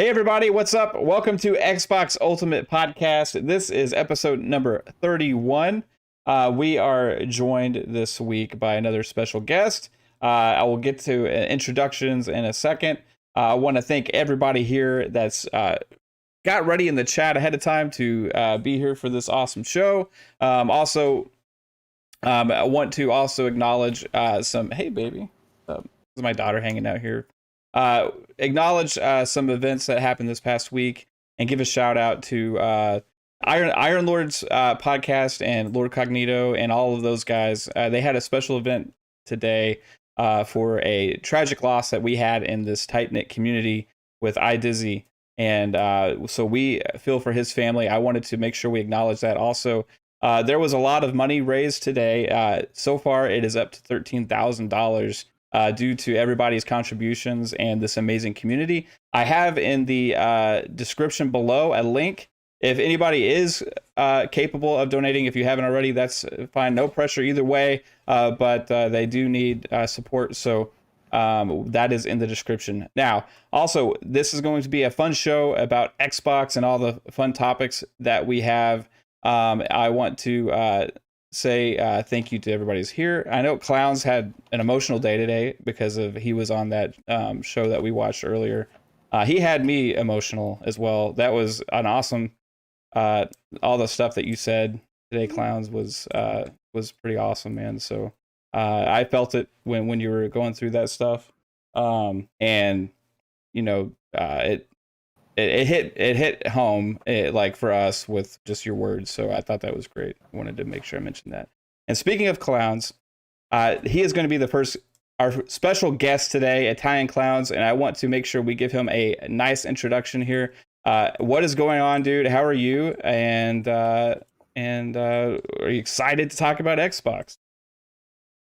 Hey everybody, what's up? Welcome to Xbox Ultimate Podcast. This is episode number 31. We are joined this week by another special guest. I will get to introductions in a second. I want to thank everybody here that's got ready in the chat ahead of time to be here for this awesome show. I want to also acknowledge some, hey baby, this is my daughter hanging out here. Acknowledge some events that happened this past week and give a shout out to Iron Lord's podcast and Lord Cognito and all of those guys. They had a special event today for a tragic loss that we had in this tight-knit community with iDIZZYi. And so we feel for his family. I wanted to make sure we acknowledge that also. There was a lot of money raised today. So far, it is up to $13,000. Due to everybody's contributions and this amazing community. I have in the description below a link. If anybody is capable of donating, if you haven't already, that's fine. No pressure either way, but they do need support. So that is in the description. Now, also, this is going to be a fun show about Xbox and all the fun topics that we have. I want to say thank you to everybody who's here. I know Clownz had an emotional day today because he was on that show that we watched earlier. He had me emotional as well. That was an awesome. All the stuff that you said today, Clownz, was pretty awesome, man. So I felt it when you were going through that stuff, and you know it hit home, like for us with just your words. So I thought that was great. I wanted to make sure I mentioned that. And speaking of Clownz, he is going to be our special guest today, Italian Clownz, and I want to make sure we give him a nice introduction here. What is going on, dude? How are you? And are you excited to talk about Xbox?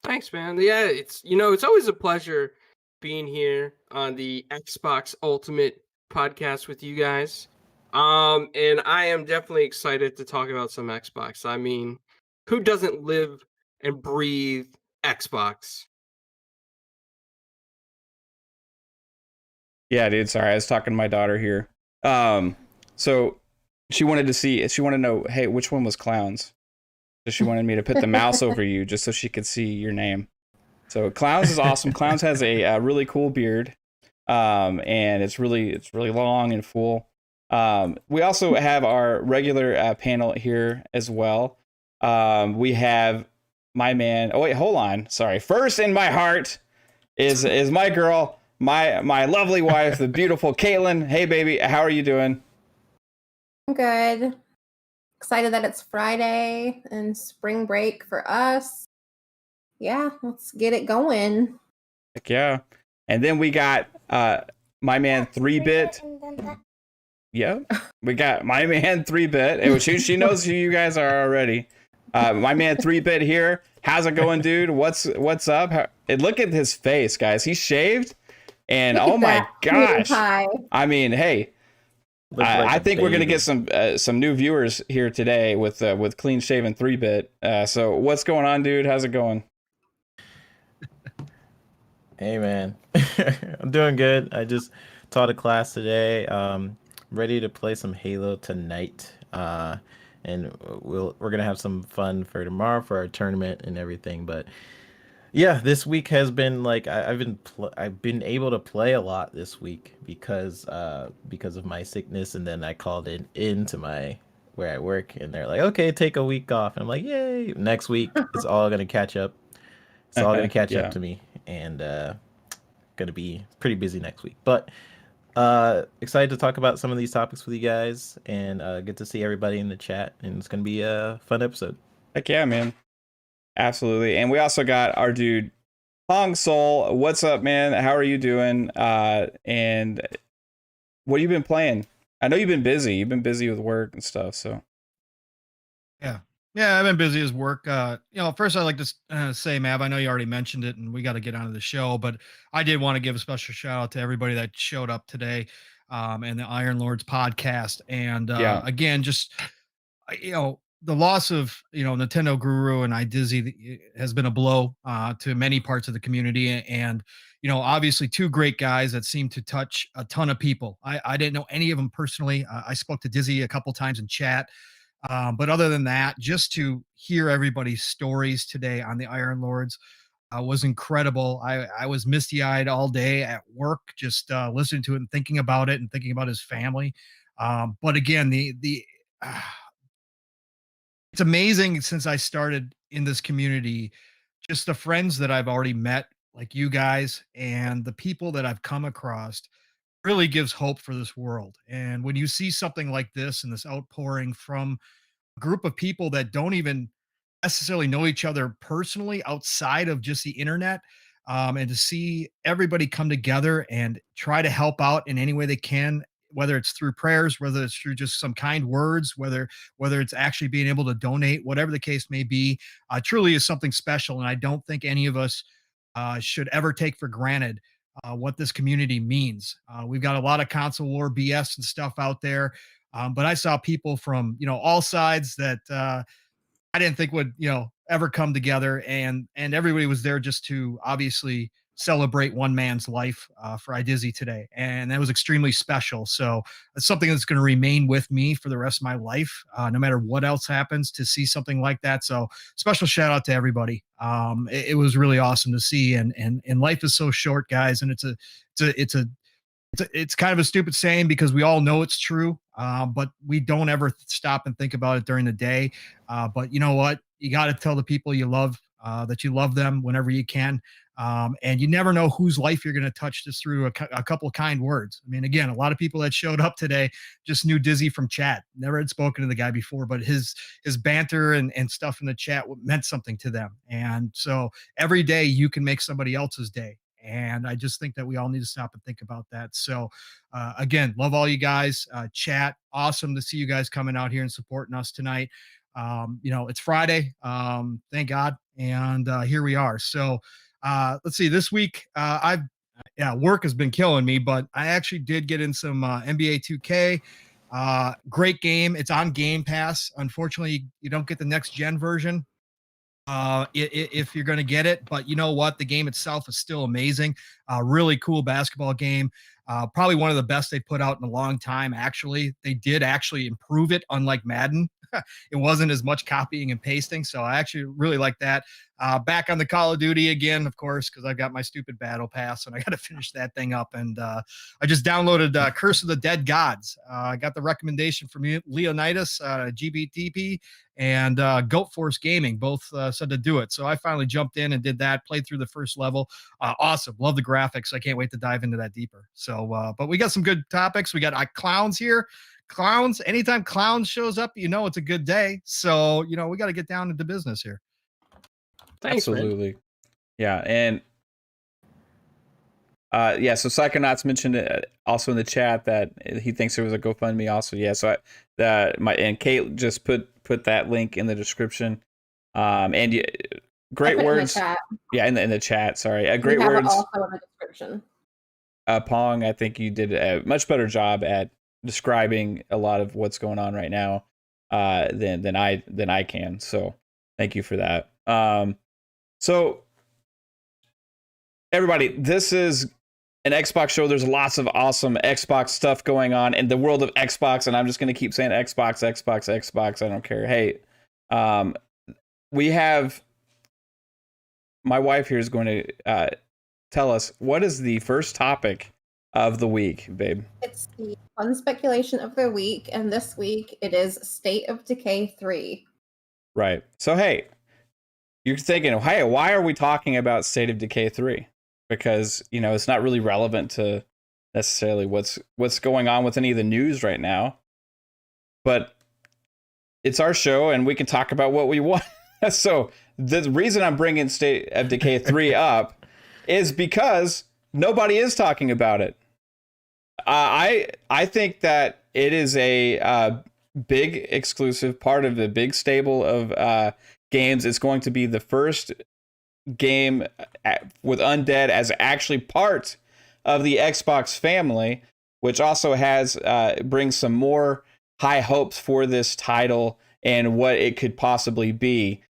Thanks, man. Yeah, it's always a pleasure being here on the Xbox Ultimate Podcast with you guys. And I am definitely excited to talk about some Xbox. I mean, who doesn't live and breathe Xbox? Yeah, dude. Sorry, I was talking to my daughter here. So she wanted to know, hey, which one was Clownz? So she wanted me to put the mouse over you just so she could see your name. So Clownz is awesome. Clownz has a really cool beard. And it's really long and full. We also have our regular panel here as well. We have my man. Oh wait, hold on. Sorry. First in my heart is my girl, my lovely wife, the beautiful Caitlin. Hey baby, how are you doing? I'm good. Excited that it's Friday and spring break for us. Yeah, let's get it going. Heck yeah. And then we got my man 3-Bit. Yeah, we got my man 3-Bit. She knows who you guys are already. My man 3-Bit here. How's it going, dude? What's up? Look at his face, guys. He's shaved, and oh my gosh! I mean, hey, I think we're gonna get some new viewers here today with clean shaven 3-Bit. So what's going on, dude? How's it going? Hey man, I'm doing good. I just taught a class today. Ready to play some Halo tonight. And we're gonna have some fun for tomorrow for our tournament and everything. But yeah, this week has been like I've been able to play a lot this week because of my sickness, and then I called into where I work, and they're like, okay, take a week off. And I'm like, yay! Next week it's all gonna catch up. It's all gonna catch up to me, and gonna be pretty busy next week. But excited to talk about some of these topics with you guys, and get to see everybody in the chat, and it's gonna be a fun episode. Heck yeah, man. Absolutely. And we also got our dude Hong Soul. What's up, man? How are you doing? And what have you been playing? I know you've been busy. You've been busy with work and stuff. So yeah, I've been busy as work. First I'd like to say, Mav, I know you already mentioned it, and we got to get onto the show, but I did want to give a special shout out to everybody that showed up today, and the Iron Lords podcast. And again, just the loss of Nintendo Guru and iDIZZYi has been a blow to many parts of the community, and obviously two great guys that seem to touch a ton of people. I didn't know any of them personally. I spoke to Dizzy a couple times in chat, but other than that, just to hear everybody's stories today on the Iron Lords was incredible. I was misty eyed all day at work, just listening to it and thinking about it and thinking about his family. But again, the it's amazing since I started in this community, just the friends that I've already met, like you guys, and the people that I've come across really gives hope for this world. And when you see something like this and this outpouring from a group of people that don't even necessarily know each other personally outside of just the internet, and to see everybody come together and try to help out in any way they can, whether it's through prayers, whether it's through just some kind words, whether it's actually being able to donate, whatever the case may be, truly is something special. And I don't think any of us should ever take for granted what this community means. We've got a lot of console war BS and stuff out there, but I saw people from all sides that I didn't think would, ever come together, and everybody was there just to obviously celebrate one man's life for iDIZZYi today, and that was extremely special. So it's something that's going to remain with me for the rest of my life, no matter what else happens. To see something like that, so special shout out to everybody. It was really awesome to see, and life is so short, guys, and it's kind of a stupid saying because we all know it's true, but we don't ever stop and think about it during the day. But you know what? You got to tell the people you love that you love them whenever you can. And you never know whose life you're going to touch just through a couple of kind words. I mean, again, a lot of people that showed up today just knew Dizzy from chat, never had spoken to the guy before, but his banter and stuff in the chat meant something to them. And so every day you can make somebody else's day. And I just think that we all need to stop and think about that. So, again, love all you guys. Chat, awesome to see you guys coming out here and supporting us tonight. It's Friday, thank God, and here we are. So, let's see. This week, work has been killing me, but I actually did get in some NBA 2K. Great game. It's on Game Pass. Unfortunately, you don't get the next gen version if you're going to get it, but you know what, the game itself is still amazing. Really cool basketball game, probably one of the best they put out in a long time. Actually, they did actually improve it, unlike Madden. It wasn't as much copying and pasting, so I actually really like that. Back on the Call of Duty again, of course, because I've got my stupid battle pass and I got to finish that thing up. And I just downloaded Curse of the Dead Gods. I got the recommendation from Leonidas, GBTP, and Goat Force Gaming. Both said to do it, so I finally jumped in and did that. Played through the first level. Awesome, love the graphics. I can't wait to dive into that deeper. So, but we got some good topics. We got Clownz here. Clownz, anytime Clownz shows up, it's a good day. So, we got to get down into business here. Thanks, Absolutely. man. Yeah. And so Psychonauts mentioned it also in the chat that he thinks there was a GoFundMe also. Yeah. So and Kate just put that link in the description. And great words. Yeah. In the chat. Sorry. Great words. Also in the description. Pong, I think you did a much better job at describing a lot of what's going on right now than I can. So thank you for that. So everybody, this is an Xbox show. There's lots of awesome Xbox stuff going on in the world of Xbox, and I'm just going to keep saying Xbox. I don't care. Hey, we have my wife here is going to tell us what is the first topic of the week, babe. It's the fun speculation of the week, and this week it is State of Decay 3. Right. So, hey, you're thinking, hey, why are we talking about State of Decay 3? Because, it's not really relevant to necessarily what's going on with any of the news right now. But it's our show, and we can talk about what we want. So the reason I'm bringing State of Decay 3 up is because nobody is talking about it. I think that it is a big exclusive part of the big stable of games. It's going to be the first game with Undead as actually part of the Xbox family, which also brings some more high hopes for this title and what it could possibly be.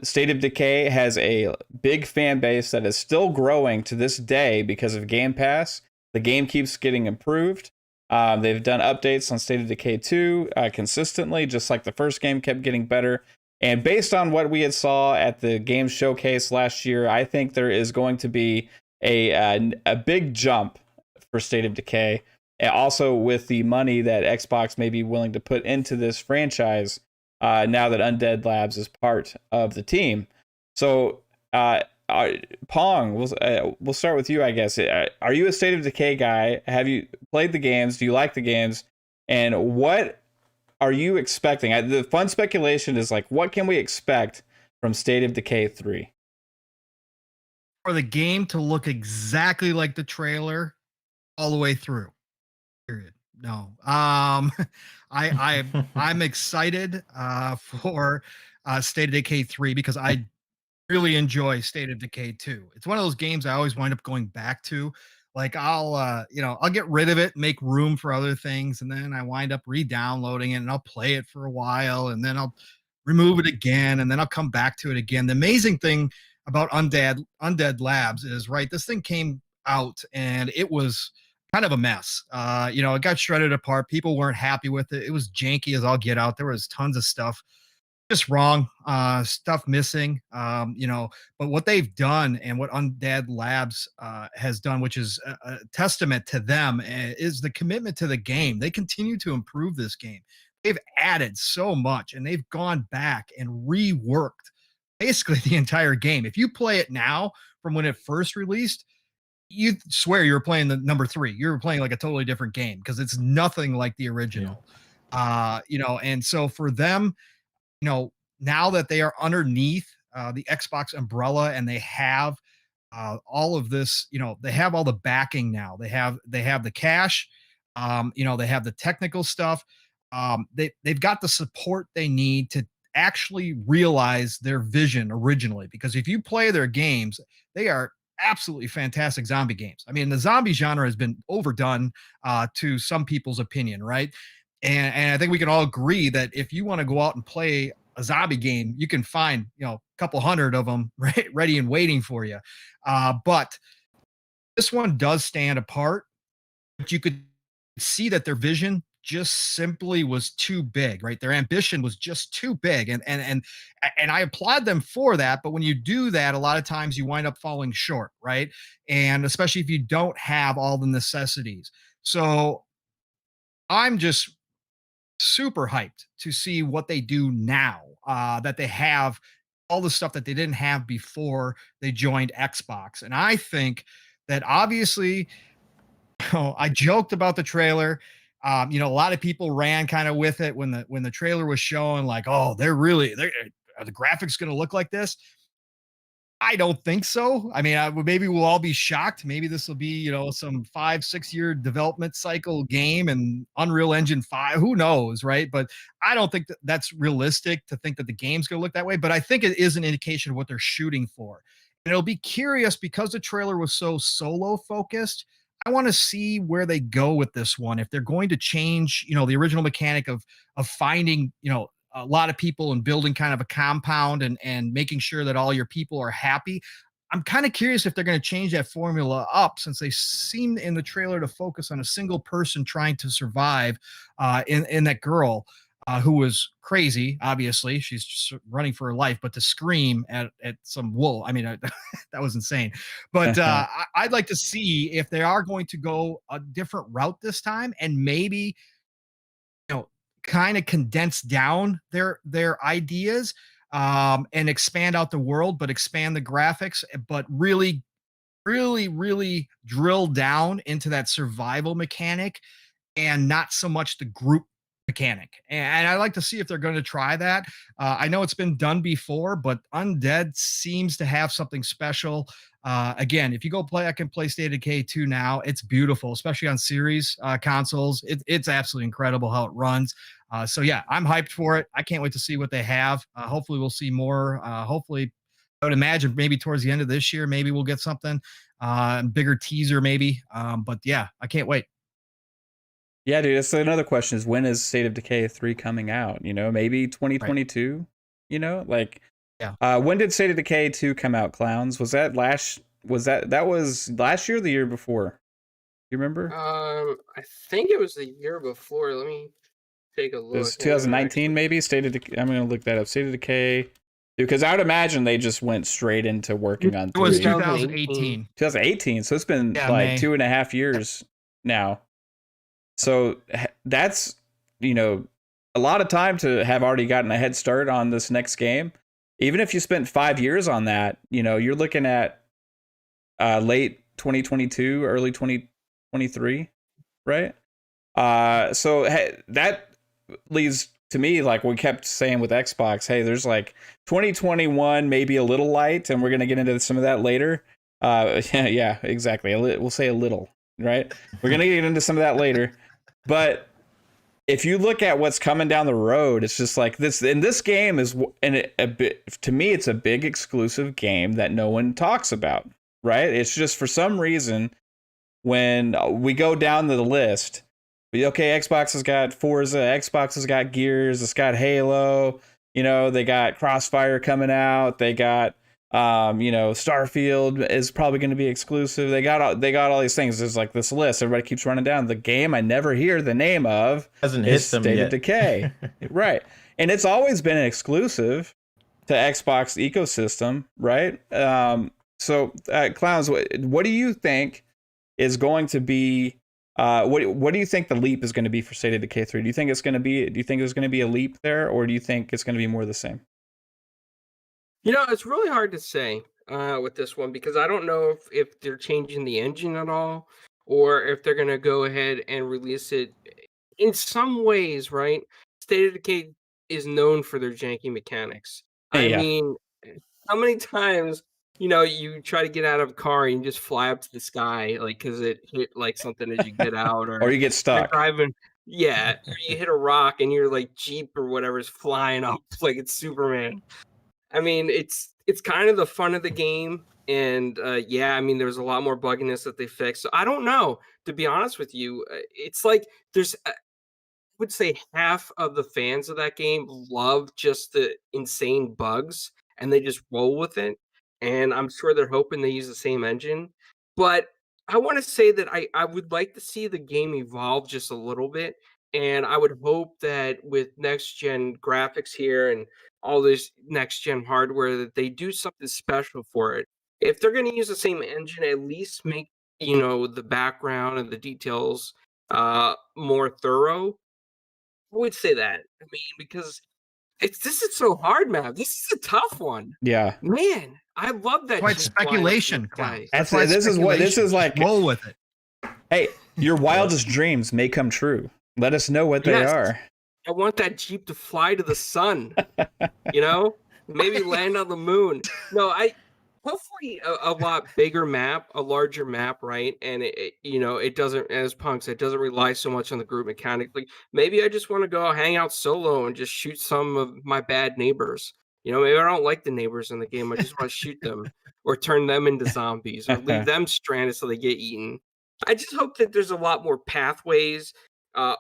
State of Decay has a big fan base that is still growing to this day because of Game Pass. The game keeps getting improved. They've done updates on State of Decay 2 consistently, just like the first game kept getting better. And based on what we had saw at the game showcase last year, I think there is going to be a big jump for State of Decay. And also with the money that Xbox may be willing to put into this franchise now that Undead Labs is part of the team. So, Pong, we'll start with you, I guess. Are you a State of Decay guy? Have you played the games? Do you like the games? And what are you expecting? The fun speculation is like, what can we expect from State of Decay 3? For the game to look exactly like the trailer all the way through. Period. No. I'm excited for State of Decay 3 because I really enjoy State of Decay 2. It's one of those games I always wind up going back to. Like I'll get rid of it, make room for other things, and then I wind up re-downloading it and I'll play it for a while and then I'll remove it again and then I'll come back to it again. The amazing thing about Undead Labs is, right, this thing came out and it was kind of a mess. It got shredded apart. People weren't happy with it. It was janky as all get out. There was tons of stuff just wrong, stuff missing, but what they've done and what Undead Labs has done, which is a testament to them, is the commitment to the game. They continue to improve this game. They've added so much and they've gone back and reworked basically the entire game. If you play it now from when it first released, you swear you were playing the number 3. You were playing like a totally different game because it's nothing like the original. And so for them, now that they are underneath the Xbox umbrella and they have all of this, they have all the backing now. They have the cash, they have the technical stuff. They've got the support they need to actually realize their vision originally. Because if you play their games, they are absolutely fantastic zombie games. I mean, the zombie genre has been overdone to some people's opinion, right? And I think we can all agree that if you want to go out and play a zombie game, you can find, a couple hundred of them ready and waiting for you. But this one does stand apart. But you could see that their vision just simply was too big, right? Their ambition was just too big. And I applaud them for that. But when you do that, a lot of times you wind up falling short, right? And especially if you don't have all the necessities. So I'm just super hyped to see what they do now, that they have all the stuff that they didn't have before they joined Xbox. And I think that obviously, I joked about the trailer. A lot of people ran kind of with it when the trailer was showing, like, oh, are the graphics going to look like this? I don't think so. I mean, maybe we'll all be shocked. Maybe this will be, some 5-6 year development cycle game and Unreal Engine 5. Who knows, right? But I don't think that's realistic to think that the game's going to look that way. But I think it is an indication of what they're shooting for. And it'll be curious because the trailer was so solo focused. I want to see where they go with this one. If they're going to change, the original mechanic of finding, a lot of people and building kind of a compound and making sure that all your people are happy. I'm kind of curious if they're going to change that formula up, since they seem in the trailer to focus on a single person trying to survive in that girl who was crazy. Obviously, she's just running for her life, but to scream at some wolf. I mean, that was insane. But I'd like to see if they are going to go a different route this time and maybe, kind of condense down their ideas and expand out the world, but expand the graphics, but really, really, really drill down into that survival mechanic and not so much the group mechanic. And I like to see if they're going to try that. I know it's been done before, but Undead seems to have something special. Again, if you go play, I can play State of Decay 2 now. It's beautiful, especially on series consoles. It's absolutely incredible how it runs. So yeah, I'm hyped for it. I can't wait to see what they have. Hopefully we'll see more. Hopefully, I would imagine maybe towards the end of this year, maybe we'll get something bigger teaser maybe. But yeah, I can't wait. Yeah, dude. That's another question: is when is State of Decay 3 coming out? You know, maybe 2022. You know, like, Yeah. When did State of Decay 2 come out? Clowns? Was that last? That was last year or the year before? You remember? I think it was the year before. Let me take a It was look. 2019, maybe. State of Decay. I'm gonna look that up. State of Decay, because I would imagine they just went straight into working on It was 3. 2018. 2018. So it's been Yeah, like May. 2.5 years now. So that's, you know, a lot of time to have already gotten a head start on this next game. Even if you spent 5 years on that, you know, you're looking at late 2022, early 2023, right? So that leads to me, like we kept saying with Xbox, hey, there's like 2021, maybe a little light, and we're going to get into some of that later. Yeah, exactly. We'll say a little, right? We're going to get into some of that later. But if you look at what's coming down the road, it's just like this. And this game is, a bit, to me, it's a big exclusive game that no one talks about, right? It's just for some reason, when we go down the list, okay, Xbox has got Forza, Xbox has got Gears, it's got Halo, you know, they got Crossfire coming out, they got, you know, Starfield is probably going to be exclusive. They got all these things. There's like this list. Everybody keeps running down. The game I never hear the name of Hasn't hit is them State yet. of Decay, right? And it's always been an exclusive to Xbox ecosystem, right? So, Clowns, what do you think is going to be? What do you think the leap is going to be for State of Decay 3? Do you think there's going to be a leap there, or do you think it's going to be more of the same? You know, it's really hard to say with this one because I don't know if they're changing the engine at all or if they're going to go ahead and release it in some ways, right? State of Decay is known for their janky mechanics. I Yeah. mean, how many times, you know, you try to get out of a car and you just fly up to the sky, like, because it hit, like, something as you get out, Or you get you're stuck. driving, yeah, or you hit a rock and your, like, Jeep or whatever is flying up like it's Superman. I mean, it's kind of the fun of the game, and, yeah, I mean, there's a lot more bugginess that they fixed, so I don't know, to be honest with you. It's like there's would say half of the fans of that game love just the insane bugs and they just roll with it. And I'm sure they're hoping they use the same engine. But I want to say that I would like to see the game evolve just a little bit. And I would hope that with next gen graphics here and all this next gen hardware that they do something special for it. If they're going to use the same engine, at least make, you know, the background and the details more thorough. I would say that. I mean, because this is so hard, man. This is a tough one. Yeah. Man, I love that. Quite Jeep flying up speculation, the sky. Clowns. This is like, roll with it. hey, your wildest dreams may come true. Let us know what they Yes. are. I want that Jeep to fly to the sun. You know, maybe land on the moon. No, hopefully a lot bigger map, a larger map, right? And you know, it doesn't, as Punk said, it doesn't rely so much on the group mechanic. Like maybe I just want to go hang out solo and just shoot some of my bad neighbors. You know, maybe I don't like the neighbors in the game. I just want to shoot them or turn them into zombies or leave them stranded so they get eaten. I just hope that there's a lot more pathways,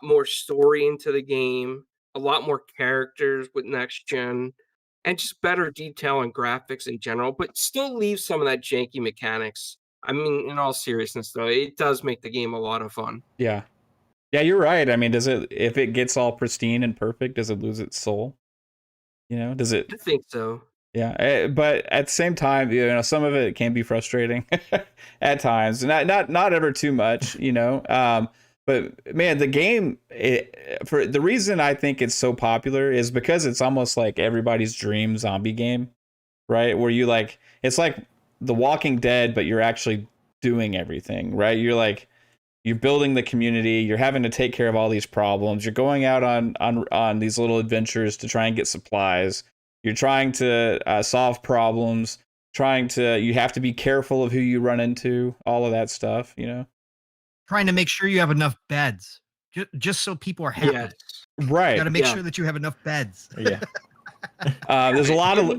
more story into the game, a lot more characters with next gen, and just better detail and graphics in general, but still leave some of that janky mechanics. I mean, in all seriousness, though, it does make the game a lot of fun. Yeah. Yeah, you're right. I mean, if it gets all pristine and perfect, does it lose its soul? You know, does it? I think so. Yeah, but at the same time, you know, some of it can be frustrating at times. Not ever too much, you know. But man, the game, for the reason I think it's so popular is because it's almost like everybody's dream zombie game, right? Where you like, it's like The Walking Dead, but you're actually doing everything, right? You're building the community, you're having to take care of all these problems, you're going out on these little adventures to try and get supplies, you're trying to solve problems, you have to be careful of who you run into, all of that stuff, you know. Trying to make sure you have enough beds, just so people are happy. Yes. Right. You got to make sure that you have enough beds. Yeah. There's a lot of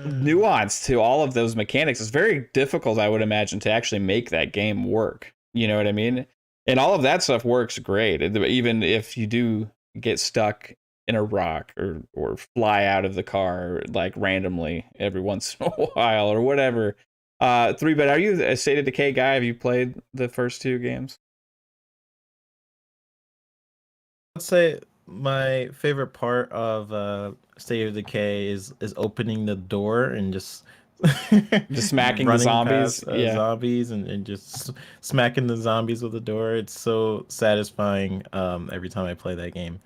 nuance to all of those mechanics. It's very difficult, I would imagine, to actually make that game work. You know what I mean? And all of that stuff works great. Even if you do get stuck in a rock or fly out of the car like randomly every once in a while or whatever. 3-bit, are you a State of Decay guy? Have you played the first 2 games? I'd say my favorite part of State of Decay is opening the door and just Just smacking the running zombies. past Yeah. zombies and just smacking the zombies with the door. It's so satisfying every time I play that game.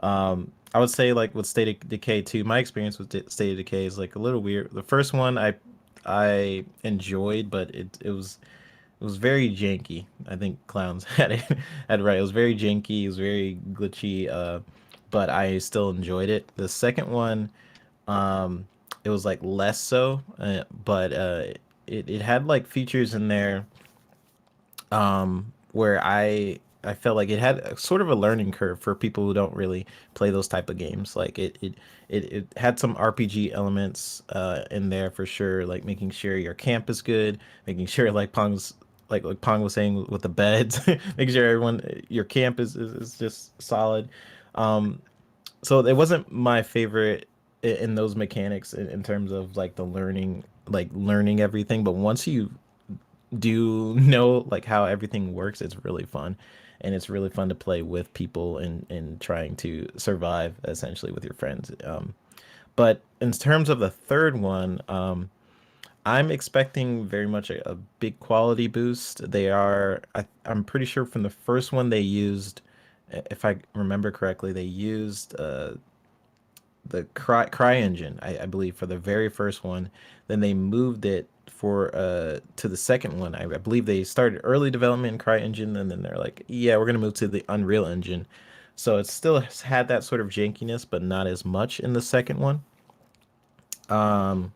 I would say like with State of Decay 2, my experience with State of Decay is like a little weird. The first one I enjoyed, but it was very janky. I think Clownz had it right. It was very janky. It was very glitchy. But I still enjoyed it. The second one, um, it was like less so, but it had like features in there where I felt like it had sort of a learning curve for people who don't really play those type of games. Like it had some RPG elements in there for sure, like making sure your camp is good, making sure like Pong was saying with the beds, making sure everyone your camp is just solid. Um, so it wasn't my favorite in those mechanics in terms of like the learning everything, but once you do know like how everything works, it's really fun. And it's really fun to play with people and trying to survive essentially with your friends. But in terms of the third one, I'm expecting very much a big quality boost. I'm pretty sure from the first one they used, if I remember correctly, they used the cry engine, I believe, for the very first one. Then they moved it for to the second one. I believe they started early development in cry engine, and then they're like, yeah, we're gonna move to the Unreal Engine. So it still has had that sort of jankiness, but not as much in the second one. Um,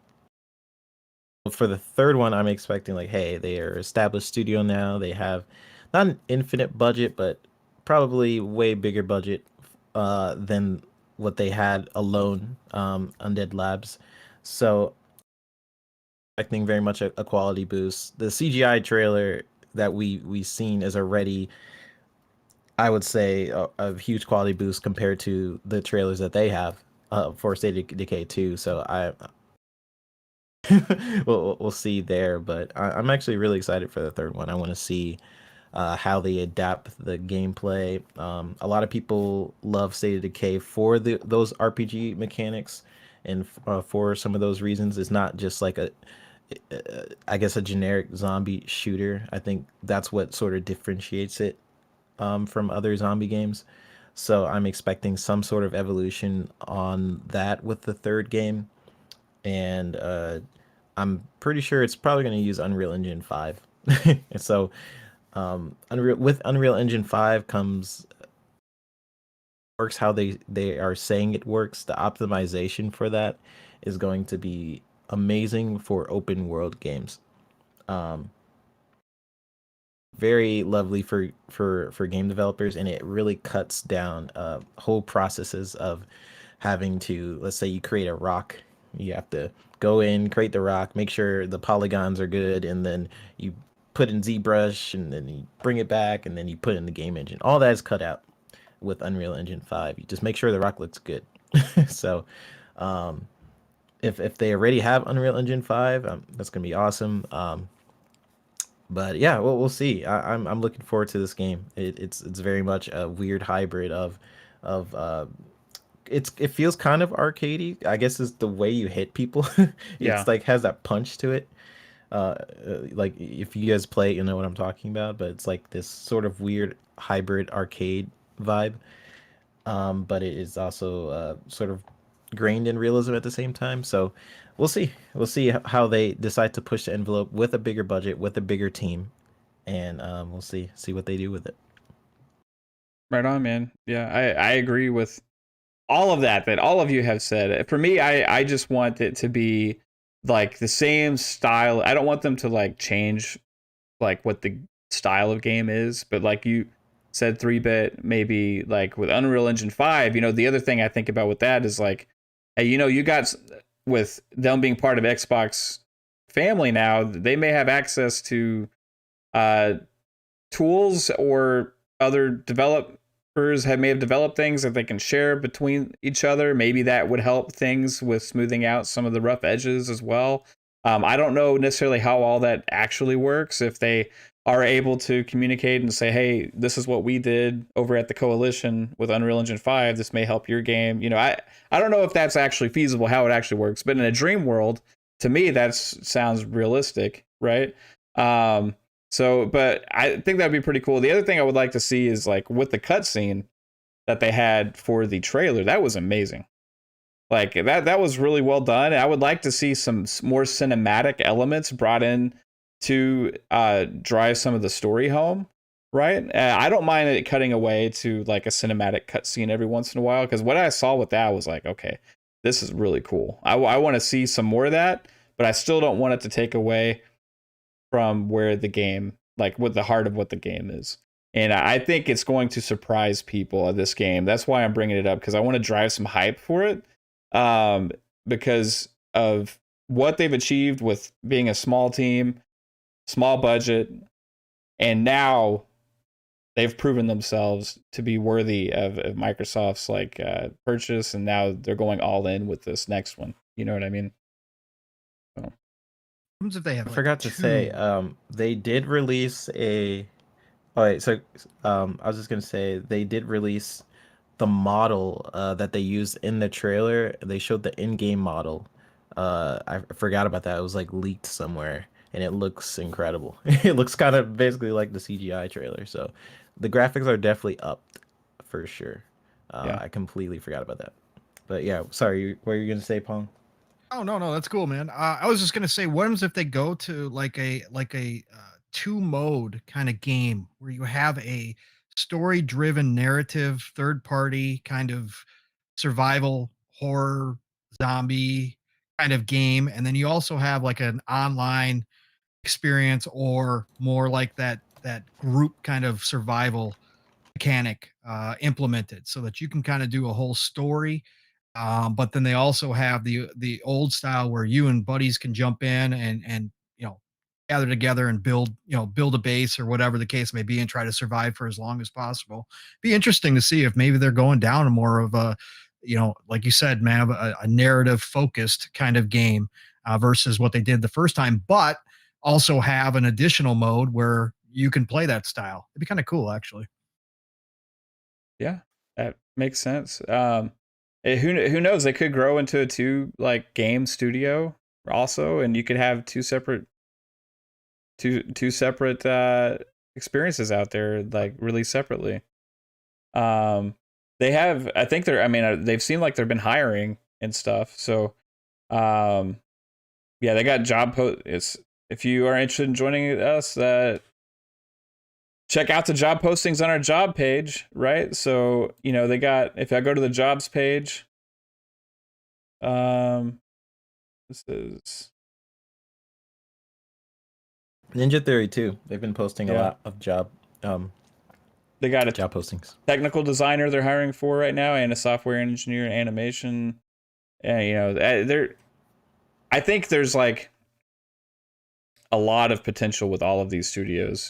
for the third one, I'm expecting like, hey, they are established studio now. They have not an infinite budget, but probably way bigger budget than what they had alone, Undead Labs. So expecting very much a quality boost. The CGI trailer that we seen is already, I would say, a huge quality boost compared to the trailers that they have for State of Decay 2. So we'll see there, but I'm actually really excited for the third one. I want to see how they adapt the gameplay. A lot of people love State of Decay for those RPG mechanics, and for some of those reasons, it's not just like I guess a generic zombie shooter. I think that's what sort of differentiates it from other zombie games. So I'm expecting some sort of evolution on that with the third game, and I'm pretty sure it's probably going to use Unreal Engine 5. And so Unreal Engine 5 comes works how they are saying it works. The optimization for that is going to be amazing for open world games. Um, very lovely for game developers, and it really cuts down whole processes of having to, let's say you create a rock, you have to go in, create the rock, make sure the polygons are good, and then you put in ZBrush, and then you bring it back, and then you put in the game engine. All that is cut out with Unreal Engine 5. You just make sure the rock looks good. So if they already have Unreal Engine 5, that's gonna be awesome. But yeah, we'll see. I'm looking forward to this game. It's very much a weird hybrid of it feels kind of arcadey. I guess is the way you hit people. Yeah. It's like has that punch to it. Like if you guys play, you know what I'm talking about. But it's like this sort of weird hybrid arcade vibe. But it is also sort of grained in realism at the same time. So we'll see. We'll see how they decide to push the envelope with a bigger budget, with a bigger team, and we'll see what they do with it. Right on, man. Yeah, I agree with all of that all of you have said. For me, I just want it to be like the same style. I don't want them to like change like what the style of game is, but like you said, 3-bit, maybe like with Unreal Engine 5, the other thing I think about with that is like, hey, you got, with them being part of Xbox family now, they may have access to tools or other developers may have developed things that they can share between each other. Maybe that would help things with smoothing out some of the rough edges as well. I don't know necessarily how all that actually works. If they are able to communicate and say, hey, this is what we did over at the Coalition with Unreal Engine 5. This may help your game. I don't know if that's actually feasible, how it actually works. But in a dream world, to me, that sounds realistic, right? But I think that'd be pretty cool. The other thing I would like to see is like with the cutscene that they had for the trailer, that was amazing. Like that was really well done. I would like to see some more cinematic elements brought in to drive some of the story home, right? I don't mind it cutting away to like a cinematic cutscene every once in a while, because what I saw with that was like, okay, this is really cool. I want to see some more of that, but I still don't want it to take away from where the game, like with the heart of what the game is. And I think it's going to surprise people at this game. That's why I'm bringing it up, because I want to drive some hype for it, because of what they've achieved with being a small team, small budget, and now they've proven themselves to be worthy of Microsoft's like purchase, and now they're going all in with this next one. You know what I mean? So. If they have, I forgot to say, they did release a. All right, so I was just gonna say they did release the model that they used in the trailer. They showed the in-game model. I forgot about that. It was like leaked somewhere, and it looks incredible. It looks kind of basically like the CGI trailer. So the graphics are definitely up for sure. Yeah. I completely forgot about that. But yeah, sorry, what were you gonna say, Pong? Oh no, that's cool, man. I was just gonna say, what happens if they go to like a two mode kind of game where you have a story driven narrative, third party kind of survival horror zombie kind of game, and then you also have like an online experience, or more like that group kind of survival mechanic implemented, so that you can kind of do a whole story. But then they also have the old style where you and buddies can jump in and gather together and build a base or whatever the case may be, and try to survive for as long as possible. Be interesting to see if maybe they're going down a more of a, like you said, man, a narrative focused kind of game versus what they did the first time, but also have an additional mode where you can play that style. It'd be kind of cool, actually. Yeah, that makes sense. Who knows? They could grow into a two like game studio also, and you could have two separate experiences out there, like released separately. They have, I think they've seemed like they've been hiring and stuff. So, yeah, they got job posts. If you are interested in joining us, check out the job postings on our job page, right? So, they got, if I go to the jobs page, this is Ninja Theory too. They've been posting a lot of job they got a job postings. Technical designer they're hiring for right now, and a software engineer and animation. And I think there's like a lot of potential with all of these studios,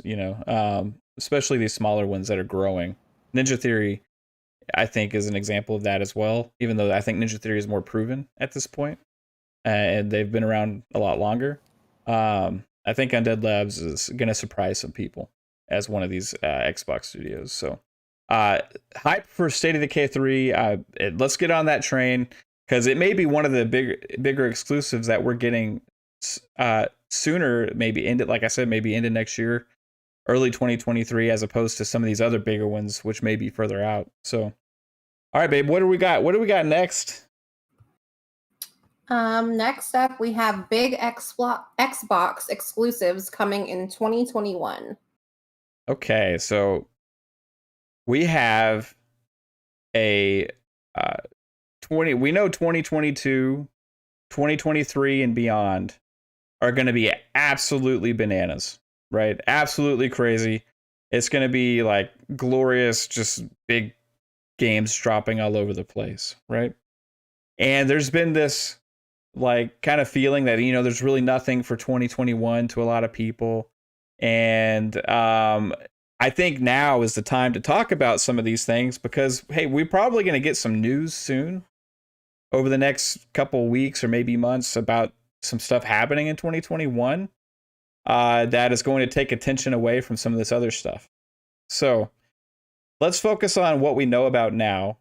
especially these smaller ones that are growing. Ninja Theory, I think, is an example of that as well, even though I think Ninja Theory is more proven at this point, and they've been around a lot longer. I think Undead Labs is going to surprise some people as one of these Xbox studios. So, hype for State of Decay 3. Let's get on that train, because it may be one of the bigger exclusives that we're getting sooner, maybe into next year, early 2023, as opposed to some of these other bigger ones, which may be further out. So, all right, babe, what do we got? What do we got next? Next up, we have big Xbox exclusives coming in 2021. Okay, so we have a we know 2022, 2023 and beyond are going to be absolutely bananas, right? Absolutely crazy. It's going to be like glorious, just big games dropping all over the place, right? And there's been this like kind of feeling that, there's really nothing for 2021 to a lot of people. And I think now is the time to talk about some of these things because, hey, we're probably going to get some news soon over the next couple weeks or maybe months about some stuff happening in 2021 that is going to take attention away from some of this other stuff. So let's focus on what we know about now.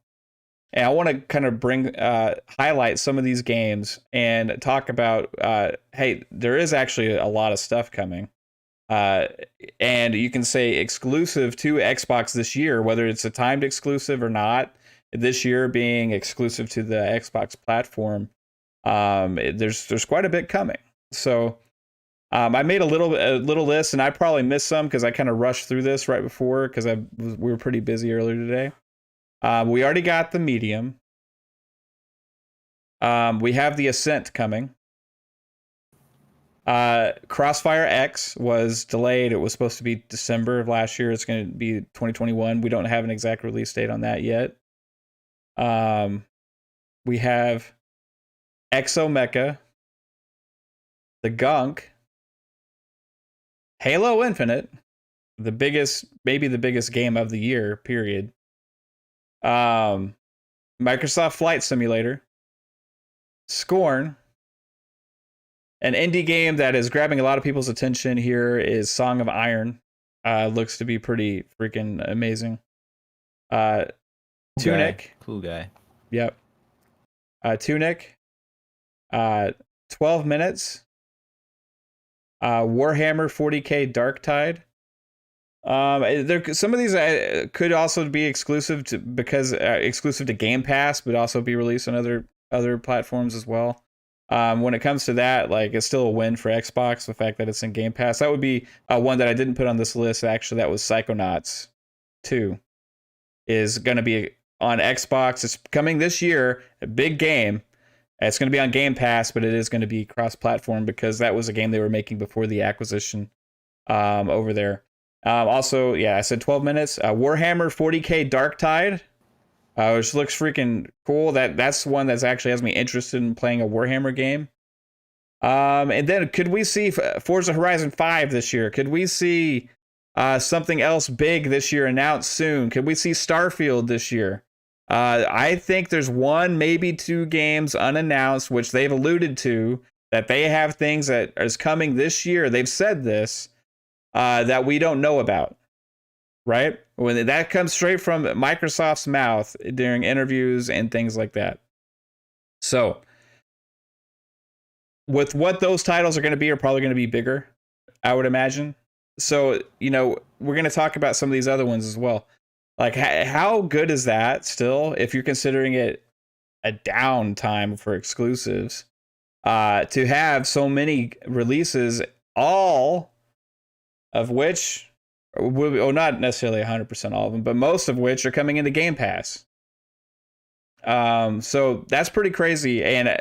And I want to kind of highlight some of these games and talk about, hey, there is actually a lot of stuff coming. And you can say exclusive to Xbox this year, whether it's a timed exclusive or not. This year being exclusive to the Xbox platform, there's quite a bit coming. So I made a little list, and I probably missed some because I kind of rushed through this right before because we were pretty busy earlier today. We already got the Medium. We have the Ascent coming. Crossfire X was delayed. It was supposed to be December of last year. It's going to be 2021. We don't have an exact release date on that yet. We have Exomecha, the Gunk, Halo Infinite, maybe the biggest game of the year, period. Microsoft Flight Simulator, Scorn. An indie game that is grabbing a lot of people's attention here is Song of Iron. Looks to be pretty freaking amazing. Tunic. Cool guy. Yep. Tunic. 12 Minutes. Warhammer 40K Darktide. Some of these could also be exclusive to Game Pass, but also be released on other platforms as well. When it comes to that, like, it's still a win for Xbox, the fact that it's in Game Pass. That would be one that I didn't put on this list. Actually, that was Psychonauts 2 is going to be on Xbox. It's coming this year, a big game. It's going to be on Game Pass, but it is going to be cross-platform because that was a game they were making before the acquisition over there. Also, yeah, I said 12 Minutes. Warhammer 40K Darktide. Which looks freaking cool. That's one that's actually has me interested in playing a Warhammer game. And then could we see Forza Horizon 5 this year? Could we see something else big this year announced soon? Could we see Starfield this year? I think there's one, maybe two games unannounced, which they've alluded to, that they have things that is coming this year. They've said this, that we don't know about. Right? When that comes straight from Microsoft's mouth during interviews and things like that. So, with what those titles are going to be, are probably going to be bigger, I would imagine. So, we're going to talk about some of these other ones as well. Like, how good is that still, if you're considering it a downtime for exclusives, to have so many releases, all of which... Well, not necessarily 100% all of them, but most of which are coming into Game Pass. So that's pretty crazy. And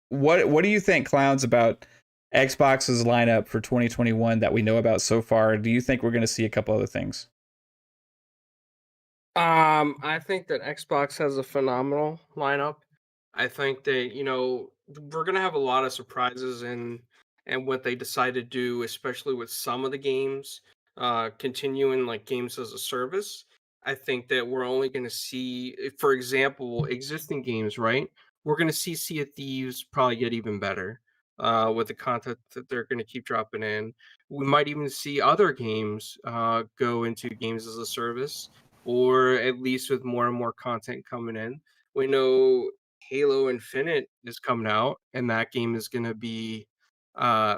what do you think, Clownz, about Xbox's lineup for 2021 that we know about so far? Do you think we're going to see a couple other things? I think that Xbox has a phenomenal lineup. I think that we're gonna have a lot of surprises in and what they decide to do, especially with some of the games. Continuing like games as a service. I think that we're only going to see, for example, existing games, right? We're going to see Sea of Thieves probably get even better with the content that they're going to keep dropping in. We might even see other games go into games as a service, or at least with more and more content coming in. We know Halo Infinite is coming out, and that game is going to be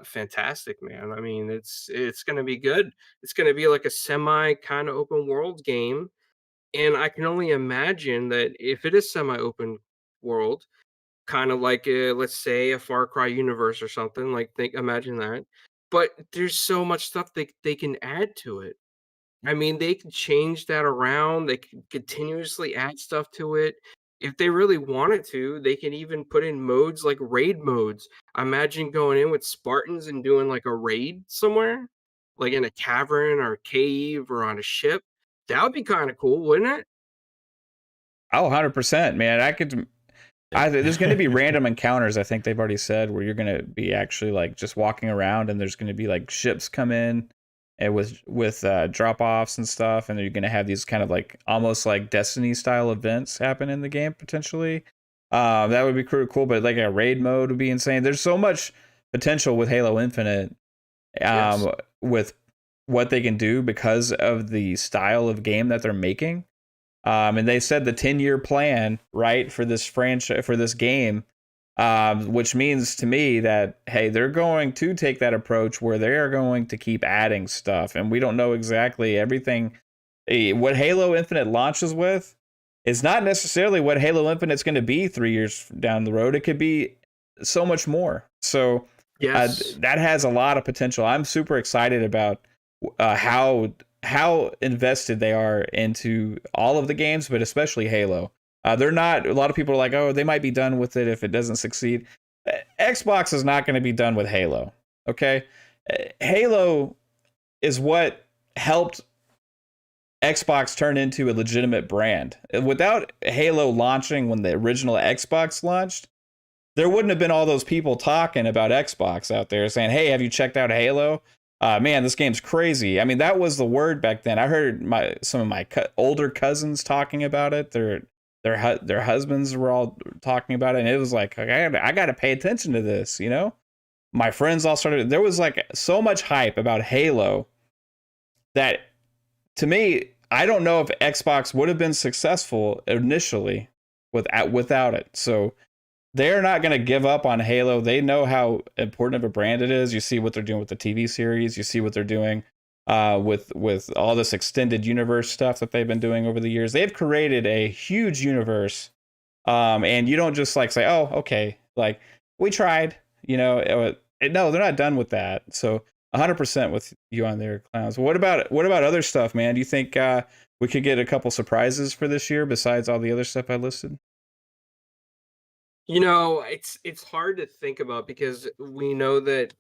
fantastic, man. I mean, it's going to be good. It's going to be like a semi kind of open world game, and I can only imagine that if it is semi open world, kind of like let's say a Far Cry universe or something, like imagine that. But there's so much stuff they can add to it. I mean, they can change that around. They can continuously add stuff to it. If they really wanted to, they can even put in modes like raid modes. Imagine going in with Spartans and doing like a raid somewhere, like in a cavern or a cave or on a ship. That would be kind of cool, wouldn't it? Oh, 100%, man. There's going to be random encounters, I think they've already said, where you're going to be actually like just walking around and there's going to be like ships come in and with drop offs and stuff, and you're gonna have these kind of like almost like Destiny style events happen in the game potentially. That would be cool, but like a raid mode would be insane. There's so much potential with Halo Infinite, Yes. with what they can do because of the style of game that they're making. And they said the 10-year plan, right, for this franchise, for this game, which means to me that, hey, they're going to take that approach where they are going to keep adding stuff. And we don't know exactly everything. What Halo Infinite launches with is not necessarily what Halo Infinite's going to be 3 years down the road. It could be so much more. So Yes. that has a lot of potential. I'm super excited about how invested they are into all of the games, but especially Halo. They're not. A lot of people are like, oh, they might be done with it if it doesn't succeed. Xbox is not going to be done with Halo. Okay, Halo is what helped Xbox turn into a legitimate brand. Without Halo launching when the original Xbox launched, there wouldn't have been all those people talking about Xbox out there saying, hey, have you checked out Halo? Man, this game's crazy. I mean, that was the word back then. I heard some of my older cousins talking about it. Their husbands were all talking about it, and it was like, I got to pay attention to this, you know? My friends all started. There was like so much hype about Halo that, to me, I don't know if Xbox would have been successful initially without it. So they're not going to give up on Halo. They know how important of a brand it is. You see what they're doing with the TV series. You see what they're doing with all this extended universe stuff that they've been doing over the years. They've created a huge universe, and you don't just like say, "Oh, okay, like we tried." You know, no, they're not done with that. So 100% with you on there, Clownz. What about other stuff, man? Do you think we could get a couple surprises for this year besides all the other stuff I listed? You know, it's hard to think about because we know that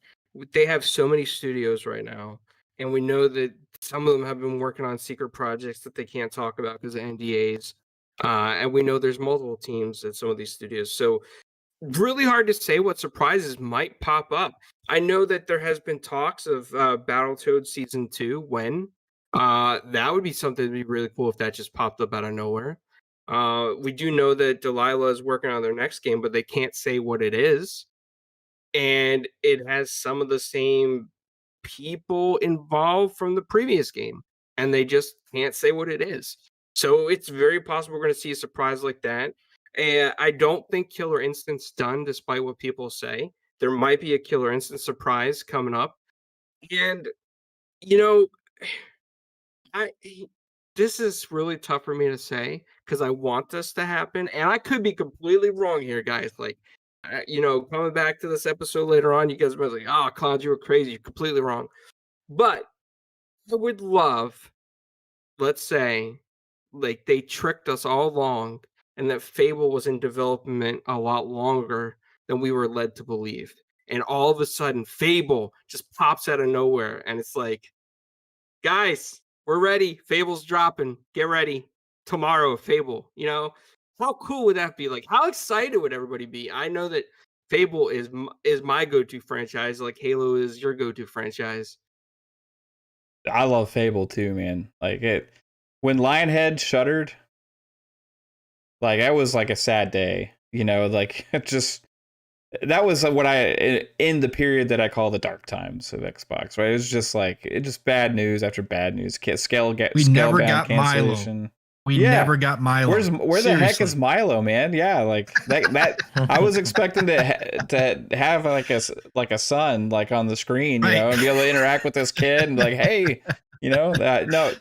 they have so many studios right now, and we know that some of them have been working on secret projects that they can't talk about because of NDAs. And we know there's multiple teams at some of these studios. So really hard to say what surprises might pop up. I know that there has been talks of Battletoads Season 2 when that would be something to be really cool if that just popped up out of nowhere. We do know that Delilah is working on their next game, but they can't say what it is. And it has some of the same people involved from the previous game, and they just can't say what it is. So it's very possible we're going to see a surprise like that. And I don't think Killer Instant's done, despite what people say. There might be a Killer Instant surprise coming up. And, you know, I this is really tough for me to say because I want this to happen, and I could be completely wrong here, guys. Like, coming back to this episode later on, you guys will be like, "Oh, Clownz, you were crazy. You're completely wrong." But I would love, let's say, like they tricked us all along, and that Fable was in development a lot longer than we were led to believe, and all of a sudden, Fable just pops out of nowhere, and it's like, guys, we're ready. Fable's dropping. Get ready. Tomorrow, Fable. How cool would that be? Like, how excited would everybody be? I know that Fable is my go-to franchise, like Halo is your go-to franchise. I love Fable too, man. Like when Lionhead shuttered, like that was like a sad day, like it just, that was what in the period that I call the dark times of Xbox, right? It was just like, bad news after bad news. We never got Milo. We never got Milo. Where the heck is Milo, man? Yeah, like that I was expecting to have like a son like on the screen, and be able to interact with this kid and like, hey, no.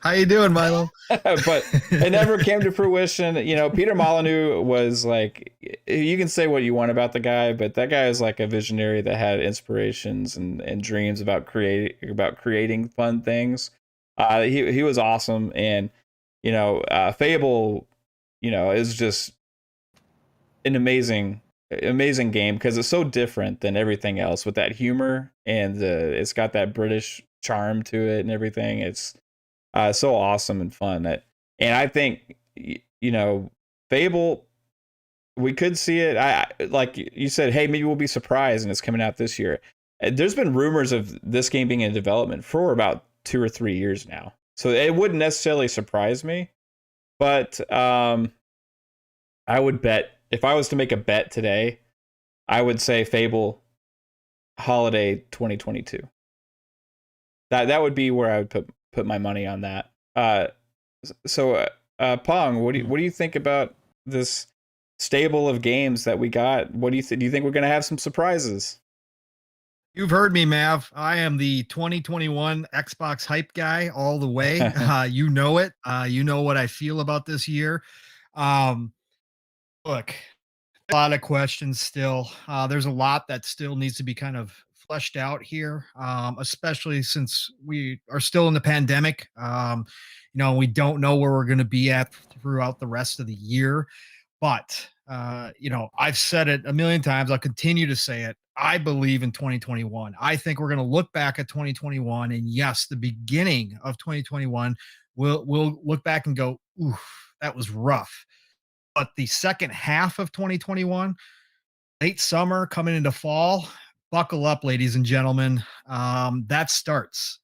How you doing, Milo? But it never came to fruition. Peter Molyneux was like, you can say what you want about the guy, but that guy is like a visionary that had inspirations and dreams about creating fun things. He was awesome, and Fable, is just an amazing game because it's so different than everything else with that humor, and it's got that British charm to it and everything. It's so awesome and fun. And I think, Fable, we could see it. I like you said, hey, maybe we'll be surprised and it's coming out this year. There's been rumors of this game being in development for about 2 or 3 years now. So it wouldn't necessarily surprise me, but I would bet, if I was to make a bet today, I would say Fable holiday 2022. That would be where I would put my money on that. Pong, what do you think about this stable of games that we got? What do you do you think we're going to have some surprises? You've heard me, Mav. I am the 2021 Xbox hype guy all the way. You know it. You know what I feel about this year. Look, a lot of questions still. There's a lot that still needs to be kind of fleshed out here, especially since we are still in the pandemic. We don't know where we're going to be at throughout the rest of the year. But, I've said it a million times. I'll continue to say it. I believe in 2021. I think we're going to look back at 2021, and yes, the beginning of 2021, we'll look back and go, ooh, that was rough. But the second half of 2021, late summer coming into fall, buckle up, ladies and gentlemen. That starts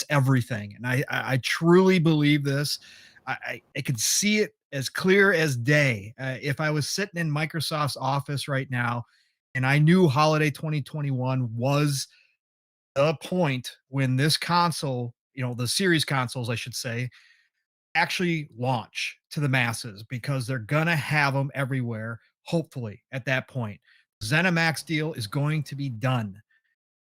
everything. And I truly believe this. I can see it as clear as day. If I was sitting in Microsoft's office right now and I knew holiday 2021 was the point when this console, the series consoles, I should say, actually launch to the masses, because they're going to have them everywhere, hopefully, at that point. ZeniMax deal is going to be done,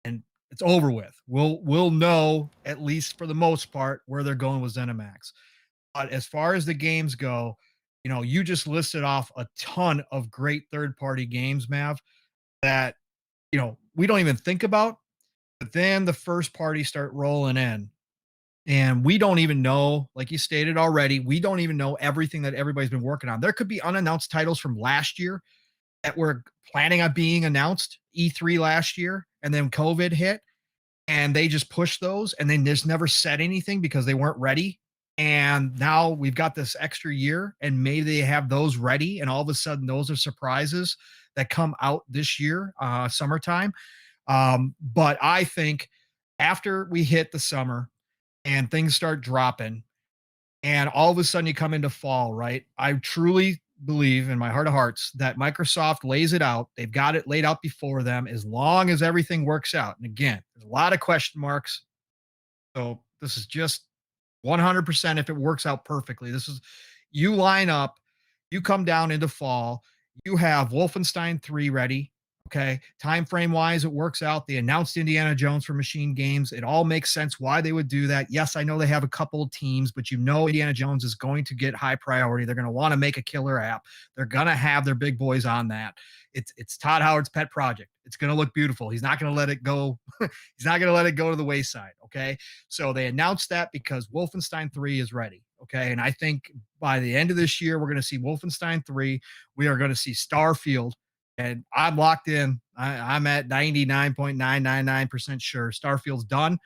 and it's over with. We'll know, at least for the most part, where they're going with ZeniMax. But as far as the games go, you just listed off a ton of great third-party games, Mav, that, we don't even think about, but then the first parties start rolling in. And we don't even know, like you stated already, we don't even know everything that everybody's been working on. There could be unannounced titles from last year that were planning on being announced E3 last year, and then COVID hit, and they just pushed those, and then just never said anything because they weren't ready. And now we've got this extra year, and maybe they have those ready, and all of a sudden those are surprises that come out this year, summertime. But I think after we hit the summer and things start dropping, and all of a sudden you come into fall, right? I truly believe in my heart of hearts that Microsoft lays it out. They've got it laid out before them, as long as everything works out. And again, there's a lot of question marks. So this is just 100% if it works out perfectly. This is, you line up, you come down into fall, you have Wolfenstein 3 ready. Okay. Time frame wise, it works out. They announced Indiana Jones for Machine Games. It all makes sense why they would do that. Yes, I know they have a couple of teams, but Indiana Jones is going to get high priority. They're going to want to make a killer app. They're going to have their big boys on that. It's Todd Howard's pet project. It's going to look beautiful. He's not going to let it go. He's not going to let it go to the wayside. Okay. So they announced that because Wolfenstein 3 is ready. Okay. And I think by the end of this year, we're going to see Wolfenstein 3. We are going to see Starfield. And I'm locked in. I'm at 99.999% sure Starfield's done.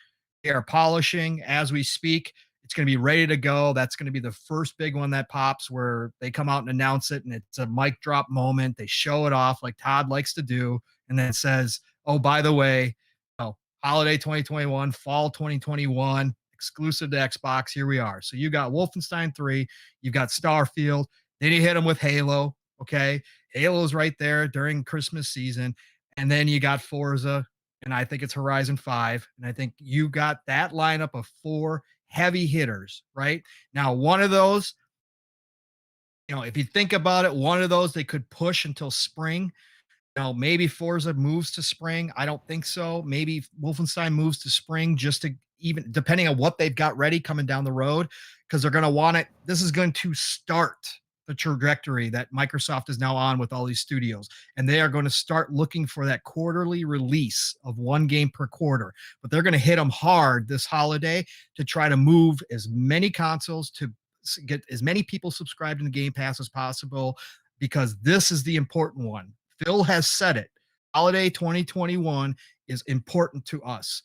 They are polishing as we speak. It's going to be ready to go. That's going to be the first big one that pops, where they come out and announce it, and it's a mic drop moment. They show it off like Todd likes to do, and then it says, oh, by the way, holiday 2021, fall 2021, exclusive to Xbox. Here we are. So you got Wolfenstein 3, you've got Starfield, then you hit them with Halo. Okay. Halo's right there during Christmas season. And then you got Forza, and I think it's Horizon 5. And I think you got that lineup of 4 heavy hitters, right? Now, one of those, if you think about it, one of those they could push until spring. Maybe Forza moves to spring. I don't think so. Maybe Wolfenstein moves to spring, just to even, depending on what they've got ready coming down the road, because they're going to want it. This is going to start the trajectory that Microsoft is now on with all these studios. And they are going to start looking for that quarterly release of 1 game per quarter. But they're going to hit them hard this holiday to try to move as many consoles, to get as many people subscribed in the Game Pass as possible, because this is the important one. Phil has said it. Holiday 2021 is important to us.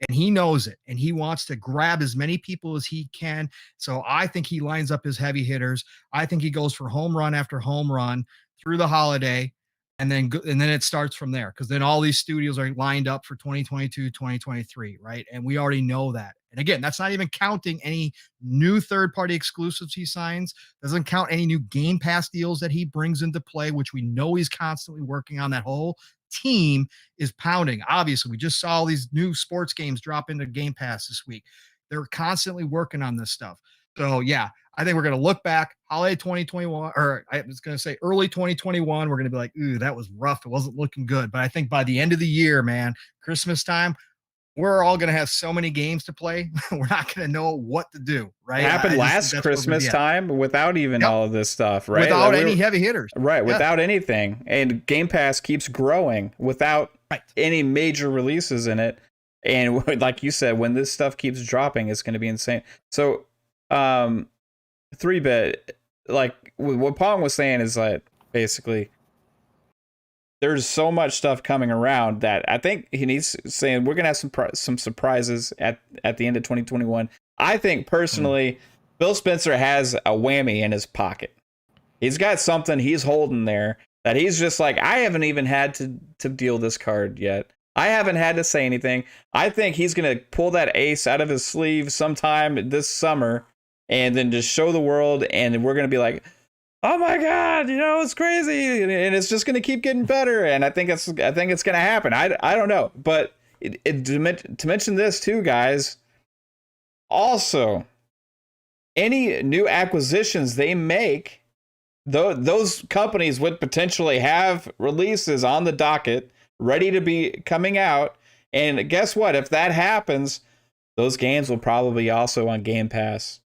And he knows it, and he wants to grab as many people as he can. So I think he lines up his heavy hitters. I think he goes for home run after home run through the holiday. and then it starts from there, because then all these studios are lined up for 2022, 2023, right? And we already know that. And again, that's not even counting any new third-party exclusives he signs. Doesn't count any new Game Pass deals that he brings into play, which we know he's constantly working on. That whole team is pounding. Obviously, we just saw all these new sports games drop into Game Pass this week. They're constantly working on this stuff. So yeah, I think we're going to look back holiday 2021, or I was going to say early 2021. We're going to be like, ooh, that was rough. It wasn't looking good. But I think by the end of the year, man, Christmas time, we're all going to have so many games to play. We're not going to know what to do, right? It happened last Christmas time without even all of this stuff, right? Without any heavy hitters. Right, without anything. And Game Pass keeps growing without any major releases in it. And like you said, when this stuff keeps dropping, it's going to be insane. So, 3-bit, like what Pong was saying is like basically there's so much stuff coming around that I think he's saying we're gonna have some surprises at the end of 2021. I think personally, Bill Spencer has a whammy in his pocket. He's got something he's holding there that he's just like, I haven't even had to deal this card yet. I haven't had to say anything. I think he's gonna pull that ace out of his sleeve sometime this summer, and then just show the world, and we're going to be like, oh my God, it's crazy. And it's just going to keep getting better. And I think it's going to happen. I don't know. But to mention this too, guys, also, any new acquisitions they make, those companies would potentially have releases on the docket ready to be coming out. And guess what? If that happens, those games will probably also on Game Pass.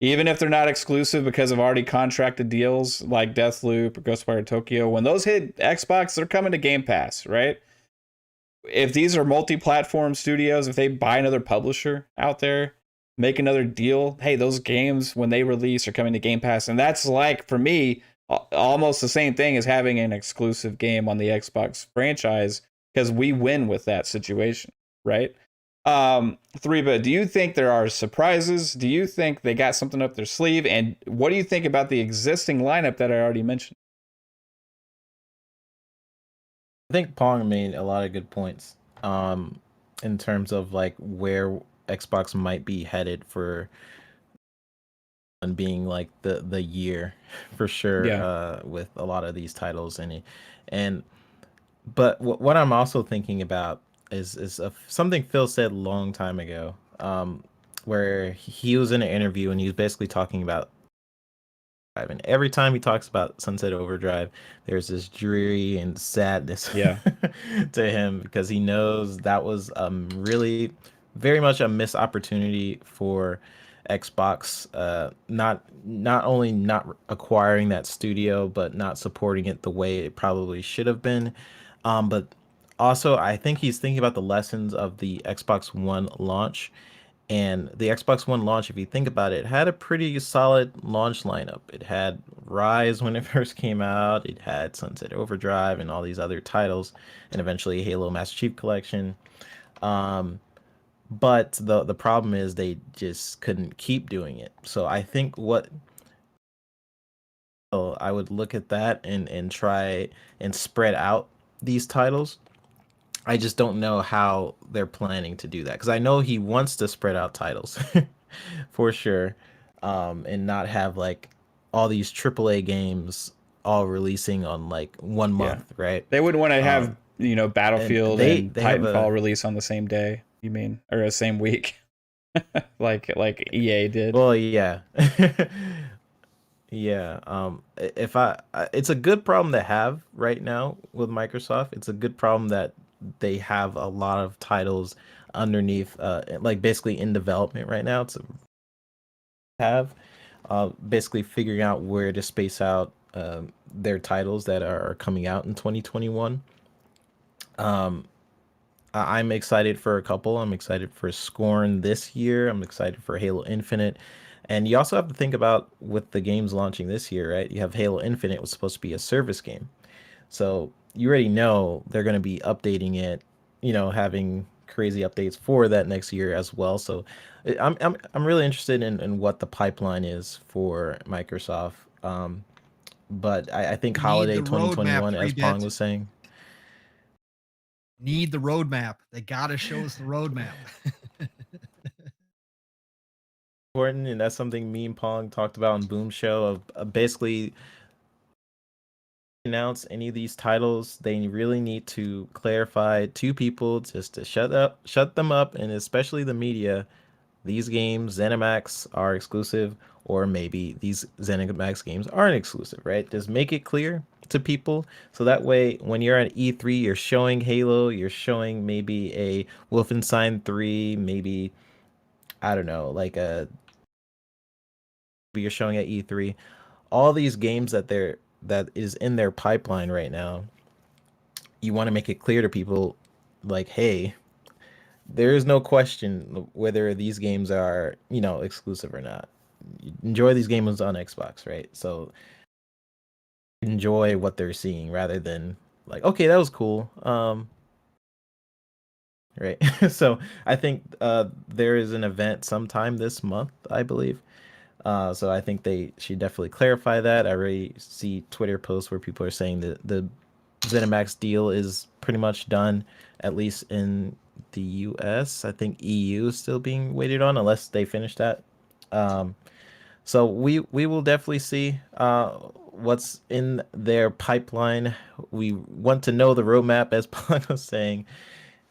Even if they're not exclusive because of already contracted deals like Deathloop or Ghostwire Tokyo, when those hit Xbox, they're coming to Game Pass, right? If these are multi-platform studios, if they buy another publisher out there, make another deal, hey, those games, when they release, are coming to Game Pass. And that's like, for me, almost the same thing as having an exclusive game on the Xbox franchise, because we win with that situation, right? 3-bit, do you think there are surprises? Do you think they got something up their sleeve? And what do you think about the existing lineup that I already mentioned? I think Pong made a lot of good points in terms of like where Xbox might be headed for and being like the year for sure, with a lot of these titles in it. But what I'm also thinking about is something Phil said a long time ago, where he was in an interview and he was basically talking about, and every time he talks about Sunset Overdrive, there's this dreary and sadness to him, because he knows that was really very much a missed opportunity for Xbox, not only not acquiring that studio, but not supporting it the way it probably should have been. But also, I think he's thinking about the lessons of the Xbox One launch. And the Xbox One launch, if you think about it, had a pretty solid launch lineup. It had Rise when it first came out. It had Sunset Overdrive and all these other titles, and eventually Halo Master Chief Collection. But the problem is they just couldn't keep doing it. So I think I would look at that and try and spread out these titles. I just don't know how they're planning to do that, because I know he wants to spread out titles for sure, and not have like all these AAA games all releasing on like 1 month, right? They wouldn't want to have Battlefield and Titanfall release on the same day. You mean, or the same week, like EA did? Well, yeah. Yeah, it's a good problem to have right now with Microsoft. It's a good problem that they have a lot of titles underneath, like basically in development right now. To have basically figuring out where to space out their titles that are coming out in 2021. I'm excited for a couple. I'm excited for Scorn this year. I'm excited for Halo Infinite. And you also have to think about with the games launching this year, right? You have Halo Infinite was supposed to be a service game. So you already know they're going to be updating it, having crazy updates for that next year as well. So I'm really interested in what the pipeline is for Microsoft. but I think We need holiday the roadmap, 2021, as Pong 3-bit. was saying. Need the roadmap. They gotta show us the roadmap. Important, and that's something me and Pong talked about on Boom Show of basically announce any of these titles, they really need to clarify to people just to shut them up, and especially the media. These games, ZeniMax, are exclusive, or maybe these ZeniMax games aren't exclusive, right? Just make it clear to people so that way when you're at E3, you're showing Halo, you're showing maybe a Wolfenstein 3, maybe, I don't know, like you're showing at E3. All these games that is in their pipeline right now, you want to make it clear to people like, hey, there is no question whether these games are, exclusive or not. Enjoy these games on Xbox, right? So enjoy what they're seeing rather than like, okay, that was cool. Right. So I think there is an event sometime this month, I believe. So I think they should definitely clarify that. I already see Twitter posts where people are saying that the ZeniMax deal is pretty much done, at least in the US. I think EU is still being waited on unless they finish that. So we will definitely see what's in their pipeline. We want to know the roadmap, as Pong was saying.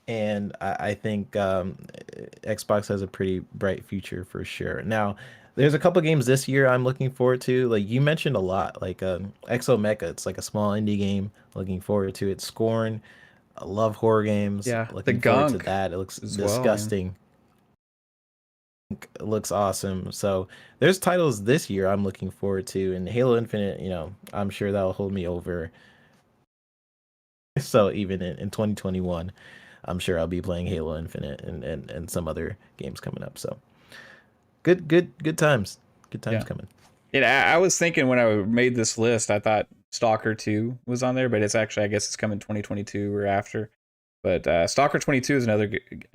And I think Xbox has a pretty bright future for sure. Now, there's a couple games this year I'm looking forward to. Like you mentioned a lot, like Exo Mecha. It's like a small indie game. Looking forward to it. Scorn. I love horror games. Yeah, Looking the forward to Gunk that. It looks as well, man. disgusting. It looks awesome. So there's titles this year I'm looking forward to, and Halo Infinite. I'm sure that'll hold me over. So even in 2021. I'm sure I'll be playing Halo Infinite and some other games coming up. So good times. Good times coming. I was thinking when I made this list, I thought Stalker 2 was on there, but it's actually, I guess it's coming 2022 or after. But Stalker 22 is another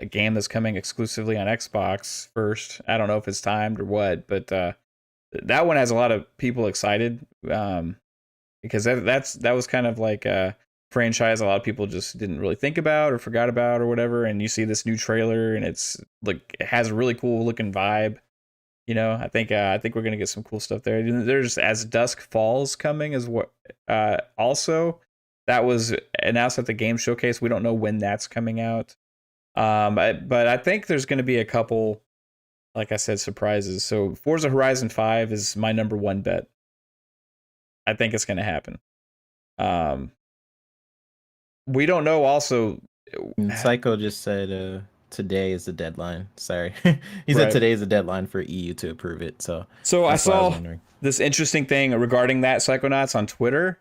game that's coming exclusively on Xbox first. I don't know if it's timed or what, but that one has a lot of people excited because that was kind of like a franchise a lot of people just didn't really think about or forgot about or whatever. And you see this new trailer, and it's like it has a really cool looking vibe. I think we're gonna get some cool stuff there. There's As Dusk Falls coming as what also that was announced at the game showcase. We don't know when that's coming out, but I think there's gonna be a couple, like I said, surprises. So Forza Horizon 5 is my number one bet. I think it's gonna happen. We don't know also. Psycho just said today is the deadline. Sorry. He said today is the deadline for EU to approve it. So I saw this interesting thing regarding that, Psychonauts, on Twitter.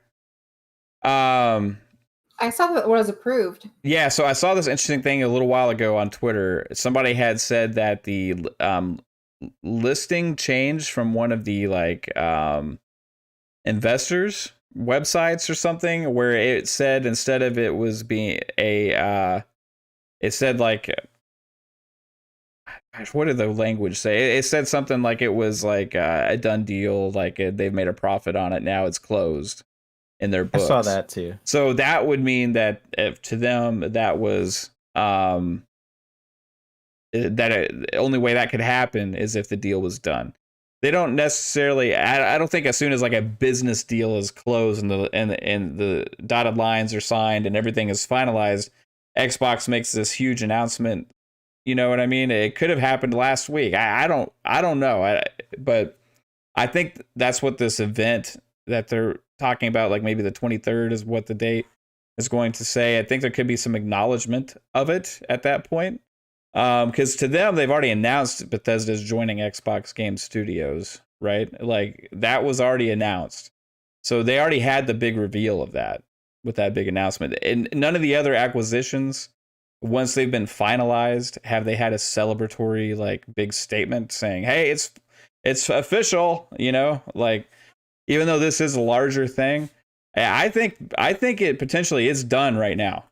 I saw that it was approved. Yeah, so I saw this interesting thing a little while ago on Twitter. Somebody had said that the listing changed from one of the investors websites or something, where it said instead of it was being it said like, gosh, what did the language say? It said something like it was like a done deal, like they've made a profit on it, now it's closed in their books. I saw that too. So that would mean that to them that was the only way that could happen is if the deal was done. They don't necessarily. I don't think as soon as like a business deal is closed and the dotted lines are signed and everything is finalized, Xbox makes this huge announcement. You know what I mean? It could have happened last week. I don't know. But I think that's what this event that they're talking about, like maybe the 23rd is what the date is going to say. I think there could be some acknowledgement of it at that point. Because to them, they've already announced Bethesda's joining Xbox Game Studios, right? Like that was already announced. So they already had the big reveal of that with that big announcement. And none of the other acquisitions, once they've been finalized, have they had a celebratory like big statement saying, "Hey, it's official," like even though this is a larger thing, I think it potentially is done right now.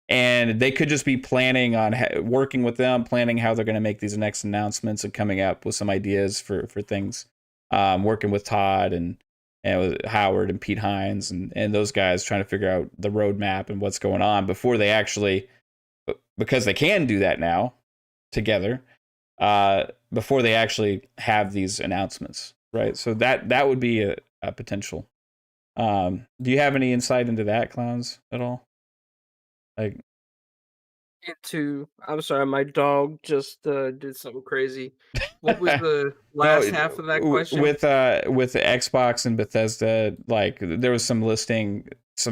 And they could just be planning on working with them, planning how they're going to make these next announcements and coming up with some ideas for things, working with Todd and and it was Howard and Pete Hines and those guys trying to figure out the roadmap and what's going on before they actually, because they can do that now together, before they actually have these announcements, right? So that would be a potential. Do you have any insight into that, Clownz, at all? Like, I'm sorry, my dog just did something crazy. What was the last half of that question? With the Xbox and Bethesda, like there was some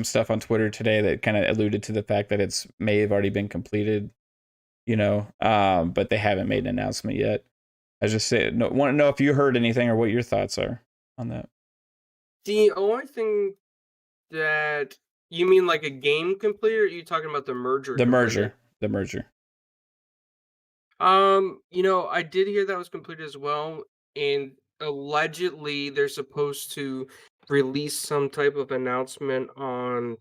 stuff on Twitter today that kind of alluded to the fact that it's may have already been completed, but they haven't made an announcement yet. I just want to know if you heard anything or what your thoughts are on that. The only thing that you mean, like a game complete, or are you talking about the merger? The merger. I did hear that was completed as well, and allegedly they're supposed to release some type of announcement on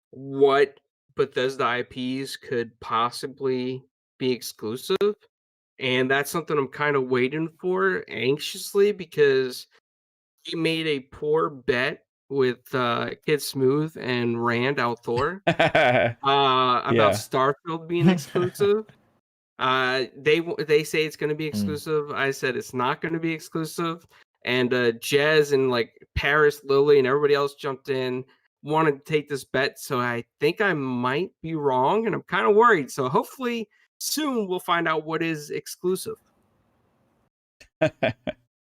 what Bethesda IPs could possibly be exclusive, and that's something I'm kind of waiting for anxiously, because he made a poor bet with Kid Smooth and Rand out Thor about Starfield being exclusive. They say it's going to be exclusive. I said it's not going to be exclusive, and Jez and like Paris, Lily, and everybody else jumped in, wanted to take this bet. So I think I might be wrong, and I'm kind of worried. So hopefully soon we'll find out what is exclusive.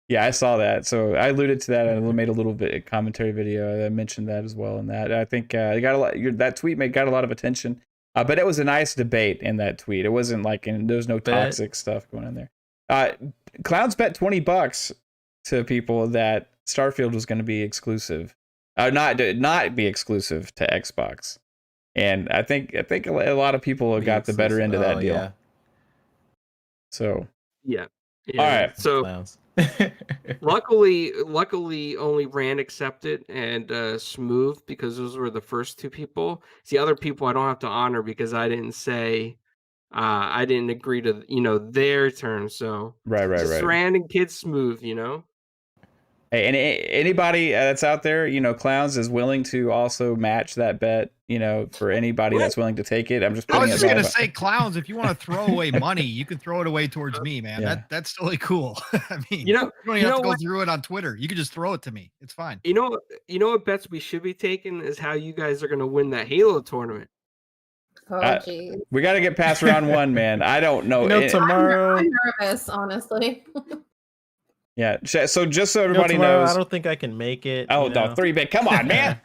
Yeah, I saw that. So I alluded to that. I made a little bit of commentary video. I mentioned that as well. And that I think it got a lot. That tweet got a lot of attention. But it was a nice debate in that tweet. It wasn't like there was no toxic stuff going on there. Clownz bet $20 to people that Starfield was going to be exclusive, not be exclusive to Xbox. And I think a lot of people got the better end of that deal. Yeah. So yeah. All right. So luckily only Rand accepted and Smooth, because those were the first two people. The other people I don't have to honor because I didn't say I didn't agree to their terms. So right. Rand and Kid Smooth, Hey, and anybody that's out there, Clownz is willing to also match that bet, for anybody that's willing to take it. I'm just I putting was it just gonna live. say, Clownz, if you want to throw away money, you can throw it away towards me, man. Yeah. That's totally cool. I mean, you don't even have to go what? through it on Twitter. You can just throw it to me. It's fine. You know what bets we should be taking is how you guys are going to win that Halo tournament. Oh, geez. We got to get past round one, man. I don't know. Tomorrow. I'm nervous, honestly. Yeah. So just so everybody tomorrow, knows, I don't think I can make it. Oh no, 3-bit. Come on, man.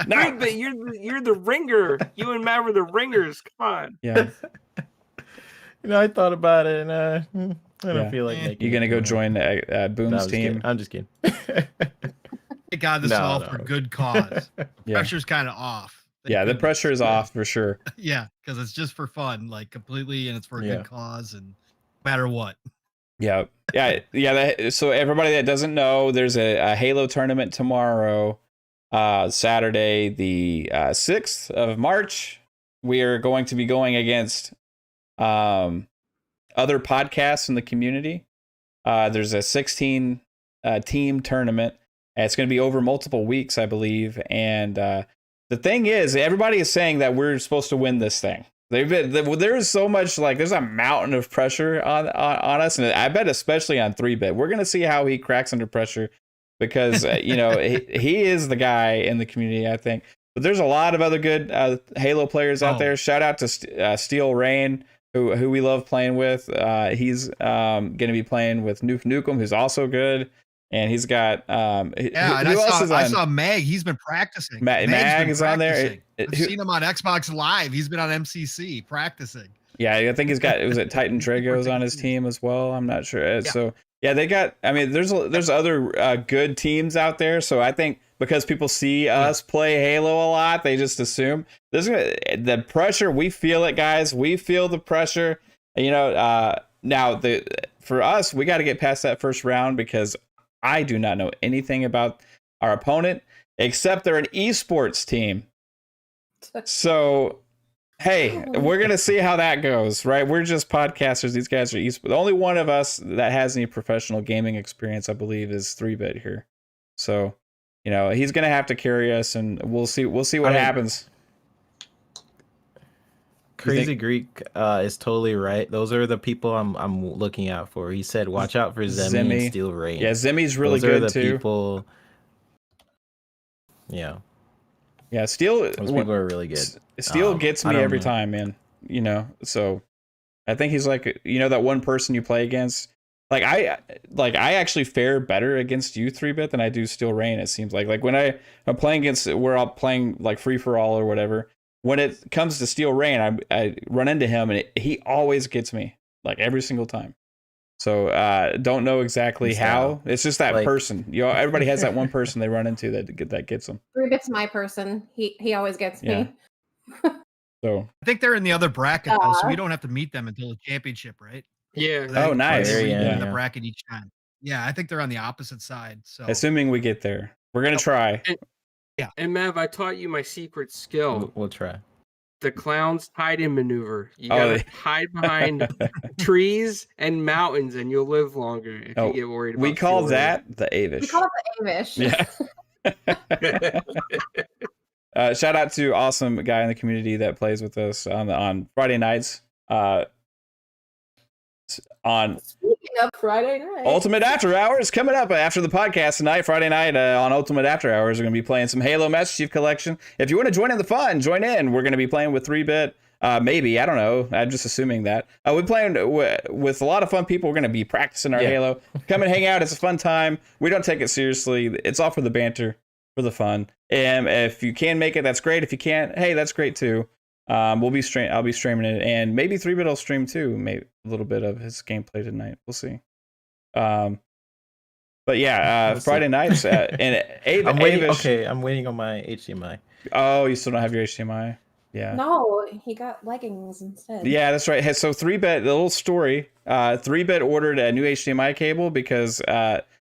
No. 3-bit, you're the ringer. You and Matt were the ringers. Come on. Yeah. I thought about it, and I don't feel like making You're gonna it go tomorrow. join Boom's team. I'm just kidding. Thank God this is all for good cause. Yeah. Pressure's kind of off. Yeah, the pressure is off for sure. Yeah, because it's just for fun, like completely, and it's for a Yeah. good cause, and no matter what. Yeah. So everybody that doesn't know, there's a Halo tournament tomorrow, Saturday, the 6th of March. We are going to be going against other podcasts in the community. There's a 16 team tournament. It's going to be over multiple weeks, I believe. And the thing is, everybody is saying that we're supposed to win this thing. There's so much, there's a mountain of pressure on us, and I bet especially on 3-bit. We're gonna see how he cracks under pressure, because he is the guy in the community, I think. But there's a lot of other good Halo players out there. Shout out to Steel Rain, who we love playing with. He's gonna be playing with Nuke Nukem, who's also good. And he's got I saw Mag. He's been practicing. Mag is on there. I've seen him on Xbox Live. He's been on MCC practicing. Yeah, I think was it Titan Drago's on his team as well. I'm not sure. Yeah. So yeah, they got. I mean, there's other good teams out there. So I think because people see us play Halo a lot, they just assume the pressure. We feel it, guys. We feel the pressure. Now for us, we got to get past that first round, because I do not know anything about our opponent except they're an esports team. So, hey, we're going to see how that goes, right? We're just podcasters. These guys are esports. The only one of us that has any professional gaming experience, I believe, is 3-bit here. So, you know, he's gonna have to carry us, and we'll see what I mean, happens. Crazy Greek is totally right. Those are the people I'm looking out for. He said, "Watch out for Zemi and Steel Rain." Yeah, Zemi's really Those are good the too. people. Yeah, Yeah, Steel. those people are really good. Steel gets I me don't every know. time, man. You know, so I think he's like, you know, that one person you play against. Like I actually fare better against you 3-bit than I do Steel Rain. It seems like when I'm playing against where I'm playing like free for all or whatever. When it comes to Steel Rain, I run into him and he always gets me like every single time. So don't know exactly how. It's just that person. You know, everybody has that one person they run into that gets them. 3-bit's my person. He always gets me. So I think they're in the other bracket though, so we don't have to meet them until the championship, right? Yeah. Oh, nice. In the bracket each time. Yeah, I think they're on the opposite side. So assuming we get there, we're gonna try. And Mav, I taught you my secret skill. We'll try. The Clownz hide-in maneuver. You gotta hide behind trees and mountains, and you'll live longer if you get worried about. We call that the Avish. We call it the Avish. Yeah. Shout out to awesome guy in the community that plays with us on Friday nights. On Speaking of Friday night, Ultimate After Hours coming up after the podcast tonight, Friday night on Ultimate After Hours. We're going to be playing some Halo Master Chief Collection. If you want to join in the fun, join in. We're going to be playing with 3-bit. Maybe, I don't know. I'm just assuming that. We're playing with a lot of fun people. We're going to be practicing our Halo. Come and hang out. It's a fun time. We don't take it seriously. It's all for the banter, for the fun. And if you can make it, that's great. If you can't, hey, that's great too. I'll be streaming it, and maybe 3-bit will stream too. Maybe a little bit of his gameplay tonight. We'll see. But yeah, Friday nights and I'm waiting. Okay, I'm waiting on my HDMI. Oh, you still don't have your HDMI? Yeah. No, he got leggings instead. Yeah, that's right. So 3-bit, the little story. 3-bit ordered a new HDMI cable because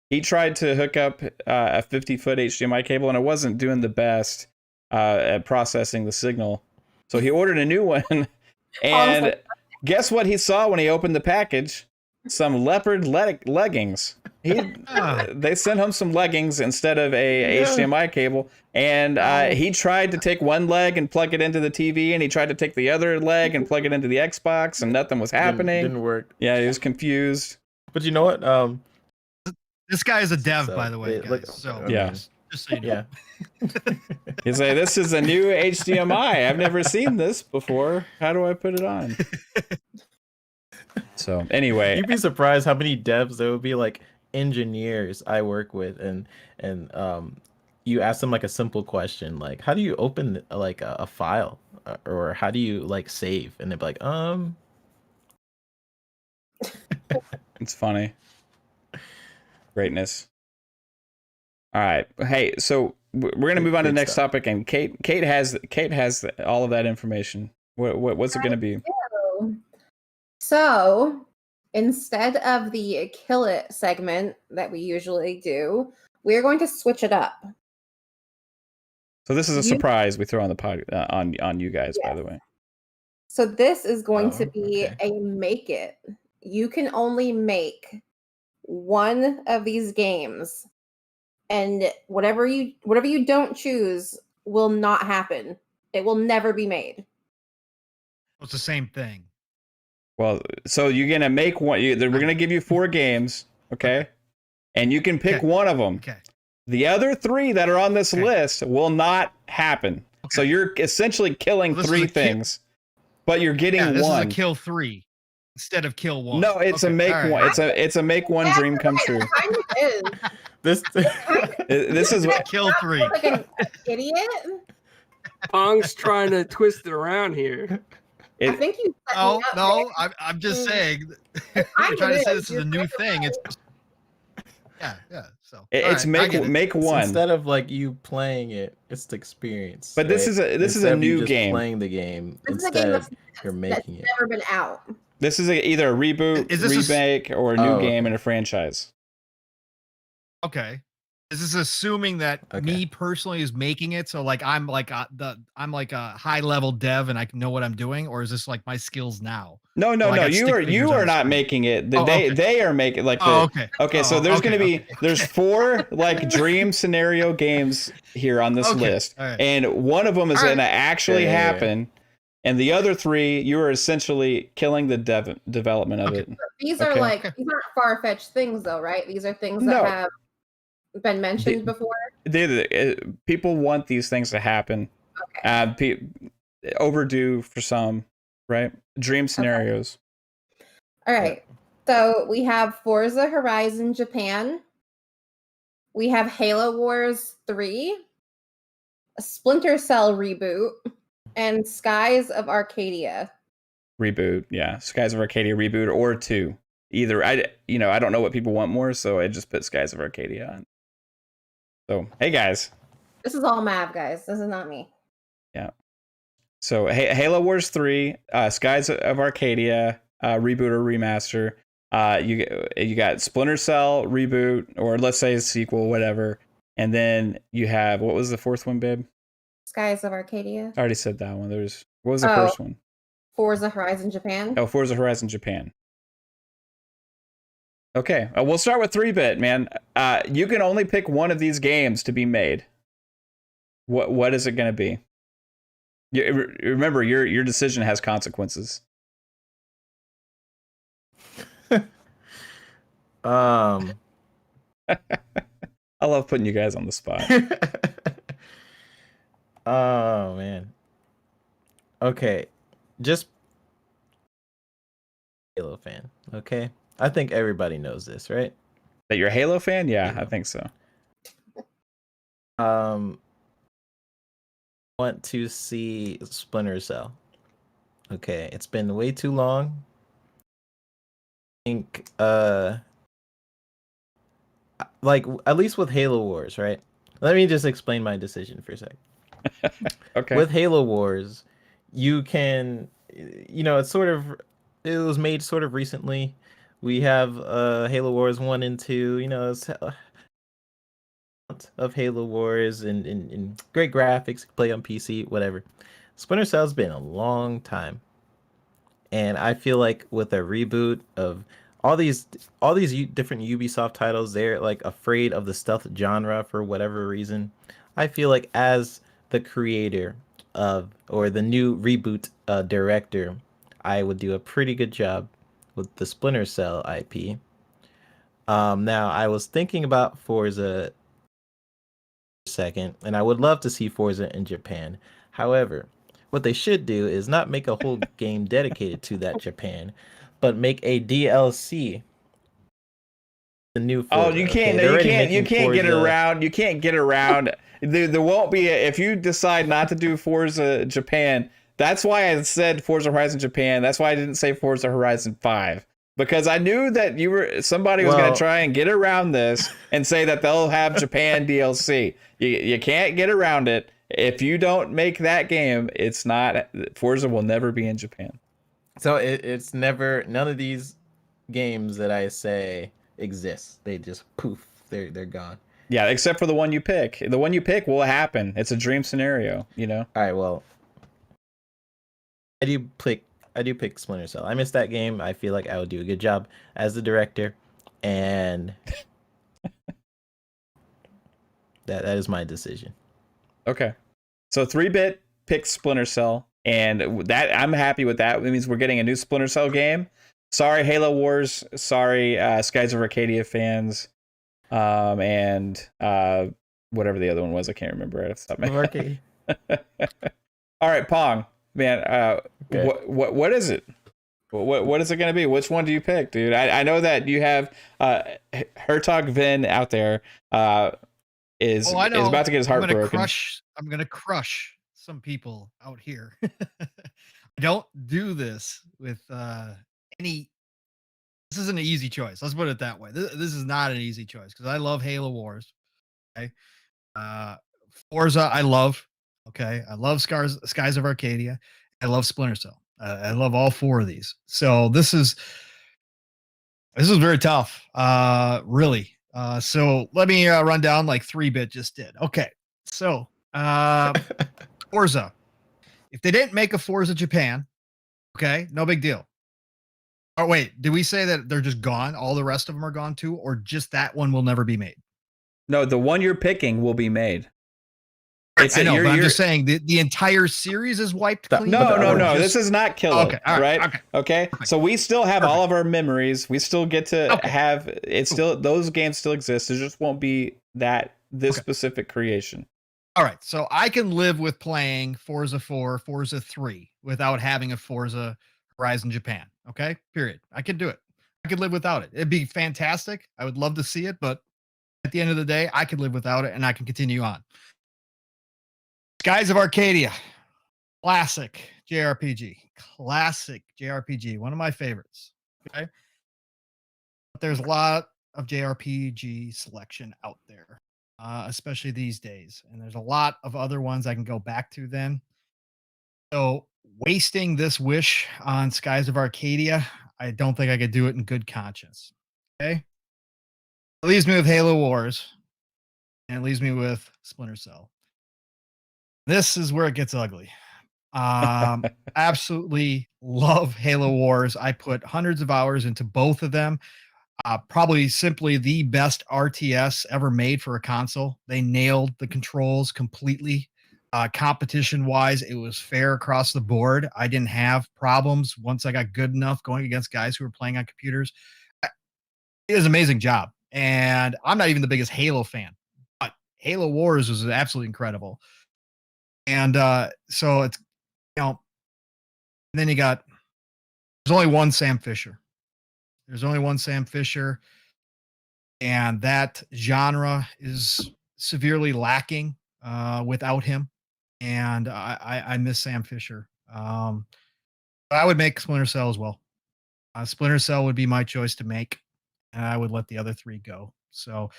he tried to hook up a 50-foot HDMI cable, and it wasn't doing the best at processing the signal. So he ordered a new one, and guess what he saw when he opened the package? Some leopard leggings. They sent him some leggings instead of a HDMI cable, and he tried to take one leg and plug it into the TV, and he tried to take the other leg and plug it into the Xbox, and nothing was happening. Didn't work. Yeah, he was confused. But you know what? This guy is a dev, by the way, guys. So yeah. Just so you know. He's like, this is a new HDMI. I've never seen this before. How do I put it on? So anyway, You'd be surprised how many devs there would be, like engineers I work with, and you ask them like a simple question, like how do you open like a file, or how do you like save, and they'd be like, It's funny. Greatness. All right. Hey, so we're gonna move on to the next topic, and Kate has all of that information. What's it gonna be? So instead of the Kill It segment that we usually do, we're going to switch it up. So this is a surprise we throw on the pod on you guys, by the way. So this is going to be a make it. You can only make one of these games, and whatever you don't choose will not happen. It will never be made. It's the same thing. Well, so you're gonna make one. We're gonna give you 4 games, okay? And you can pick one of them. Okay. The other 3 that are on this list will not happen. So you're essentially killing 3 things, but you're getting this one. This is a kill 3 instead of kill 1. No, it's a make one. It's a make one dream come true. It kind of is. This is what kill 3. Like an idiot. Pong's trying to twist it around here. I think you. No, I'm just saying. I'm trying to say this is a new thing. It's yeah. So it's make one instead of like you playing it. It's the experience. But this is a new game. Playing the game instead, you're making it. Never been out. This is either a reboot, remake, or a new game in a franchise. Okay. Is this assuming that me personally is making it? So like I'm like a high level dev and I can know what I'm doing, or is this like my skills now? No, So I got you stick are figures on the not screen. making it. Oh, okay. They are making like the okay. Okay, so there's okay, gonna be okay. there's 4 like dream scenario games here on this list, All right. and one of them is All right. gonna actually happen, and the other 3 you are essentially killing the development of it. These are these aren't far fetched things though, right? These are things that have been mentioned before. People want these things to happen. Okay. Overdue for some, right? Dream scenarios. All right. So we have Forza Horizon Japan. We have Halo Wars 3, a Splinter Cell reboot, and Skies of Arcadia. Reboot, yeah. Skies of Arcadia reboot or 2. Either I don't know what people want more, so I just put Skies of Arcadia on. So, hey guys. This is all Mav, guys. This is not me. Yeah. So, Halo Wars 3, Skies of Arcadia, reboot or remaster. You got Splinter Cell reboot, or let's say a sequel, whatever. And then you have, what was the 4th one, babe? Skies of Arcadia. I already said that one. What was the first one? Forza Horizon Japan. Oh, Forza Horizon Japan. Okay, we'll start with 3-bit, man. You can only pick one of these games to be made. What is it going to be? Remember, your decision has consequences. I love putting you guys on the spot. Oh man. Okay, just Halo fan. Okay, I think everybody knows this, right? That you're a Halo fan? Yeah, I think so. Want to see Splinter Cell. Okay, it's been way too long. I think like at least with Halo Wars, right? Let me just explain my decision for a sec. Okay. With Halo Wars, you can, it was made sort of recently. We have Halo Wars 1 and 2, it's of Halo Wars and great graphics, play on PC, whatever. Splinter Cell's been a long time. And I feel like with a reboot of all these different Ubisoft titles, they're like afraid of the stealth genre for whatever reason. I feel like as the creator of, or the new reboot director, I would do a pretty good job with the Splinter Cell IP. Now I was thinking about Forza second, and I would love to see Forza in Japan. However, what they should do is not make a whole game dedicated to that Japan, but make a DLC. The new Forza. Oh, you can't. Okay? You can't get around. You can't get around. There won't be if you decide not to do Forza Japan. That's why I said Forza Horizon Japan. That's why I didn't say Forza Horizon 5. Because I knew that somebody was going to try and get around this and say that they'll have Japan DLC. You can't get around it. If you don't make that game, it's not, Forza will never be in Japan. So it's never, none of these games that I say exist. They just poof, they're gone. Yeah, except for the one you pick. The one you pick will happen. It's a dream scenario, All right, well, I do pick Splinter Cell. I missed that game. I feel like I would do a good job as the director, and that is my decision. Okay. So 3-bit picks Splinter Cell, and that I'm happy with that. It means we're getting a new Splinter Cell game. Sorry, Halo Wars. Sorry, Skies of Arcadia fans. And whatever the other one was, I can't remember right off the top of my head. All right, Pong. Man, okay. What is it? What is it going to be? Which one do you pick, dude? I know that you have Hertog Vin out there is about to get his heart broken. I'm going to crush some people out here. I don't do this with any. This isn't an easy choice. Let's put it that way. This is not an easy choice because I love Halo Wars. Okay, Forza I love. Okay, I love Skies of Arcadia. I love Splinter Cell. I love all 4 of these. So this is very tough. Really, So let me run down like 3-bit just did. Okay, so Forza. If they didn't make a Forza Japan, okay, no big deal. Oh wait, did we say that they're just gone? All the rest of them are gone too, or just that one will never be made? No, the one you're picking will be made. I know, but I'm just saying the entire series is wiped clean. No. This is not kill it. Okay, all right. Okay. So we still have all of our memories. We still get to have it. Still, those games still exist. It just won't be this specific creation. All right. So I can live with playing Forza 4, Forza 3 without having a Forza Horizon Japan. Okay. Period. I could do it. I could live without it. It'd be fantastic. I would love to see it, but at the end of the day, I could live without it and I can continue on. Skies of Arcadia, classic JRPG, one of my favorites. Okay, but there's a lot of JRPG selection out there, especially these days, and there's a lot of other ones I can go back to then. So wasting this wish on Skies of Arcadia, I don't think I could do it in good conscience. Okay, it leaves me with Halo Wars, and it leaves me with Splinter Cell. This is where it gets ugly. Absolutely love Halo Wars. I put hundreds of hours into both of them. Probably simply the best RTS ever made for a console. They nailed the controls completely. Competition wise, it was fair across the board. I didn't have problems once I got good enough going against guys who were playing on computers. It was an amazing job. And I'm not even the biggest Halo fan, but Halo Wars was absolutely incredible. And so it's, and then there's only one Sam Fisher. And that genre is severely lacking without him. And I miss Sam Fisher. But I would make Splinter Cell as well. Splinter Cell would be my choice to make. And I would let the other 3 go. So,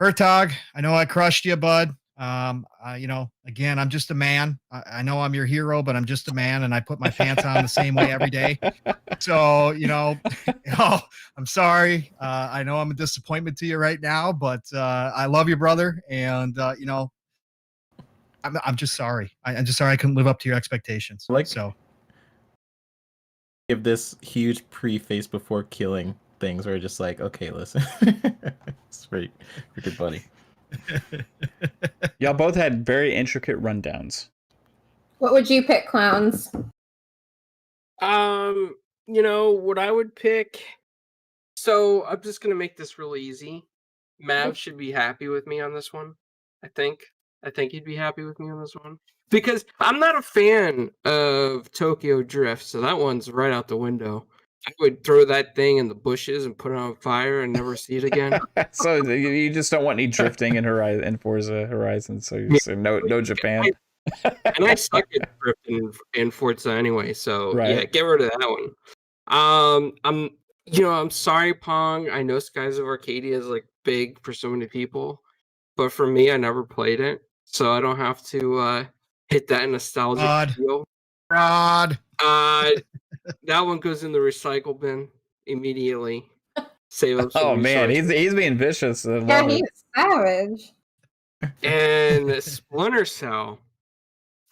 Hertog, I know I crushed you, bud. Again, I'm just a man. I know I'm your hero, but I'm just a man, and I put my pants on the same way every day. So, I'm sorry. I know I'm a disappointment to you right now, but I love you, brother. And I'm just sorry. I'm just sorry I couldn't live up to your expectations. Give this huge preface before killing things, where just like, okay, listen, it's pretty good, buddy. Y'all both had very intricate rundowns. What would you pick, Clownz? What I would pick. So I'm just gonna make this real easy. Mav should be happy with me on this one. I think he'd be happy with me on this one because I'm not a fan of Tokyo Drift, so that one's right out the window. I would throw that thing in the bushes and put it on fire and never see it again. So you just don't want any drifting in Forza Horizon, so you say no Japan. And I suck at drifting in Forza anyway, so yeah, get rid of that one. I'm sorry, Pong. I know Skies of Arcadia is like big for so many people, but for me, I never played it, so I don't have to hit that nostalgic feel. Rod. That one goes in the recycle bin immediately. Save up some resources. Man, he's being vicious. Yeah, he's savage. And Splinter Cell.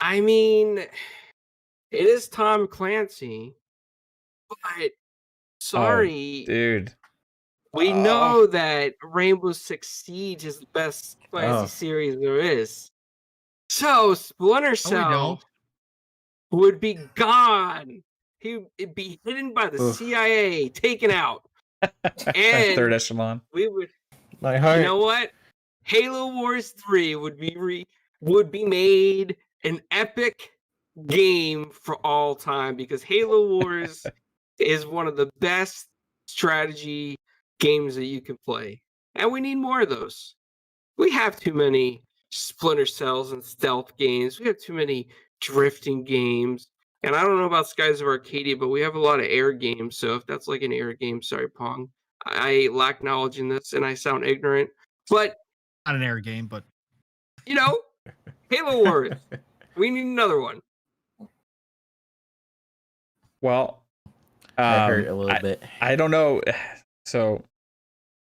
I mean, it is Tom Clancy, but sorry, dude. We know that Rainbow Six Siege is the best Clancy series there is. So Splinter Cell would be gone. He'd be hidden by the CIA, taken out. And third echelon. We would. My heart. You know what? Halo Wars 3 would be made an epic game for all time because Halo Wars is one of the best strategy games that you can play, and we need more of those. We have too many Splinter Cells and stealth games. We have too many drifting games. And I don't know about Skies of Arcadia, but we have a lot of air games. So if that's like an air game, sorry, Pong. I lack knowledge in this and I sound ignorant. But not an air game, but Halo Wars. We need another one. Well, I hurt a little bit. I don't know. So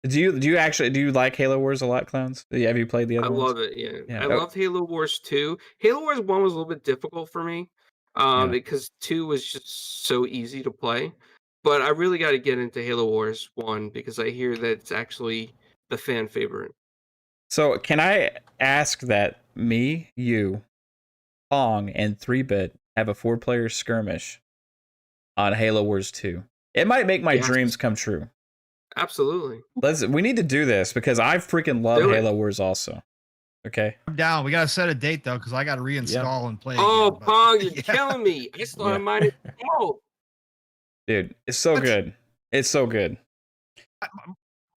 Do you like Halo Wars a lot, Clownz? Have you played the I other ones? love it. Yeah, Yeah. I loved Halo Wars 2. Halo Wars 1 was a little bit difficult for me, Yeah. because 2 was just so easy to play. But I really got to get into Halo Wars 1 because I hear that it's actually the fan favorite. So can I ask that me, you, Pong, and 3-Bit have a 4-player skirmish on Halo Wars 2? It might make my Yes. dreams come true. Absolutely. We need to do this because I freaking love Do it. Halo Wars also. Okay. I'm down. We gotta set a date though, because I gotta reinstall and play. Oh, again, but- Pong, you're killing me. I just thought I Yeah. might have out. Dude, it's so good. It's so good.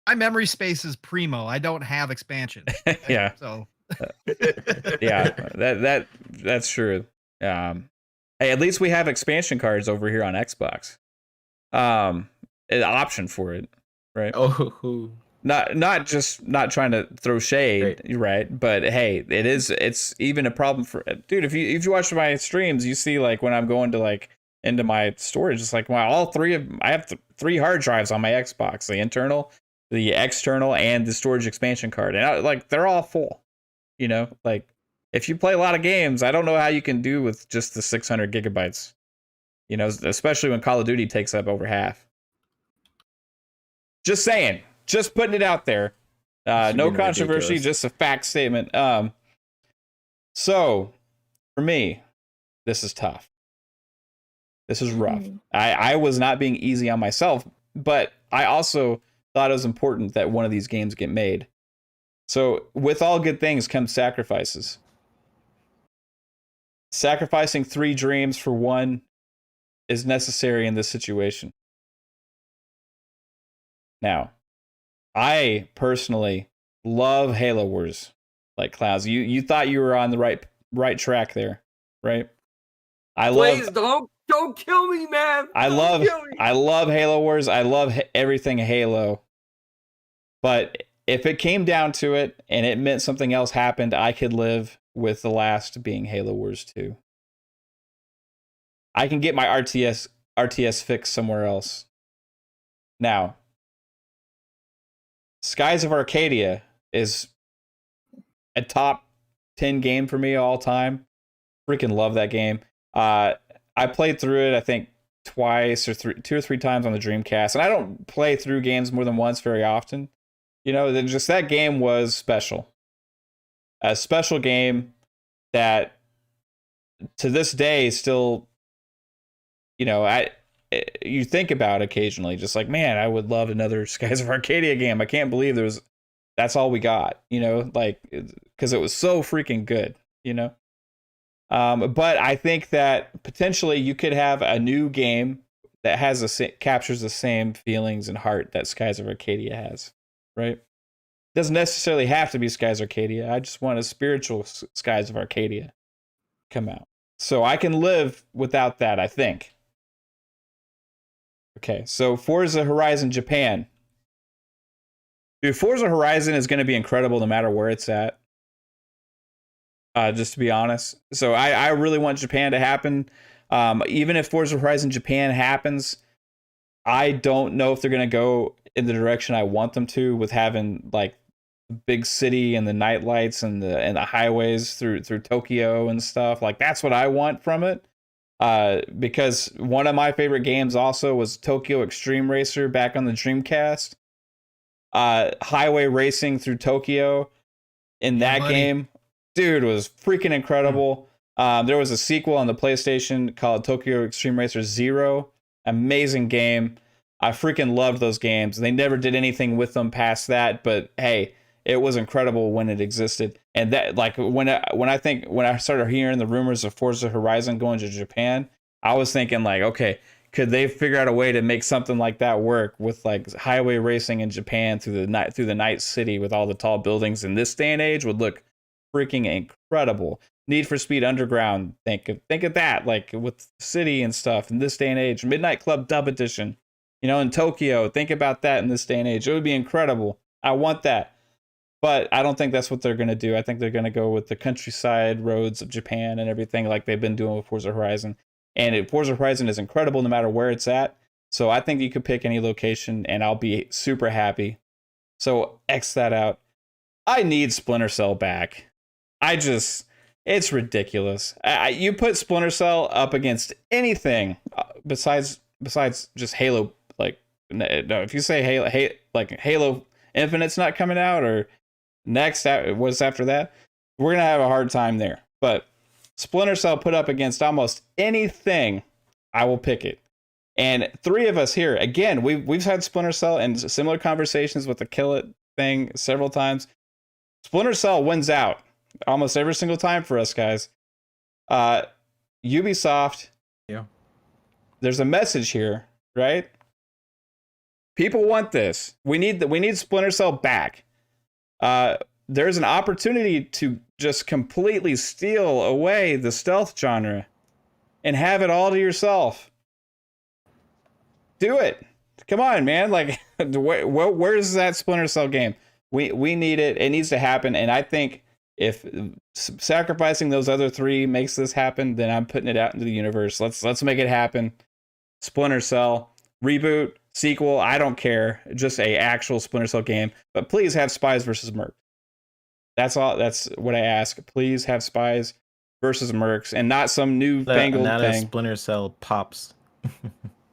My memory space is primo. I don't have expansion. Yeah. So Yeah. That's true. Hey, at least we have expansion cards over here on Xbox. An option for it, right? Oh, Not trying to throw shade, right? But hey, it's even a problem for dude. If you watch my streams, you see like when I'm going to like into my storage, it's like wow, I have 3 hard drives on my Xbox: the internal, the external, and the storage expansion card, and like they're all full. You know, like if you play a lot of games, I don't know how you can do with just the 600 gigabytes. You know, especially when Call of Duty takes up over half. Just saying. Just putting it out there. No controversy, ridiculous. just a fact statement. So, for me, this is tough. This is rough. I was not being easy on myself, but I also thought it was important that one of these games get made. So, with all good things come sacrifices. Sacrificing 3 dreams for one is necessary in this situation. Now, I personally love Halo Wars, like Clownz. You thought you were on the right track there, right? Please don't kill me, man. I love Halo Wars. I love everything Halo. But if it came down to it and it meant something else happened, I could live with the last being Halo Wars 2. I can get my RTS fix somewhere else. Now, Skies of Arcadia is a top 10 game for me all time. Freaking love that game. I played through it, I think, twice or 2 or 3 times on the Dreamcast, and I don't play through games more than once very often. You know, just that game was special. A special game that to this day still, you know, you think about occasionally, just like, man, I would love another Skies of Arcadia game. I can't believe that's all we got, you know, like, because it was so freaking good, you know. But I think that potentially you could have a new game that captures the same feelings and heart that Skies of Arcadia has, right? Doesn't necessarily have to be Skies of Arcadia. I just want a spiritual Skies of Arcadia come out. So I can live without that, I think. Okay, so Forza Horizon Japan. Dude, Forza Horizon is going to be incredible no matter where it's at. Just to be honest. So I really want Japan to happen. Even if Forza Horizon Japan happens, I don't know if they're going to go in the direction I want them to, with having like the big city and the night lights and the highways through Tokyo and stuff. Like that's what I want from it. Because one of my favorite games also was Tokyo Extreme Racer back on the Dreamcast. Highway racing through Tokyo in that game, dude, was freaking incredible. There was a sequel on the PlayStation called Tokyo Extreme Racer Zero. Amazing game. I freaking loved those games. They never did anything with them past that, but hey, it was incredible when it existed. And that, like, when I started hearing the rumors of Forza Horizon going to Japan, I was thinking like, okay, could they figure out a way to make something like that work with like highway racing in Japan through the night city with all the tall buildings in this day and age would look freaking incredible. Need for Speed Underground, think of that, like with city and stuff in this day and age. Midnight Club Dub Edition, you know, in Tokyo, think about that in this day and age. It would be incredible. I want that. But I don't think that's what they're going to do. I think they're going to go with the countryside roads of Japan and everything like they've been doing with Forza Horizon. And Forza Horizon is incredible no matter where it's at. So I think you could pick any location and I'll be super happy. So X that out. I need Splinter Cell back. It's ridiculous. You put Splinter Cell up against anything besides just Halo. Like, no, if you say Halo Infinite's not coming out, or next, what's after that, we're gonna have a hard time there. But Splinter Cell put up against almost anything, I will pick it. And three of us here, again, we've had Splinter Cell and similar conversations with the Kill It thing several times. Splinter Cell wins out almost every single time for us, guys. Ubisoft. Yeah. There's a message here, right? People want this. We need Splinter Cell back. There's an opportunity to just completely steal away the stealth genre and have it all to yourself. Do it. Come on, man. Like, where's that Splinter Cell game? We need it. It needs to happen. And I think if sacrificing those other three makes this happen, then I'm putting it out into the universe. Let's make it happen. Splinter Cell reboot, sequel, I don't care. Just a actual Splinter Cell game. But please have Spies versus Mercs. That's all. That's what I ask. Please have Spies versus Mercs, and not some new fangled not thing. A Splinter Cell pops.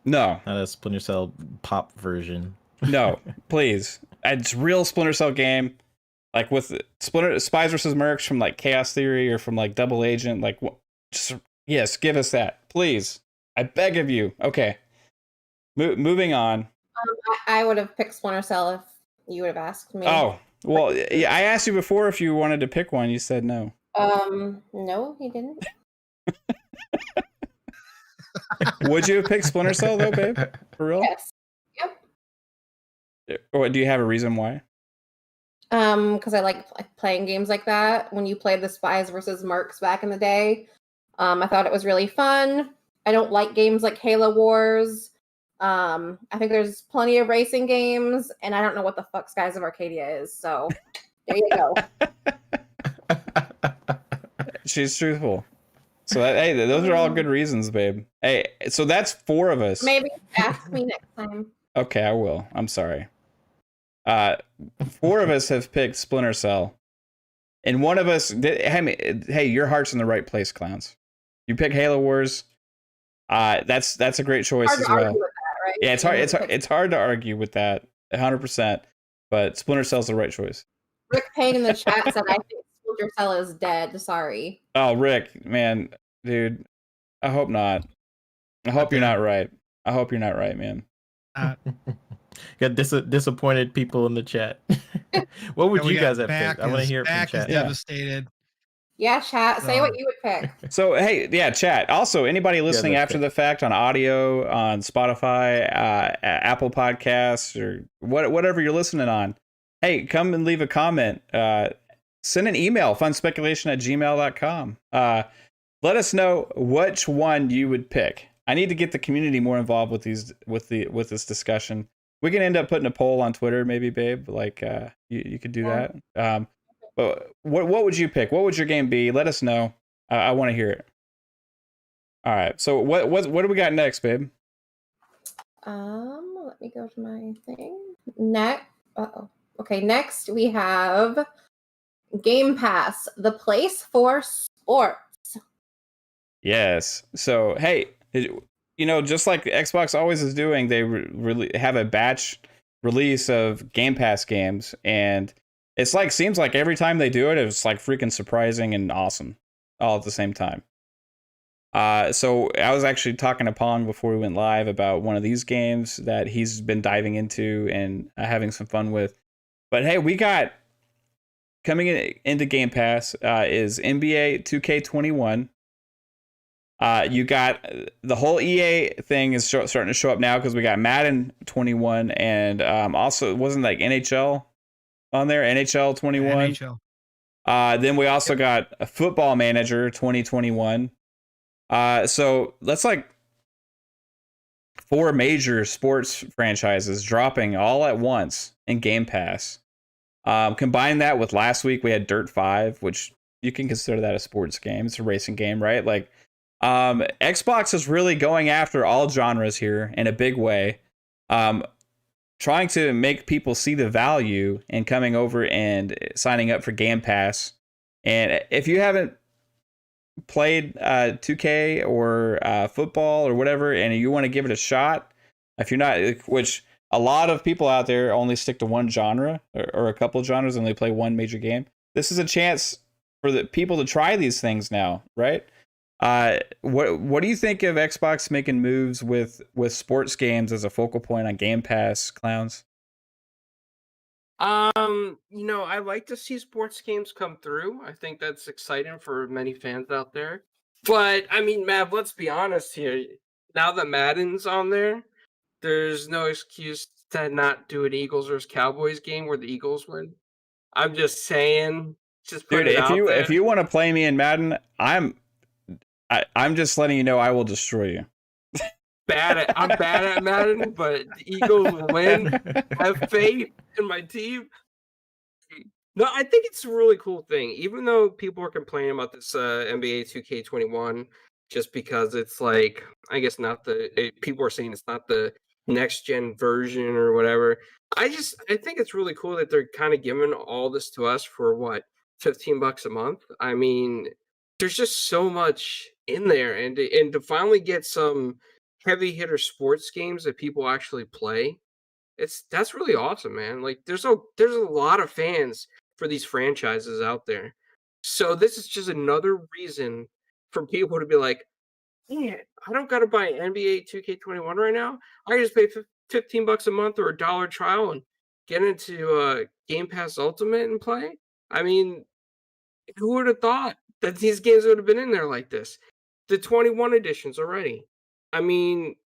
No, not a Splinter Cell pop version. No, please. It's real Splinter Cell game, like with Spies versus Mercs from like Chaos Theory or from like Double Agent. Like, just yes, give us that, please. I beg of you. Okay, moving on. I would have picked Splinter Cell if you would have asked me. Oh, well, yeah, I asked you before if you wanted to pick one. You said no. No, he didn't. Would you have picked Splinter Cell though, babe? For real? Yes. Yep. Or do you have a reason why? Because I like playing games like that. When you played the Spies versus Mercs back in the day, I thought it was really fun. I don't like games like Halo Wars. I think there's plenty of racing games, and I don't know what the fuck Skies of Arcadia is. So there you go. She's truthful. So hey, those are all good reasons, babe. Hey, so that's four of us. Maybe ask me next time. Okay, I will. I'm sorry. Four of us have picked Splinter Cell, and one of us did. Hey, your heart's in the right place, Clownz. You pick Halo Wars. That's a great choice Hard as to well. argue with that, right? Yeah, it's hard to argue with that 100%. But Splinter Cell's the right choice. Rick Payne in the chat said, "I think Splinter Cell is dead." Sorry. Oh, Rick, man, dude, I hope not. I hope you're not right. I hope you're not right, man. Got disappointed people in the chat. What would you guys have picked? I want to hear it from Back is chat. devastated. Yeah, chat. Say what you would pick. So, hey, yeah, chat. Also, anybody listening after the fact on audio, on Spotify, Apple Podcasts, or whatever you're listening on, hey, come and leave a comment. Send an email, funspeculation@gmail.com. Let us know which one you would pick. I need to get the community more involved with this discussion. We can end up putting a poll on Twitter, maybe, babe. Like, you could do that. But what would you pick? What would your game be? Let us know. I want to hear it. All right. So what do we got next, babe? Let me go to my thing. Okay, next we have Game Pass, the place for sports. Yes. So, hey, just like Xbox always is doing, they really have a batch release of Game Pass games, and it's like seems like every time they do it, it's like freaking surprising and awesome all at the same time. So I was actually talking to Pong before we went live about one of these games that he's been diving into and having some fun with. But hey, we got coming into Game Pass is NBA 2K21. You got the whole EA thing is starting to show up now because we got Madden 21 and also wasn't like NHL on there, NHL 21. NHL. Then we also got a Football Manager 2021. So that's like 4 major sports franchises dropping all at once in Game Pass. Combine that with last week we had Dirt 5, which you can consider that a sports game. It's a racing game, right? Like Xbox is really going after all genres here in a big way. trying to make people see the value in coming over and signing up for Game Pass. And if you haven't played 2K or football or whatever, and you want to give it a shot, if you're not, which a lot of people out there only stick to one genre or a couple of genres and they play one major game. This is a chance for the people to try these things now, right? What do you think of Xbox making moves with sports games as a focal point on Game Pass, Clownz? I like to see sports games come through. I think that's exciting for many fans out there. But I mean, Mav, let's be honest here. Now that Madden's on there, there's no excuse to not do an Eagles versus Cowboys game where the Eagles win. I'm just saying, just put Dude, it out there. if you want to play me in Madden, I'm just letting you know I will destroy you. I'm bad at Madden, but the Eagles will win. Have faith in my team. No, I think it's a really cool thing. Even though people are complaining about this NBA 2K21, just because it's like, I guess people are saying it's not the next gen version or whatever. I think it's really cool that they're kind of giving all this to us for what, $15 a month. I mean, there's just so much in there, and to finally get some heavy hitter sports games that people actually play, that's really awesome, man. Like there's a lot of fans for these franchises out there. So this is just another reason for people to be like, yeah, I don't gotta buy NBA 2K21 right now. I just pay $15 a month or $1 trial and get into Game Pass Ultimate and play. I mean, who would have thought that these games would have been in there like this? The 21 editions already. I mean,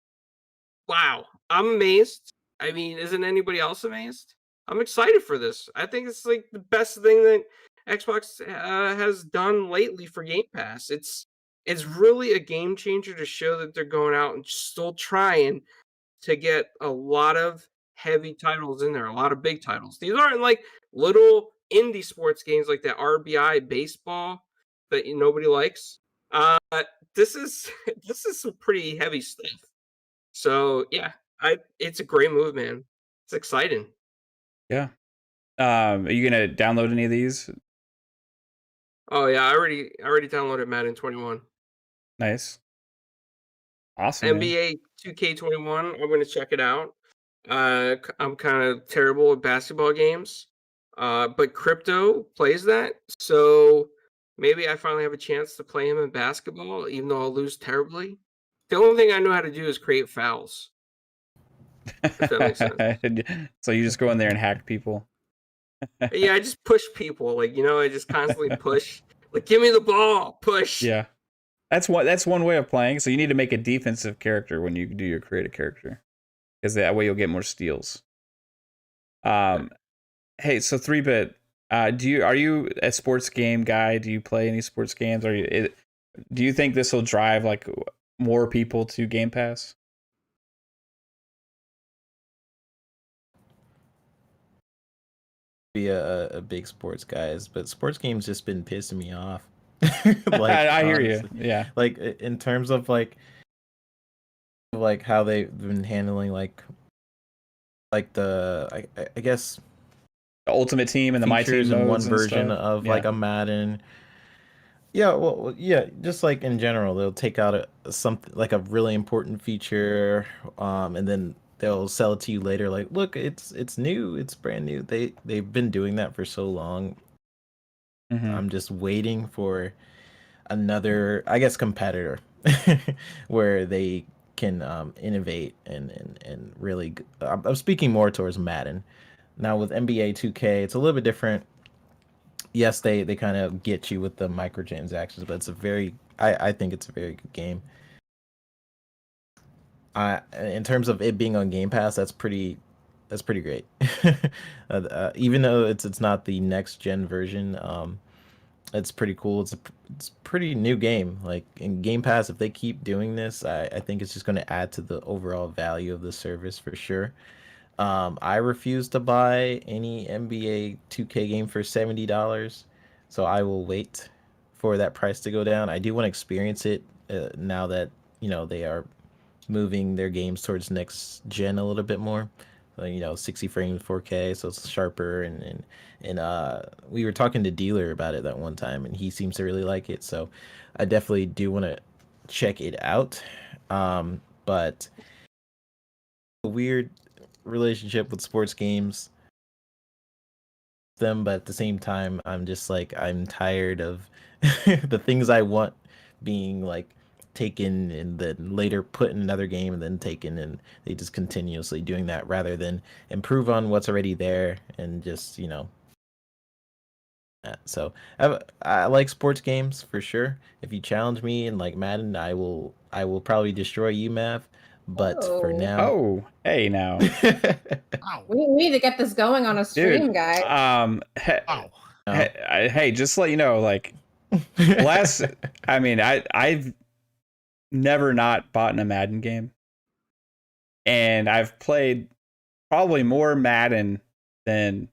wow, I'm amazed. I mean, isn't anybody else amazed? I'm excited for this. I think it's like the best thing that Xbox has done lately for Game Pass. It's really a game changer to show that they're going out and still trying to get a lot of heavy titles in there, a lot of big titles. These aren't like little indie sports games like that RBI baseball that nobody likes. This is some pretty heavy stuff. So yeah, it's a great move, man. It's exciting. Yeah. Are you gonna download any of these? Oh yeah, I already downloaded Madden 21. Nice. Awesome. NBA 2K21. I'm gonna check it out. I'm kind of terrible at basketball games, but Crypto plays that, so maybe I finally have a chance to play him in basketball, even though I'll lose terribly. The only thing I know how to do is create fouls. If that makes sense. So you just go in there and hack people. Yeah, I just push people. Like, I just constantly push. Like, give me the ball. Push. Yeah. That's one way of playing. So you need to make a defensive character when you do your creative character, because that way you'll get more steals. Hey, so 3-bit, are you a sports game guy? Do you play any sports games? Do you think this will drive like more people to Game Pass? Be a big sports guys, but sports games just been pissing me off. I hear you. Yeah. Like in terms of like how they've been handling like the I guess the Ultimate Team and the My Team features in one modes and version stuff. of Yeah. like a Madden. Yeah, well, yeah, just like in general, they'll take out something like a really important feature, and then they'll sell it to you later. Like, look, it's new, it's brand new. They've been doing that for so long. Mhm. I'm just waiting for another, I guess, competitor where they can innovate and really. I'm speaking more towards Madden. Now with NBA 2K, it's a little bit different. Yes, they kind of get you with the microtransactions, but I think it's a very good game. In terms of it being on Game Pass, that's pretty great. Even though it's not the next gen version, it's pretty cool. It's a pretty new game. Like in Game Pass, if they keep doing this, I think it's just going to add to the overall value of the service for sure. I refuse to buy any NBA 2K game for $70, so I will wait for that price to go down. I do want to experience it now that they are moving their games towards next gen a little bit more. like, 60 frames 4K, so it's sharper, and we were talking to Dealer about it that one time, and he seems to really like it. So I definitely do want to check it out. But a weird relationship with sports games, them, but at the same time, I'm just like, I'm tired of the things I want being like taken and then later put in another game and then taken, and they just continuously doing that rather than improve on what's already there and just so I like sports games for sure. If you challenge me in like Madden, I will probably destroy you, Mav. But for Oh. now, Oh, hey now, Wow. We need to get this going on a stream, dude. guys. Wow. Hey, just to let you know, like I've never not bought in a Madden game, and I've played probably more Madden than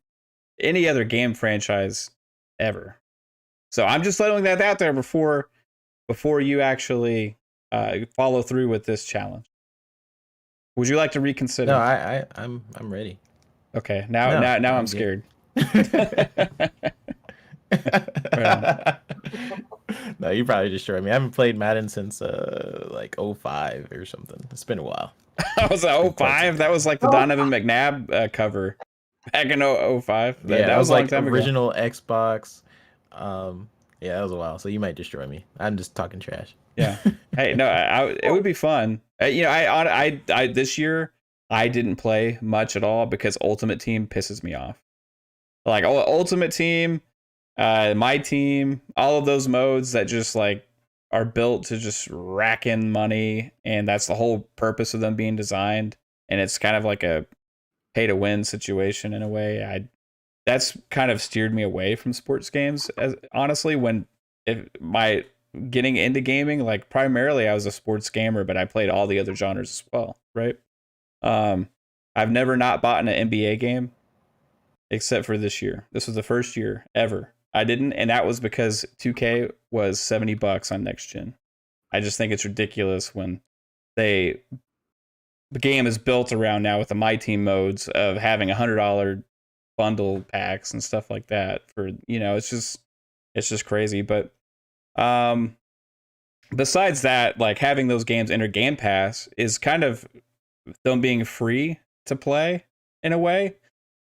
any other game franchise ever. So I'm just letting that out there before you actually follow through with this challenge. Would you like to reconsider? no, I'm ready. Okay, now No, I'm I'm scared. No, you probably destroyed me. I haven't played Madden since like 05 or something. It's been a while. That was been quite 05. some That was like the Donovan McNabb cover back in 05. Yeah, that was a long like time ago. original Xbox. Yeah, that was a while. So you might destroy me. I'm just talking trash. Yeah. Hey, no, it would be fun. I this year I didn't play much at all because Ultimate Team pisses me off. Like Ultimate Team, my team, all of those modes that just like are built to just rack in money, and that's the whole purpose of them being designed. And it's kind of like a pay to win situation in a way. That's kind of steered me away from sports games. As honestly, if my getting into gaming, like primarily I was a sports gamer, but I played all the other genres as well, right? I've never not bought an NBA game except for this year. This was the first year ever I didn't, and that was because 2K was $70 on next gen. I just think it's ridiculous when the game is built around now with the My Team modes of having $100 bundle packs and stuff like that for, it's just crazy. But besides that, like having those games enter Game Pass is kind of them being free to play in a way,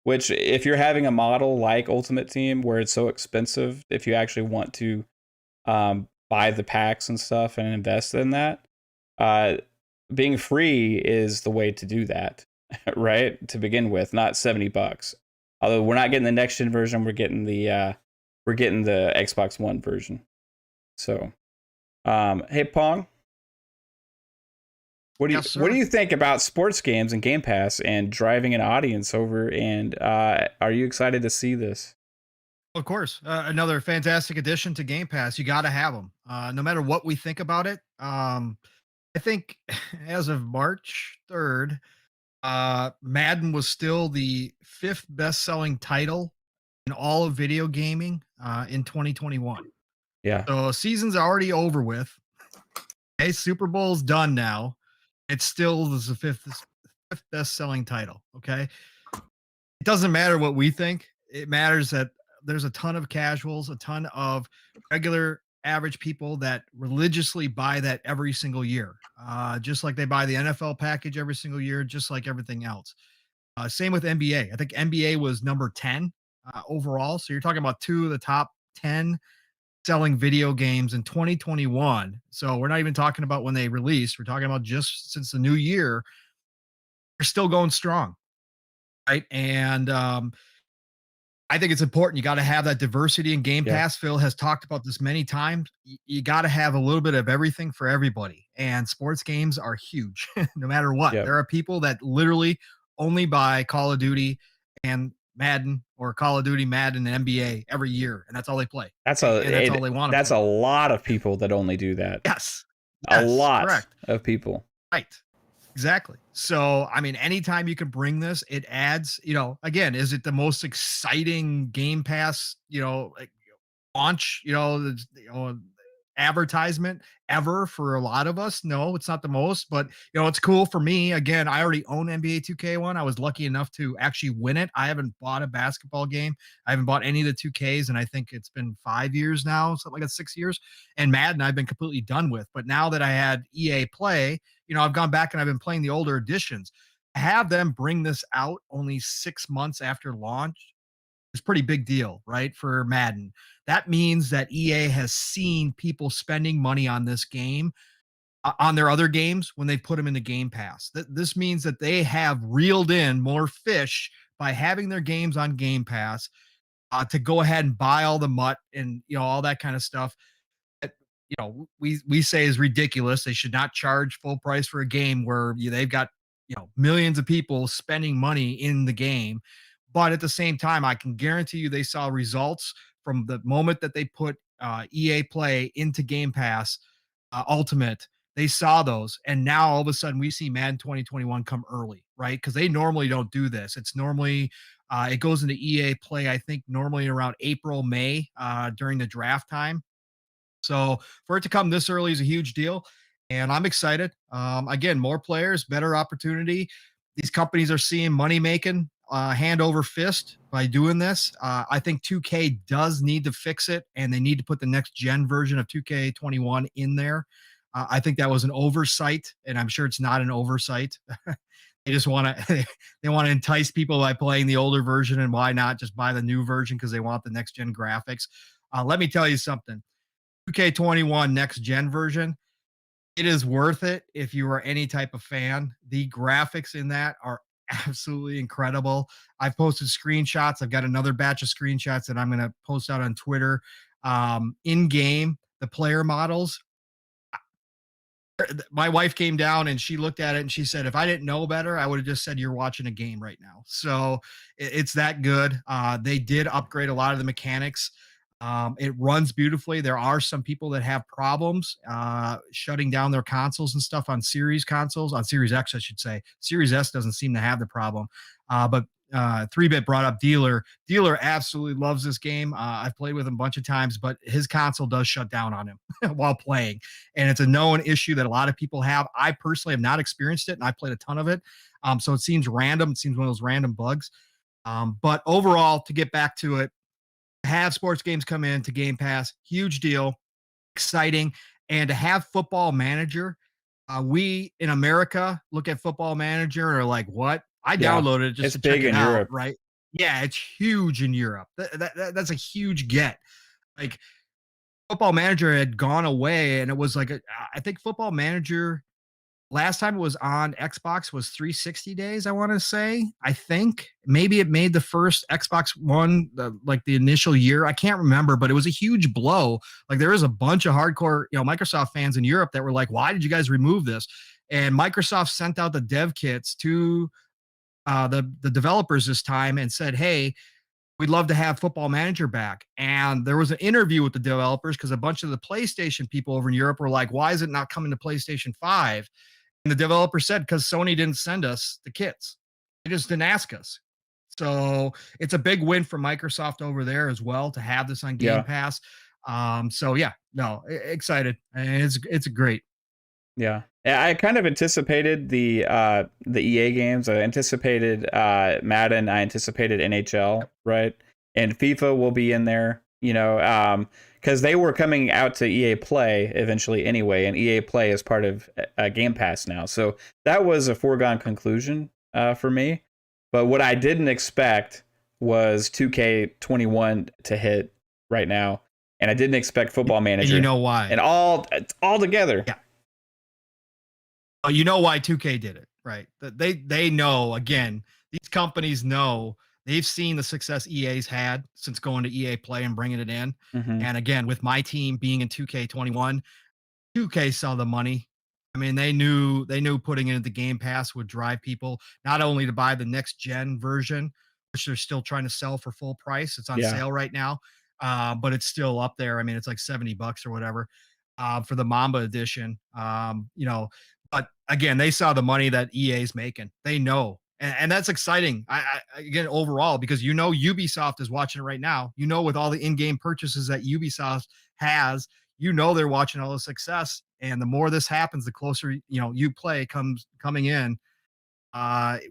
which if you're having a model like Ultimate Team where it's so expensive, if you actually want to buy the packs and stuff and invest in that, being free is the way to do that, right? To begin with, not $70. Although we're not getting the next gen version, we're getting the Xbox One version. So, hey Pong, what do you think about sports games and Game Pass and driving an audience over? And are you excited to see this? Of course, another fantastic addition to Game Pass. You got to have them, no matter what we think about it. I think as of March 3rd, Madden was still the 5th best-selling title in all of video gaming in 2021. Yeah. So season's already over with. Hey, Super Bowl's done now. It still is the fifth best-selling title. Okay, it doesn't matter what we think. It matters that there's a ton of casuals, a ton of regular average people that religiously buy that every single year, just like they buy the NFL package every single year, just like everything else. Same with NBA. I think NBA was number 10 overall. So you're talking about 2 of the top 10 selling video games in 2021. So we're not even talking about when they released. We're talking about just since the new year. They're still going strong, right? And I think it's important. You got to have that diversity in Game Pass. Phil has talked about this many times. You got to have a little bit of everything for everybody. And sports games are huge, no matter what. There are people that literally only buy Call of Duty and Madden, or Call of Duty, Madden, and NBA every year, and that's all they play. That's all they want. That's a lot of people that only do that. Yes, a lot of people. Right. Exactly. So, I mean, anytime you can bring this, it adds, again, is it the most exciting Game Pass, like launch, advertisement ever for a lot of us. No, it's not the most, but it's cool for me. Again, I already own NBA 2K1. I was lucky enough to actually win it. I haven't bought a basketball game. I haven't bought any of the 2Ks, and I think it's been 5 years now, something like that, 6 years. And Madden, I've been completely done with. But now that I had EA Play, I've gone back and I've been playing the older editions. Have them bring this out only 6 months after launch is pretty big deal, right? For Madden. That means that EA has seen people spending money on this game, on their other games when they put them in the Game Pass. This means that they have reeled in more fish by having their games on Game Pass to go ahead and buy all the mutt and all that kind of stuff. That, we say is ridiculous. They should not charge full price for a game where they've got millions of people spending money in the game. But at the same time, I can guarantee you they saw results from the moment that they put EA Play into Game Pass Ultimate. They saw those. And now all of a sudden we see Madden 2021 come early, right? Because they normally don't do this. It's normally, it goes into EA Play, I think, normally around April, May during the draft time. So for it to come this early is a huge deal. And I'm excited. Again, more players, better opportunity. These companies are seeing money making hand over fist by doing this. I think 2K does need to fix it, and they need to put the next gen version of 2K21 in there. I think that was an oversight, and I'm sure it's not an oversight. They just want to they want to entice people by playing the older version, and why not just buy the new version because they want the next gen graphics. Let me tell you something. 2K21 next gen version, it is worth it if you are any type of fan. The graphics in that are absolutely incredible. I've posted screenshots. I've got another batch of screenshots that I'm going to post out on Twitter. In game, the player models. My wife came down and she looked at it and she said, if I didn't know better, I would have just said you're watching a game right now. So it's that good. They did upgrade a lot of the mechanics. It runs beautifully. There are some people that have problems shutting down their consoles and stuff on Series consoles, on Series X, I should say. Series S doesn't seem to have the problem. But 3-Bit brought up Dealer. Dealer absolutely loves this game. I've played with him a bunch of times, but his console does shut down on him while playing. And it's a known issue that a lot of people have. I personally have not experienced it, and I played a ton of it. So it seems random. It seems one of those random bugs. But overall, to get back to it, have sports games come in to Game Pass, huge deal, exciting. And to have Football Manager, we in America look at Football Manager and are like, what? I downloaded it just to check it out, Europe. Right? Yeah, it's huge in Europe. That's a huge get. Like, Football Manager had gone away, and it was like, I think Football Manager last time it was on Xbox was 360 days, I want to say. I think maybe it made the first Xbox One, like the initial year. I can't remember, but it was a huge blow. Like, there was a bunch of hardcore, Microsoft fans in Europe that were like, why did you guys remove this? And Microsoft sent out the dev kits to the developers this time and said, hey, we'd love to have Football Manager back. And there was an interview with the developers because a bunch of the PlayStation people over in Europe were like, why is it not coming to PlayStation 5? And the developer said, because Sony didn't send us the kits. They just didn't ask us. So it's a big win for Microsoft over there as well to have this on Game Pass. Excited. And it's great. Yeah. I kind of anticipated the EA games. I anticipated Madden. I anticipated NHL, right? And FIFA will be in there, because they were coming out to EA Play eventually anyway, and EA Play is part of Game Pass now. So that was a foregone conclusion for me. But what I didn't expect was 2K21 to hit right now, and I didn't expect Football Manager. And you know why? And all together. Yeah. You know why 2K did it, right? They know, again, these companies know, they've seen the success EA's had since going to EA Play and bringing it in. Mm-hmm. And again, with my team being in 2K21, 2K saw the money. I mean, they knew putting it into Game Pass would drive people not only to buy the next gen version, which they're still trying to sell for full price. It's on sale right now, but it's still up there. I mean, it's like $70 or whatever for the Mamba edition. But again, they saw the money that EA's making. They know. And that's exciting. Again, overall, because Ubisoft is watching it right now. With all the in-game purchases that Ubisoft has, you know they're watching all the success, and the more this happens, the closer you play coming in.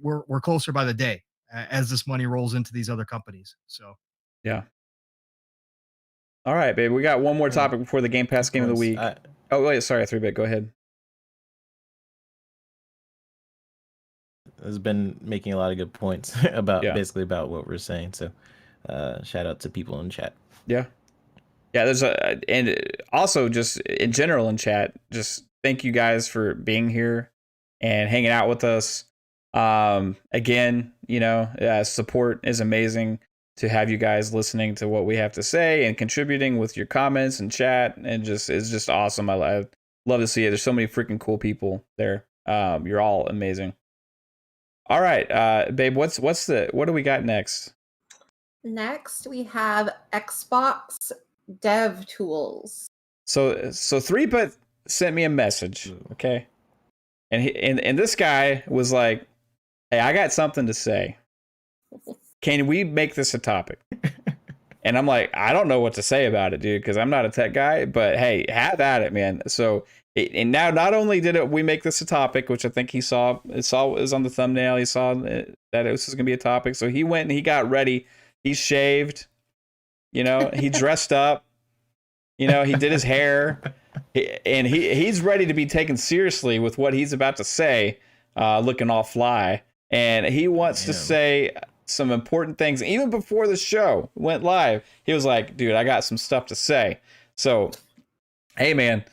We're closer by the day as this money rolls into these other companies. So Yeah. All right, babe. We got one more topic before the Game Pass game of the week. Oh wait, sorry, 3-bit. Go ahead. Has been making a lot of good points about basically about what we're saying. So shout out to people in chat. Yeah. There's and also just in general in chat, just thank you guys for being here and hanging out with us. Again, support is amazing to have you guys listening to what we have to say and contributing with your comments and chat, and it's just awesome. I love to see it. There's so many freaking cool people there. You're all amazing. All right, babe, what do we got next? Next, we have Xbox Dev Tools. So 3-bit sent me a message, okay? And this guy was like, "Hey, I got something to say. Can we make this a topic?" And I'm like, "I don't know what to say about it, dude, because I'm not a tech guy, but hey, have at it, man." So and now not only did we make this a topic, which I think he saw it was on the thumbnail, he saw that this was gonna be a topic. So he went and he got ready. He shaved, he dressed up, he did his hair, and he's ready to be taken seriously with what he's about to say, looking all fly. And he wants to say some important things. Even before the show went live, he was like, "Dude, I got some stuff to say." So, hey, man,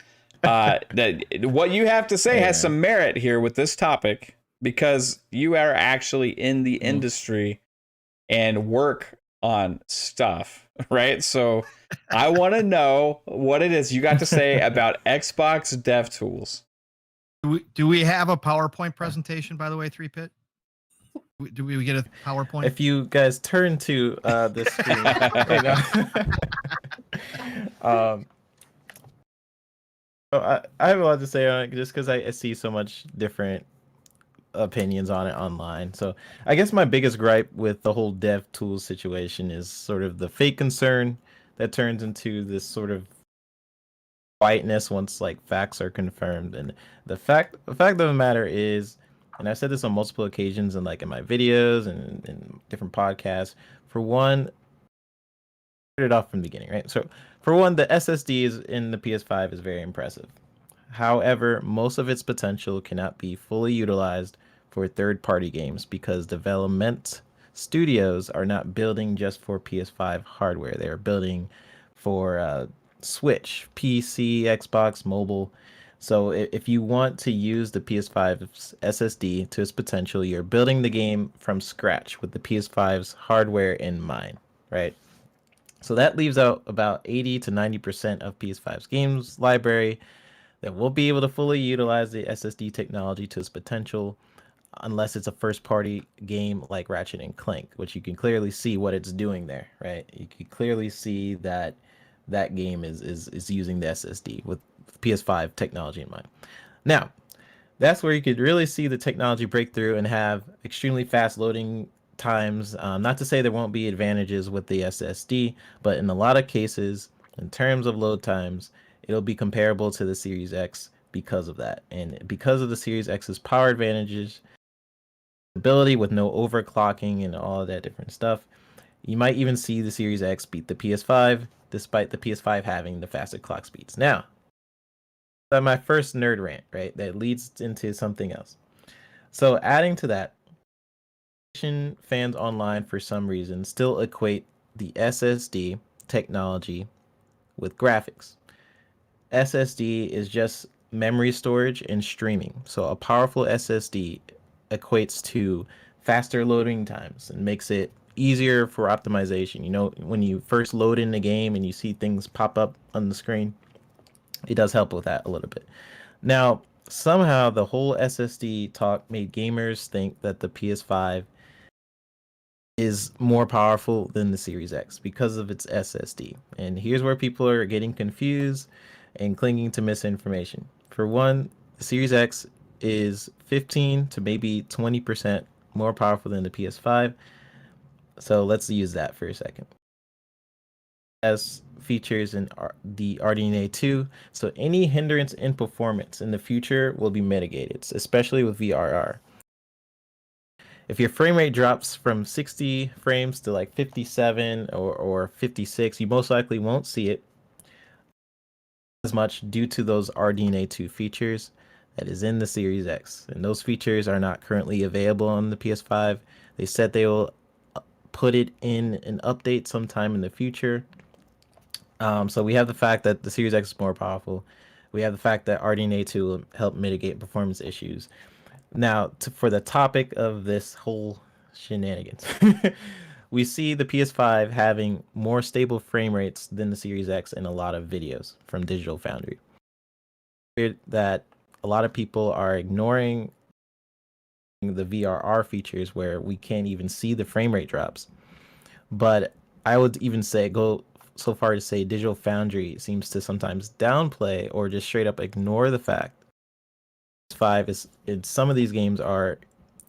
what you have to say has some merit here with this topic, because you are actually in the industry and work on stuff, right? So I want to know what it is you got to say about Xbox Dev Tools. Do we have a PowerPoint presentation, by the way, 3-Pit? Do we get a PowerPoint? If you guys turn to this screen, I have a lot to say on it just because I see so much different opinions on it online. So I guess my biggest gripe with the whole dev tools situation is sort of the fake concern that turns into this sort of quietness once like facts are confirmed. And the fact of the matter is, and I've said this on multiple occasions and like in my videos and in different podcasts, for one, start it off from the beginning, right? So for one, the SSDs in the PS5 is very impressive. However, most of its potential cannot be fully utilized for third-party games because development studios are not building just for PS5 hardware. They're building for Switch, PC, Xbox, mobile. So if you want to use the PS5's SSD to its potential, you're building the game from scratch with the PS5's hardware in mind, right? So that leaves out about 80 to 90% of PS5's games library that will be able to fully utilize the SSD technology to its potential, unless it's a first-party game like Ratchet and Clank, which you can clearly see what it's doing there, right? You can clearly see that that game is using the SSD with PS5 technology in mind. Now, that's where you could really see the technology breakthrough and have extremely fast loading times. Not to say there won't be advantages with the SSD, but in a lot of cases, in terms of load times, it'll be comparable to the Series X because of that. And because of the Series X's power advantages, ability with no overclocking and all of that different stuff, you might even see the Series X beat the PS5, despite the PS5 having the faster clock speeds. Now, my first nerd rant, right? That leads into something else. So adding to that, fans online for some reason still equate the SSD technology with graphics. SSD is just memory storage and streaming. So a powerful SSD equates to faster loading times and makes it easier for optimization. When you first load in the game and you see things pop up on the screen, it does help with that a little bit. Now, somehow the whole SSD talk made gamers think that the PS5 is more powerful than the Series X because of its SSD. And here's where people are getting confused and clinging to misinformation. For one, the Series X is 15 to maybe 20% more powerful than the PS5. So let's use that for a second. as features in the RDNA 2, so any hindrance in performance in the future will be mitigated, especially with VRR. If your frame rate drops from 60 frames to like 57 or 56, you most likely won't see it as much due to those RDNA 2 features that is in the Series X. And those features are not currently available on the PS5. They said they will put it in an update sometime in the future. So we have the fact that the Series X is more powerful. We have the fact that RDNA 2 will help mitigate performance issues. Now, for the topic of this whole shenanigans, we see the PS5 having more stable frame rates than the Series X in a lot of videos from Digital Foundry. That a lot of people are ignoring the VRR features where we can't even see the frame rate drops. But I would even say go so far to say Digital Foundry seems to sometimes downplay or just straight up ignore the fact PS5 is in some of these games are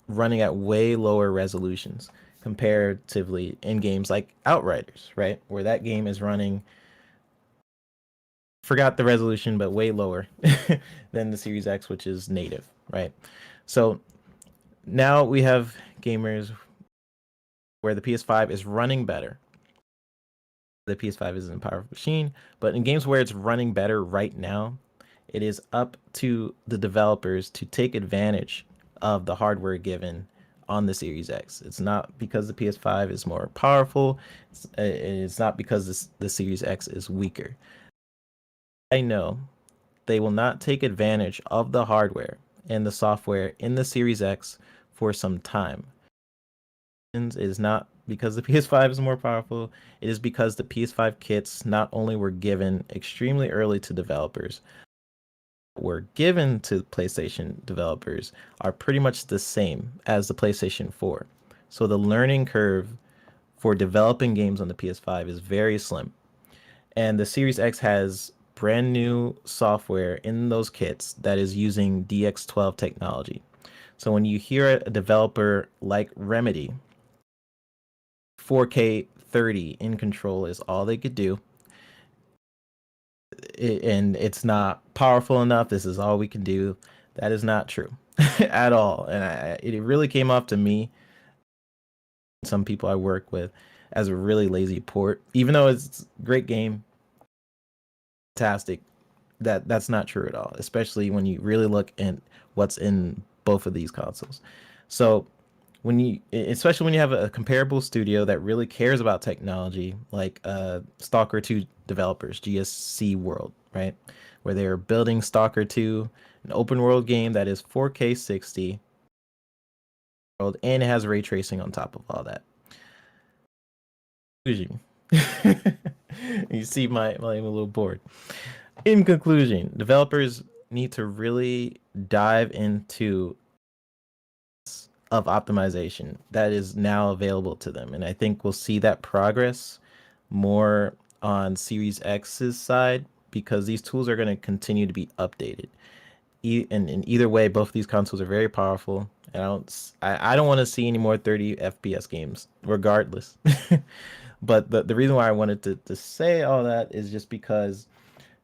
running at way lower resolutions comparatively in games like Outriders, right? Where that game is running, forgot the resolution, but way lower than the Series X, which is native, right? So now we have gamers where the PS5 is running better. The PS5 isn't a powerful machine, but in games where it's running better right now, it is up to the developers to take advantage of the hardware given on the Series X. It's not because the PS5 is more powerful. It's not because the Series X is weaker. I know they will not take advantage of the hardware and the software in the Series X for some time. It is not because the PS5 is more powerful. It is because the PS5 kits not only were given extremely early to developers, were given to PlayStation developers are pretty much the same as the PlayStation 4. So the learning curve for developing games on the PS5 is very slim. And the Series X has brand new software in those kits that is using DX12 technology. So when you hear a developer like Remedy, 4K 30 in control is all they could do, and it's not powerful enough, this is all we can do, that is not true at all. And it really came off to me, some people I work with, as a really lazy port, even though it's a great game, fantastic. That's not true at all, especially when you really look at what's in both of these consoles. So especially when you have a comparable studio that really cares about technology, like Stalker 2 developers, GSC World, right? Where they're building Stalker 2, an open world game that is 4K 60, and it has ray tracing on top of all that. You see I'm a little bored. In conclusion, developers need to really dive into of optimization that is now available to them, and I think we'll see that progress more on Series X's side because these tools are going to continue to be updated. And in either way, both of these consoles are very powerful, and I don't want to see any more 30 FPS games regardless. But the reason why I wanted to say all that is just because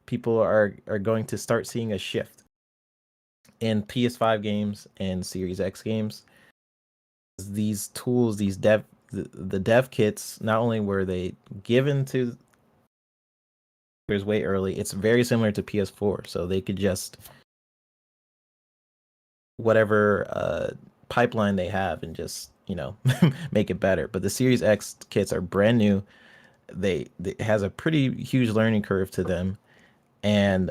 people are going to start seeing a shift in PS5 games and Series X games. These tools, the dev kits, not only were they given to players way early, it's very similar to PS4, so they could just whatever pipeline they have and just make it better. But the Series X kits are brand new. It has a pretty huge learning curve to them, and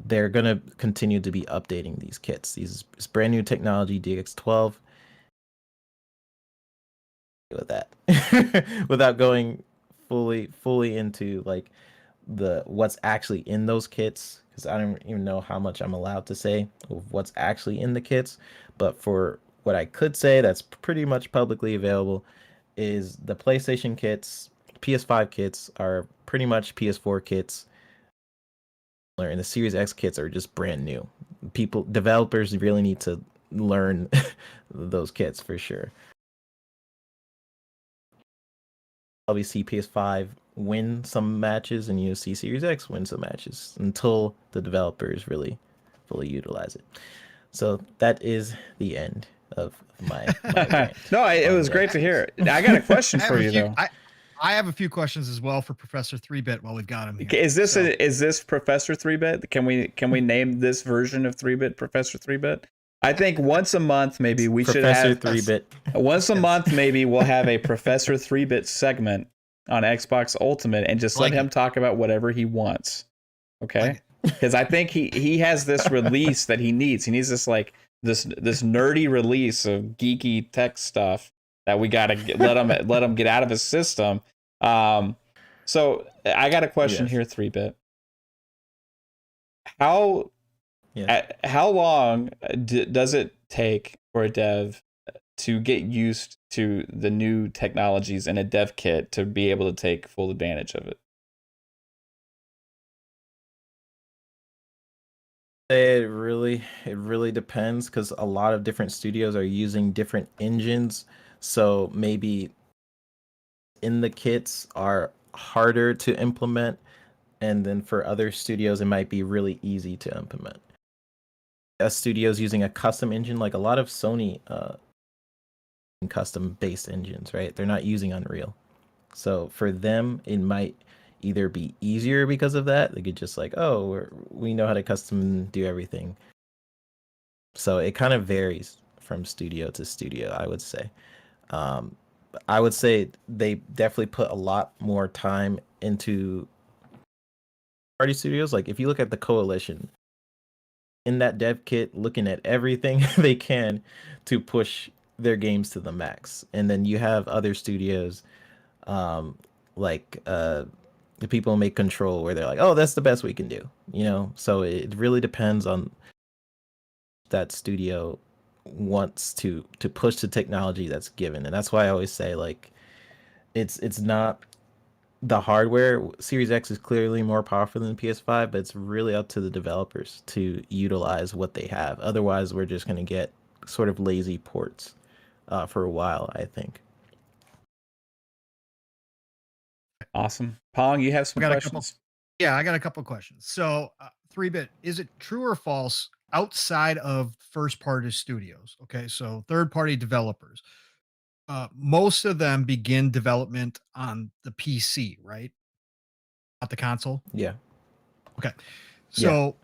they're gonna continue to be updating these kits. It's brand new technology, DX12. With that without going fully into like what's actually in those kits, because I don't even know how much I'm allowed to say of what's actually in the kits, but for what I could say that's pretty much publicly available is the PlayStation kits, PS5 kits are pretty much PS4 kits, and the Series X kits are just brand new. Developers really need to learn those kits for sure. Probably see PS5 win some matches, and you'll see Series X win some matches until the developers really fully utilize it. So that is the end of my rant. No, it was great to hear. I got a question I have for a you few- though. I have a few questions as well for Professor 3-Bit while we've got him here. Is this So- is this Professor 3-Bit? Can we name this version of 3-Bit Professor 3-Bit? I think once a month maybe we should Professor have 3-Bit. once a month maybe we'll have a Professor 3-Bit segment on Xbox Ultimate and just let Like him talk about whatever he wants. Okay? Because I think he has this release that he needs. He needs this like this nerdy release of geeky tech stuff that we gotta let him get out of his system. So I got a question here, 3-Bit. How long does it take for a dev to get used to the new technologies in a dev kit to be able to take full advantage of it? It really depends, because a lot of different studios are using different engines. So maybe in the kits are harder to implement, and then for other studios it might be really easy to implement. A studio's using a custom engine, like a lot of Sony custom based engines, right? They're not using Unreal. So for them, it might either be easier because of that. They could just like, oh, we know how to custom do everything. So it kind of varies from studio to studio, I would say. I would say they definitely put a lot more time into party studios. Like if you look at the Coalition, in that dev kit, looking at everything they can to push their games to the max. And then you have other studios like the people who make Control, where they're like, oh, that's the best we can do, you know? So it really depends on that studio wants to push the technology that's given. And that's why I always say, like, it's not the hardware. Series X is clearly more powerful than the PS5, but it's really up to the developers to utilize what they have. Otherwise, we're just going to get sort of lazy ports for a while, I think. Awesome. Pong, you have some questions? Yeah, I got a couple questions. So 3-Bit, is it true or false outside of first party studios? Okay, so third party developers, most of them begin development on the PC, right? Not the console. Yeah. Okay. So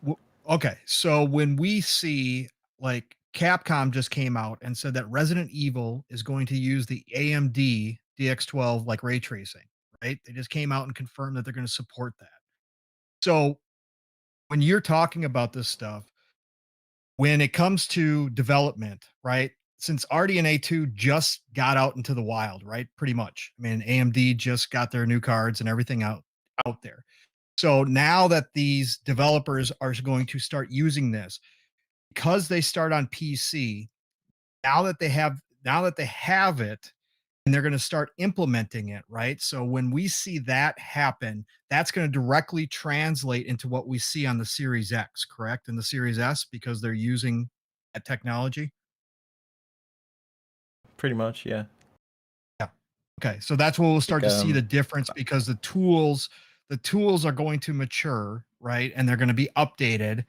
so when we see, like, Capcom just came out and said that Resident Evil is going to use the AMD DX12 like ray tracing, right? They just came out and confirmed that they're going to support that. So when you're talking about this stuff, when it comes to development, right? Since RDNA 2 just got out into the wild, right? Pretty much. I mean, AMD just got their new cards and everything out there. So now that these developers are going to start using this, because they start on PC, now that they have it, and they're going to start implementing it, right? So when we see that happen, that's going to directly translate into what we see on the Series X, correct? And the Series S, because they're using that technology. Pretty much, yeah. Okay, so that's where we'll start to see the difference, because the tools are going to mature, right? And they're going to be updated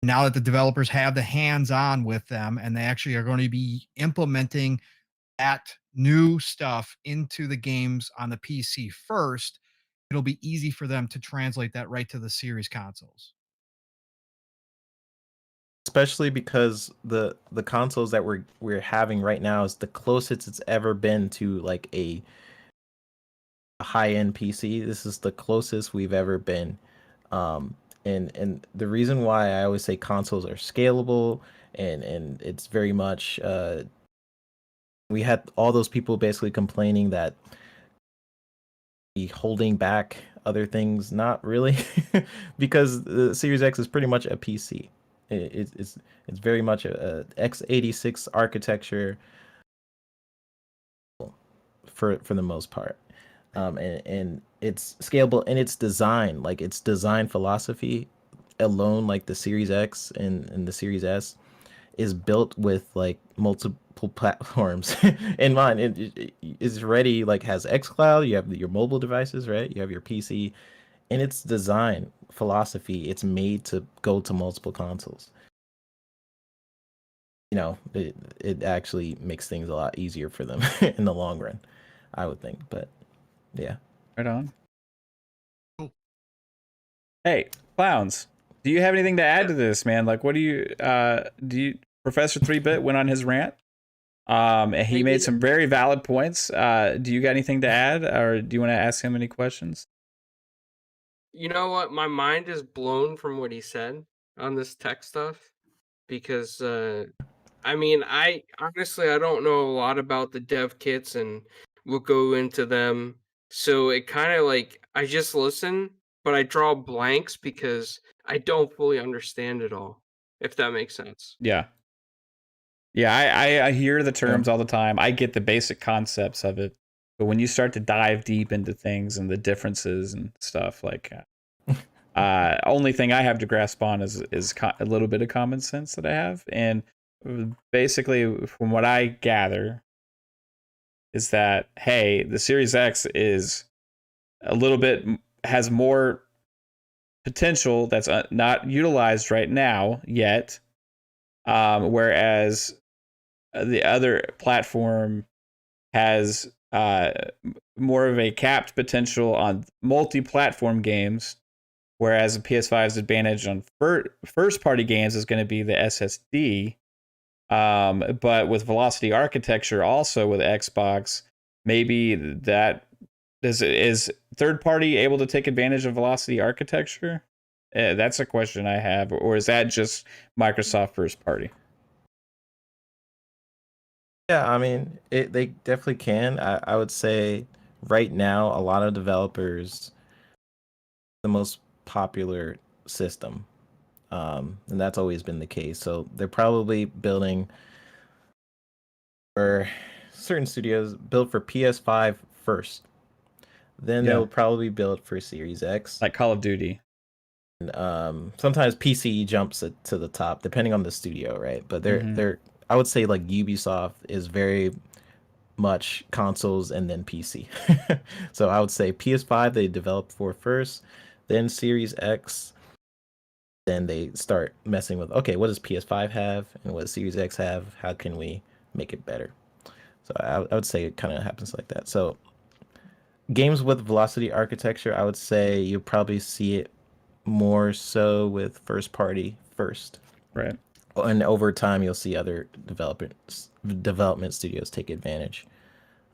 now that the developers have the hands-on with them, and they actually are going to be implementing that new stuff into the games on the PC first. It'll be easy for them to translate that right to the series consoles. Especially because the consoles that we're having right now is the closest it's ever been to like a high-end PC. This is the closest we've ever been. And the reason why I always say consoles are scalable, and it's very much we had all those people basically complaining that be holding back other things. Not really, because the Series X is pretty much a PC. It's very much a x86 architecture for the most part, and it's scalable in its design, like its design philosophy alone, like the Series X and the Series S. is built with like multiple platforms in mind. It is ready, like has xCloud, you have your mobile devices, right? You have your PC. In its design philosophy, it's made to go to multiple consoles. You know, it actually makes things a lot easier for them in the long run, I would think. But yeah. Right on. Cool. Hey, Clownz, do you have anything to add to this, man? Like, what do you Professor 3-Bit went on his rant. And he made some very valid points. Do you got anything to add, or do you want to ask him any questions? You know what? My mind is blown from what he said on this tech stuff because I mean, I honestly I don't know a lot about the dev kits and we'll go into them. So it kind of like I just listen, but I draw blanks because I don't fully understand it all, if that makes sense. Yeah. Yeah, I hear the terms all the time. I get the basic concepts of it. But when you start to dive deep into things and the differences and stuff, like only thing I have to grasp on is a little bit of common sense that I have. And basically, from what I gather, is that, hey, the Series X is a little bit, has more potential that's not utilized right now yet. Whereas the other platform has more of a capped potential on multi-platform games, whereas the PS5's advantage on first-party games is going to be the SSD. But with velocity architecture, also with Xbox, maybe that is third-party able to take advantage of velocity architecture? That's a question I have, or is that just Microsoft first-party? Yeah, I mean, they definitely can. I would say right now, a lot of developers, the most popular system, and that's always been the case. So they're probably building for certain studios built for PS5 first. Then Yeah. they'll probably build for Series X. Like Call of Duty. And, sometimes PC jumps to the top, depending on the studio, right? But Mhm. they're I would say like Ubisoft is very much consoles and then PC. So I would say PS5 they develop for first, then Series X, then they start messing with, okay, what does PS5 have and what does Series X have? How can we make it better? So I would say it kind of happens like that. So games with velocity architecture, I would say you'll probably see it more so with first party first. Right. And over time you'll see other development studios take advantage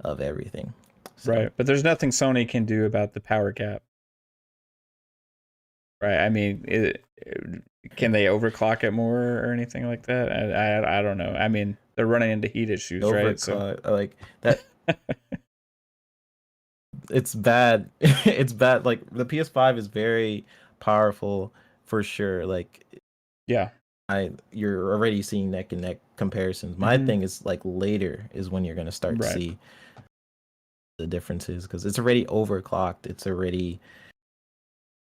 of everything. So. Right. But there's nothing Sony can do about the power gap. Right. I mean, can they overclock it more or anything like that? I don't know. I mean, they're running into heat issues, right? So like that. It's bad. It's bad. Like the PS5 is very powerful for sure. Like yeah, you're already seeing neck and neck comparisons. My thing is like later is when you're gonna start to see the differences because it's already overclocked. It's already.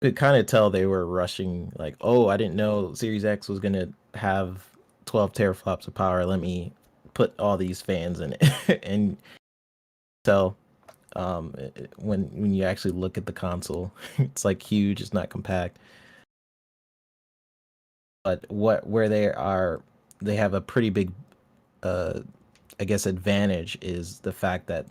You could kind of tell they were rushing. Like, oh, I didn't know Series X was gonna have 12 teraflops of power. Let me put all these fans in it, and so when you actually look at the console, it's like huge. It's not compact. But where they have a pretty big, I guess, advantage is the fact that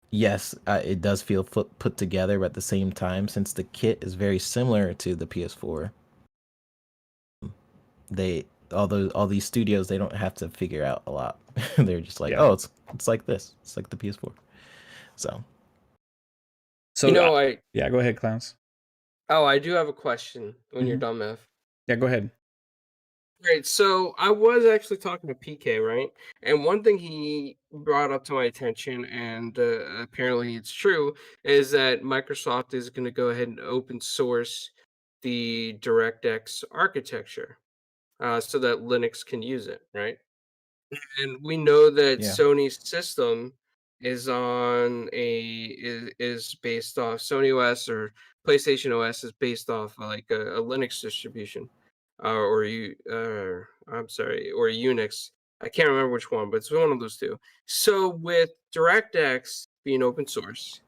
yes, it does feel put together, but at the same time, since the kit is very similar to the PS4, all these studios they don't have to figure out a lot. They're just like, oh, it's like this. It's like the PS4. So yeah, go ahead, Clownz. Oh, I do have a question when you're done, Mev. Yeah, go ahead. Right, so I was actually talking to PK, right? And one thing he brought up to my attention, and apparently it's true, is that Microsoft is going to go ahead and open source the DirectX architecture so that Linux can use it, right? And we know that Sony's system is is based off Sony OS or PlayStation OS is based off like a Linux distribution. or you, I'm sorry, or Unix. I can't remember which one, but it's one of those two. So with DirectX being open source,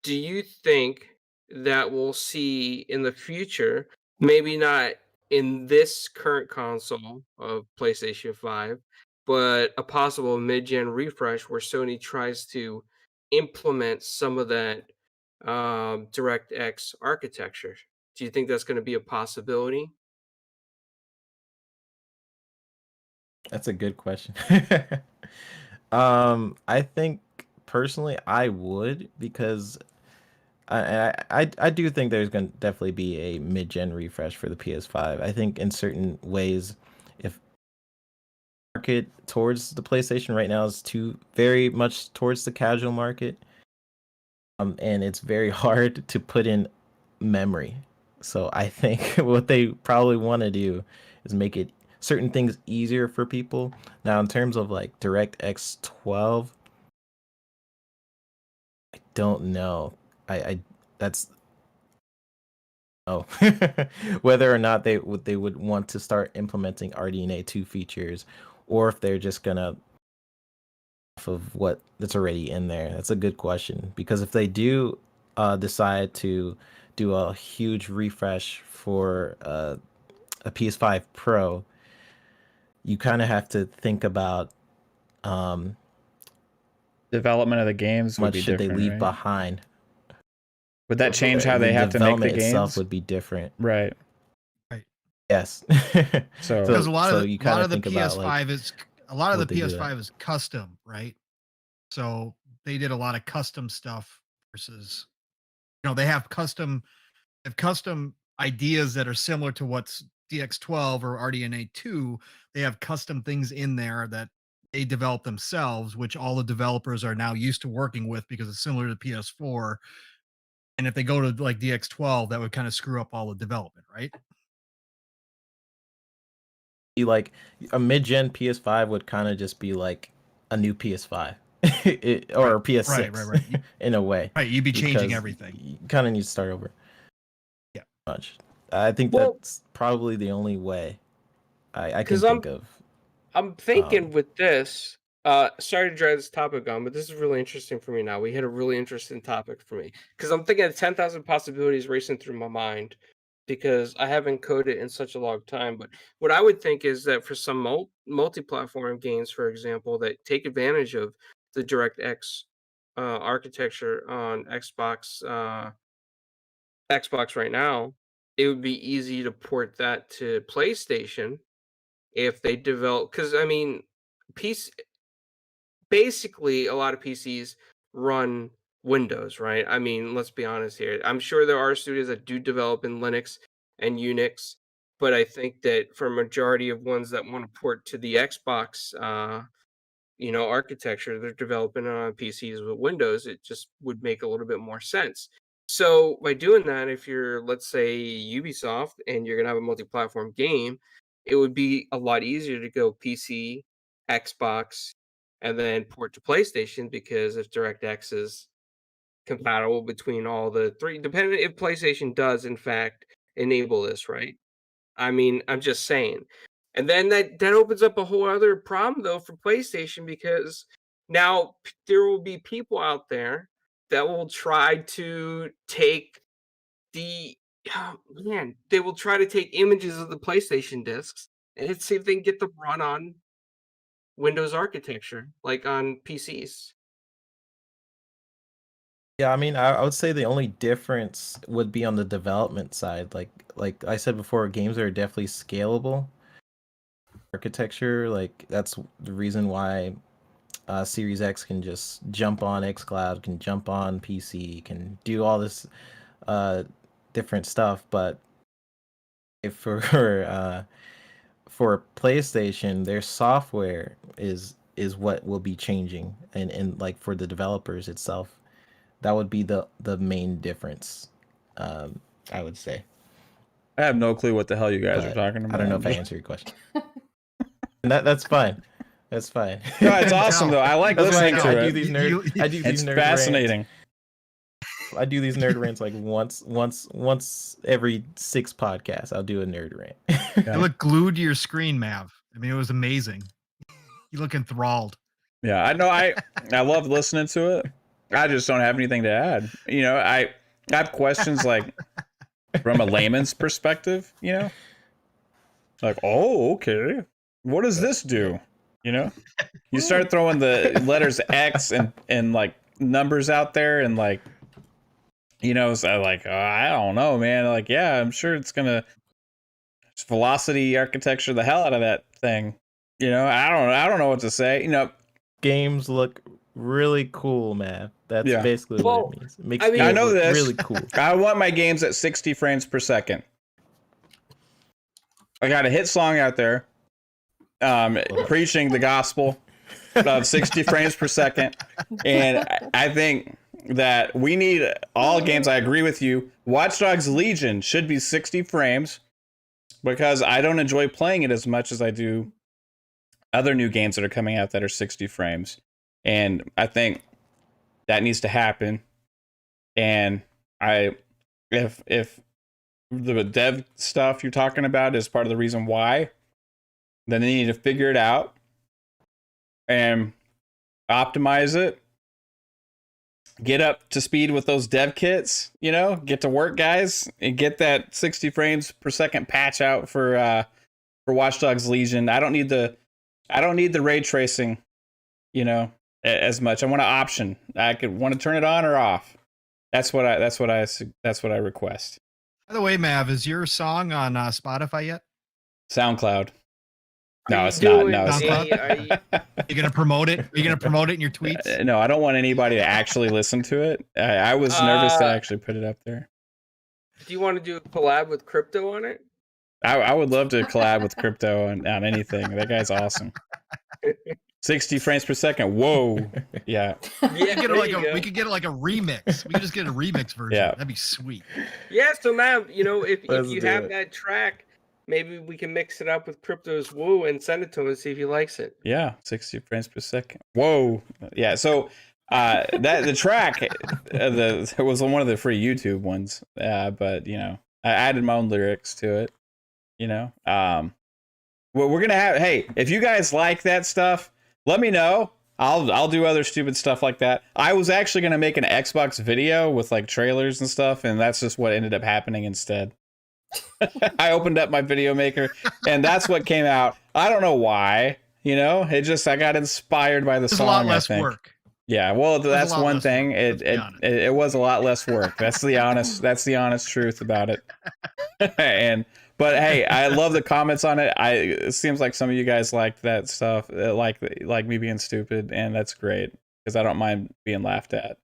do you think that we'll see in the future, maybe not in this current console of PlayStation 5, but a possible mid-gen refresh where Sony tries to implement some of that DirectX architecture? Do you think that's going to be a possibility? That's a good question. I think personally I would, because I do think there's going to definitely be a mid-gen refresh for the PS5. I think in certain ways, if market towards the PlayStation right now is too very much towards the casual market, and it's very hard to put in memory. So I think what they probably want to do is make it certain things easier for people. Now, in terms of like DirectX 12, I don't know. I that's oh whether or not they would want to start implementing RDNA 2 features, or if they're just gonna off of what that's already in there. That's a good question, because if they do decide to do a huge refresh for a PS5 Pro, you kind of have to think about Development of the games would much be should they different, leave right? behind. Would that change how The they have to make the development itself games? would be different. Right. Yes. So Because a lot of you a kind lot of of the think about, PS5 like, is a lot of the would they do that? PS5 is custom, right? So they did a lot of custom stuff versus, they have custom ideas that are similar to what's DX12 or RDNA 2. They have custom things in there that they develop themselves, which all the developers are now used to working with because it's similar to PS4. And if they go to like DX12, that would kind of screw up all the development, right? Like a mid-gen PS5 would kind of just be like a new PS5 or a PS6 Right. in a way. Right, you'd be changing Because everything. you kind of need to start over. Yeah. Much. I think Well, that's probably the only way I can because think of. I'm thinking with this, sorry to drag this topic on, but this is really interesting for me now. We hit a really interesting topic for me because I'm thinking of 10,000 possibilities racing through my mind because I haven't coded in such a long time. But what I would think is that for some multi-platform games, for example, that take advantage of the DirectX architecture on Xbox right now, it would be easy to port that to PlayStation if they develop, because I mean, PC basically a lot of PCs run Windows, right? I mean, let's be honest here. I'm sure there are studios that do develop in Linux and Unix, but I think that for a majority of ones that want to port to the Xbox, architecture, they're developing it on PCs with Windows. It just would make a little bit more sense. So by doing that, if you're, let's say, Ubisoft and you're gonna have a multi-platform game, it would be a lot easier to go PC, Xbox, and then port to PlayStation, because if DirectX is compatible between all the three, depending if PlayStation does in fact enable this, right? I mean, I'm just saying. And then that opens up a whole other problem though for PlayStation, because now there will be people out there that will try to take the they will try to take images of the PlayStation discs and see if they can get them run on Windows architecture, like on PCs. Yeah, I mean, I would say the only difference would be on the development side. Like I said before, games are definitely scalable. Architecture, like that's the reason why Series X can just jump on xCloud, can jump on PC, can do all this different stuff. But if for PlayStation, their software is what will be changing, and like for the developers itself, that would be the main difference. I would say. I have no clue what the hell you guys are But talking about. I don't know if I answered your question. And that's fine. That's fine. No, it's awesome though. I like That's why listening to I do it. these nerd. I do these It's nerd fascinating. I do these nerd rants like once every 6 podcasts. I'll do a nerd rant. You look glued to your screen, Mav. I mean, it was amazing. You look enthralled. Yeah, I know. I love listening to it. I just don't have anything to add. You know, I have questions like from a layman's perspective. You know, like, oh, okay, what does this do? You know, you start throwing the letters X and like numbers out there and like, you know, so like, I don't know, man. Like, yeah, I'm sure it's gonna velocity architecture the hell out of that thing. You know, I don't know what to say. You know, Games look really cool, man. That's basically what it means. It makes I know look this. really cool. I want my games at 60 frames per second. I got a hit song out there, preaching the gospel of 60 frames per second, and I think that we need all games. I agree with you. Watch Dogs Legion should be 60 frames because I don't enjoy playing it as much as I do other new games that are coming out that are 60 frames. And I think that needs to happen. And if the dev stuff you're talking about is part of the reason why, then they need to figure it out and optimize it. Get up to speed with those dev kits, you know, get to work, guys, and get that 60 frames per second patch out for Watch Dogs Legion. I don't need the ray tracing, you know, as much. I want an option. I could want to turn it on or off. That's what I request. By the way, Mav, is your song on Spotify yet? SoundCloud. No, it's not. No, it's not. Are You gonna promote it? Are you gonna promote it in your tweets? No, I don't want anybody to actually listen to it. I was nervous to actually put it up there. do you want to do a collab with Crypto on it? I would love to collab with Crypto on anything. That guy's awesome. 60 frames per second. Whoa. Yeah. Yeah, We could get like a remix. We could just get a remix version. Yeah. That'd be sweet. Yeah, so Mav, you know, if Let's you do have it. that track, maybe we can mix it up with Crypto's Woo and send it to him and see if he likes it. Yeah. 60 frames per second. Whoa. Yeah. So that the track it was one of the free YouTube ones. But you know, I added my own lyrics to it. You know, well, we're gonna have. Hey, if you guys like that stuff, let me know. I'll do other stupid stuff like that. I was actually gonna make an Xbox video with like trailers and stuff, and that's just what ended up happening instead. I opened up my video maker, and that's what came out. I don't know why. You know, I got inspired by the It's song. a lot less I think. work. Yeah, well, that's a lot one less thing. work, It was a lot less work. That's the honest truth about it. But hey, I love the comments on it. It seems like some of you guys liked that stuff, like me being stupid, and that's great because I don't mind being laughed at.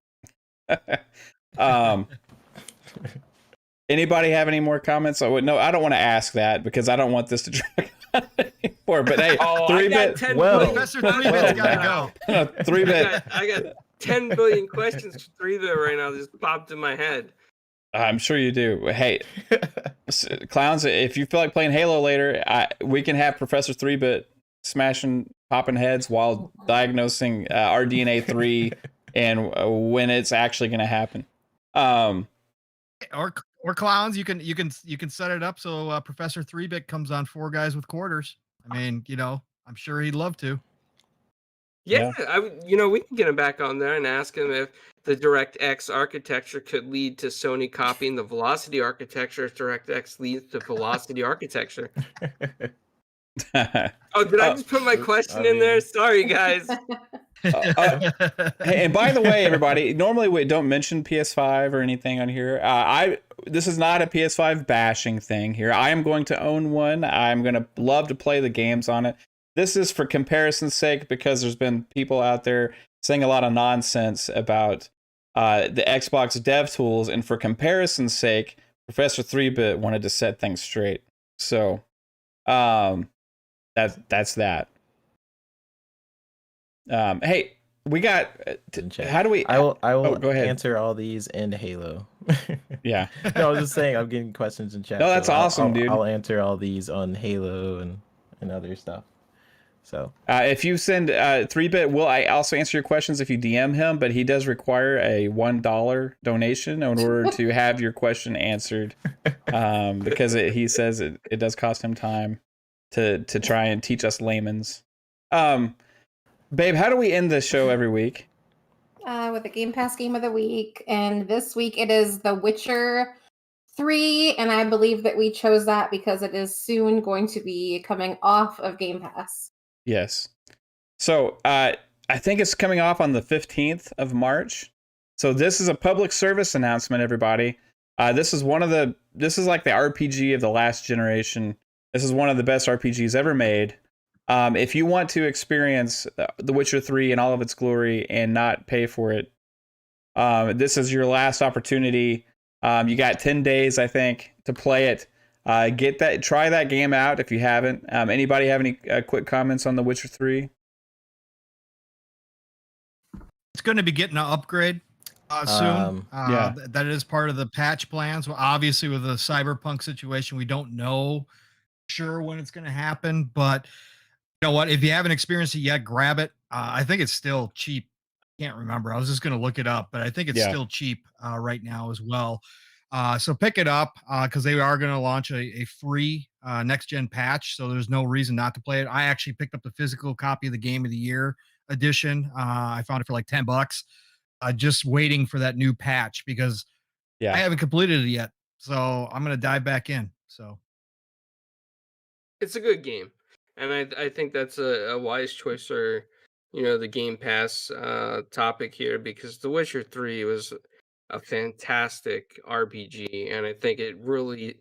Anybody have any more comments? No, I don't want to ask that because I don't want this to drag on anymore. But hey, 3-bit. Professor 3-bit's gotta go. 3-bit. I got 10 billion questions for 3-bit right now. Just popped in my head. I'm sure you do. Hey, Clownz, if you feel like playing Halo later, we can have Professor 3-bit popping heads while diagnosing RDNA 3 and when it's actually going to happen. Or Clownz, you can set it up so Professor 3-bit comes on 4 Guys with Quarters. I mean, you know, I'm sure he'd love to. Yeah, we can get him back on there and ask him if the DirectX architecture could lead to Sony copying the Velocity architecture if DirectX leads to Velocity architecture. Oh, did I just put my question in there? Sorry, guys. Hey, and by the way, everybody, normally we don't mention PS5 or anything on here. This is not a PS5 bashing thing here. I am going to own one. I'm going to love to play the games on it. This is for comparison's sake because there's been people out there saying a lot of nonsense about the Xbox dev tools, and for comparison's sake, Professor 3-bit wanted to set things straight. So, that's that. Hey, we got. How do we? I will go ahead. answer all these in Halo. Yeah. No, I was just saying I'm getting questions in chat. No, that's awesome, dude. I'll answer all these on Halo and other stuff. So if you send 3-bit, will I also answer your questions if you DM him? But he does require a $1 donation in order to have your question answered, because he says it does cost him time to try and teach us layman's. Babe, how do we end this show every week? With the Game Pass game of the week, and this week it is The Witcher 3, and I believe that we chose that because it is soon going to be coming off of Game Pass. Yes. So I think it's coming off on the 15th of March. So this is a public service announcement, everybody. This is like the RPG of the last generation. This is one of the best RPGs ever made. If you want to experience The Witcher 3 in all of its glory and not pay for it, this is your last opportunity. You got 10 days, I think, to play it. Try that game out if you haven't. Anybody have any quick comments on The Witcher 3? It's going to be getting an upgrade soon. Yeah. That is part of the patch plans. Well, obviously, with the Cyberpunk situation, we don't know sure when it's going to happen, but you know what? If you haven't experienced it yet, grab it. I think it's still cheap. Can't remember. I was just going to look it up, but I think it's still cheap right now as well. So pick it up because they are going to launch a free next gen patch. So there's no reason not to play it. I actually picked up the physical copy of the Game of the Year edition. I found it for like $10. Just waiting for that new patch because I haven't completed it yet. So I'm going to dive back in. So It's a good game, and I think that's a wise choice for the Game Pass topic here, because The Witcher 3 was a fantastic RPG, and I think it really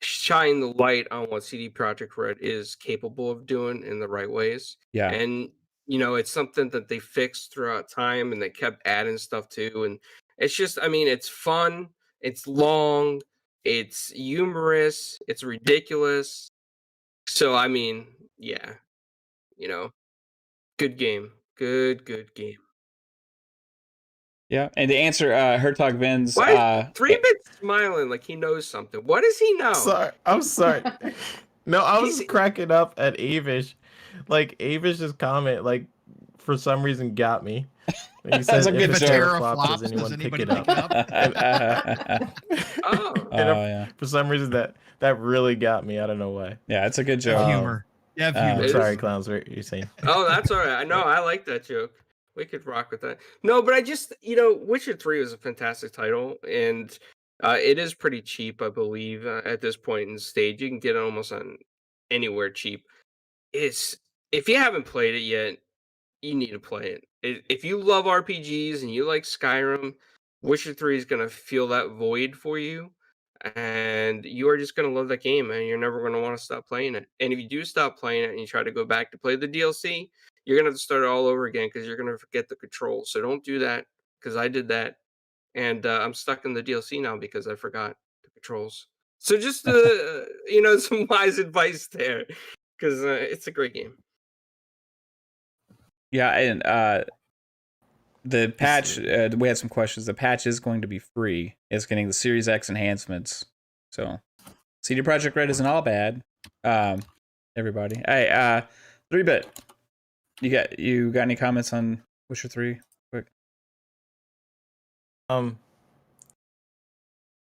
shined the light on what CD Projekt Red is capable of doing in the right ways. Yeah. And it's something that they fixed throughout time, and they kept adding stuff to, and it's just, I mean, it's fun, it's long, it's humorous, it's ridiculous. So I mean, yeah, good game, good game. Yeah. And to answer Hertog Vin's, Why 3-bit smiling like he knows something? What does he know? sorry, I'm sorry. No, I was cracking up at Avish. Like Avish's comment, like for some reason got me. He said, a good "If a joke. terror flops, does anyone pick it up?" Oh, yeah. For some reason that really got me. I don't know why. Yeah, it's a good joke. humor. Yeah, humor. It is. Sorry, Clownz, what are you saying? oh, that's all right. I know, I like that joke. We could rock with that. No, but I just, Witcher 3 was a fantastic title, and it is pretty cheap, I believe, at this point in the stage. You can get it almost on anywhere cheap. If you haven't played it yet, you need to play it. If you love RPGs and you like Skyrim, Witcher 3 is going to fill that void for you, and you are just going to love that game, and you're never going to want to stop playing it. And if you do stop playing it and you try to go back to play the DLC, you're going to have to start it all over again because you're going to forget the controls. So don't do that, because I did that, and I'm stuck in the DLC now because I forgot the controls. So just some wise advice there, because it's a great game. Yeah, and the patch, we had some questions. The patch is going to be free. It's getting the Series X enhancements. So CD Projekt Red isn't all bad. Everybody. Hey, 3-bit. You got any comments on Witcher 3? Quick.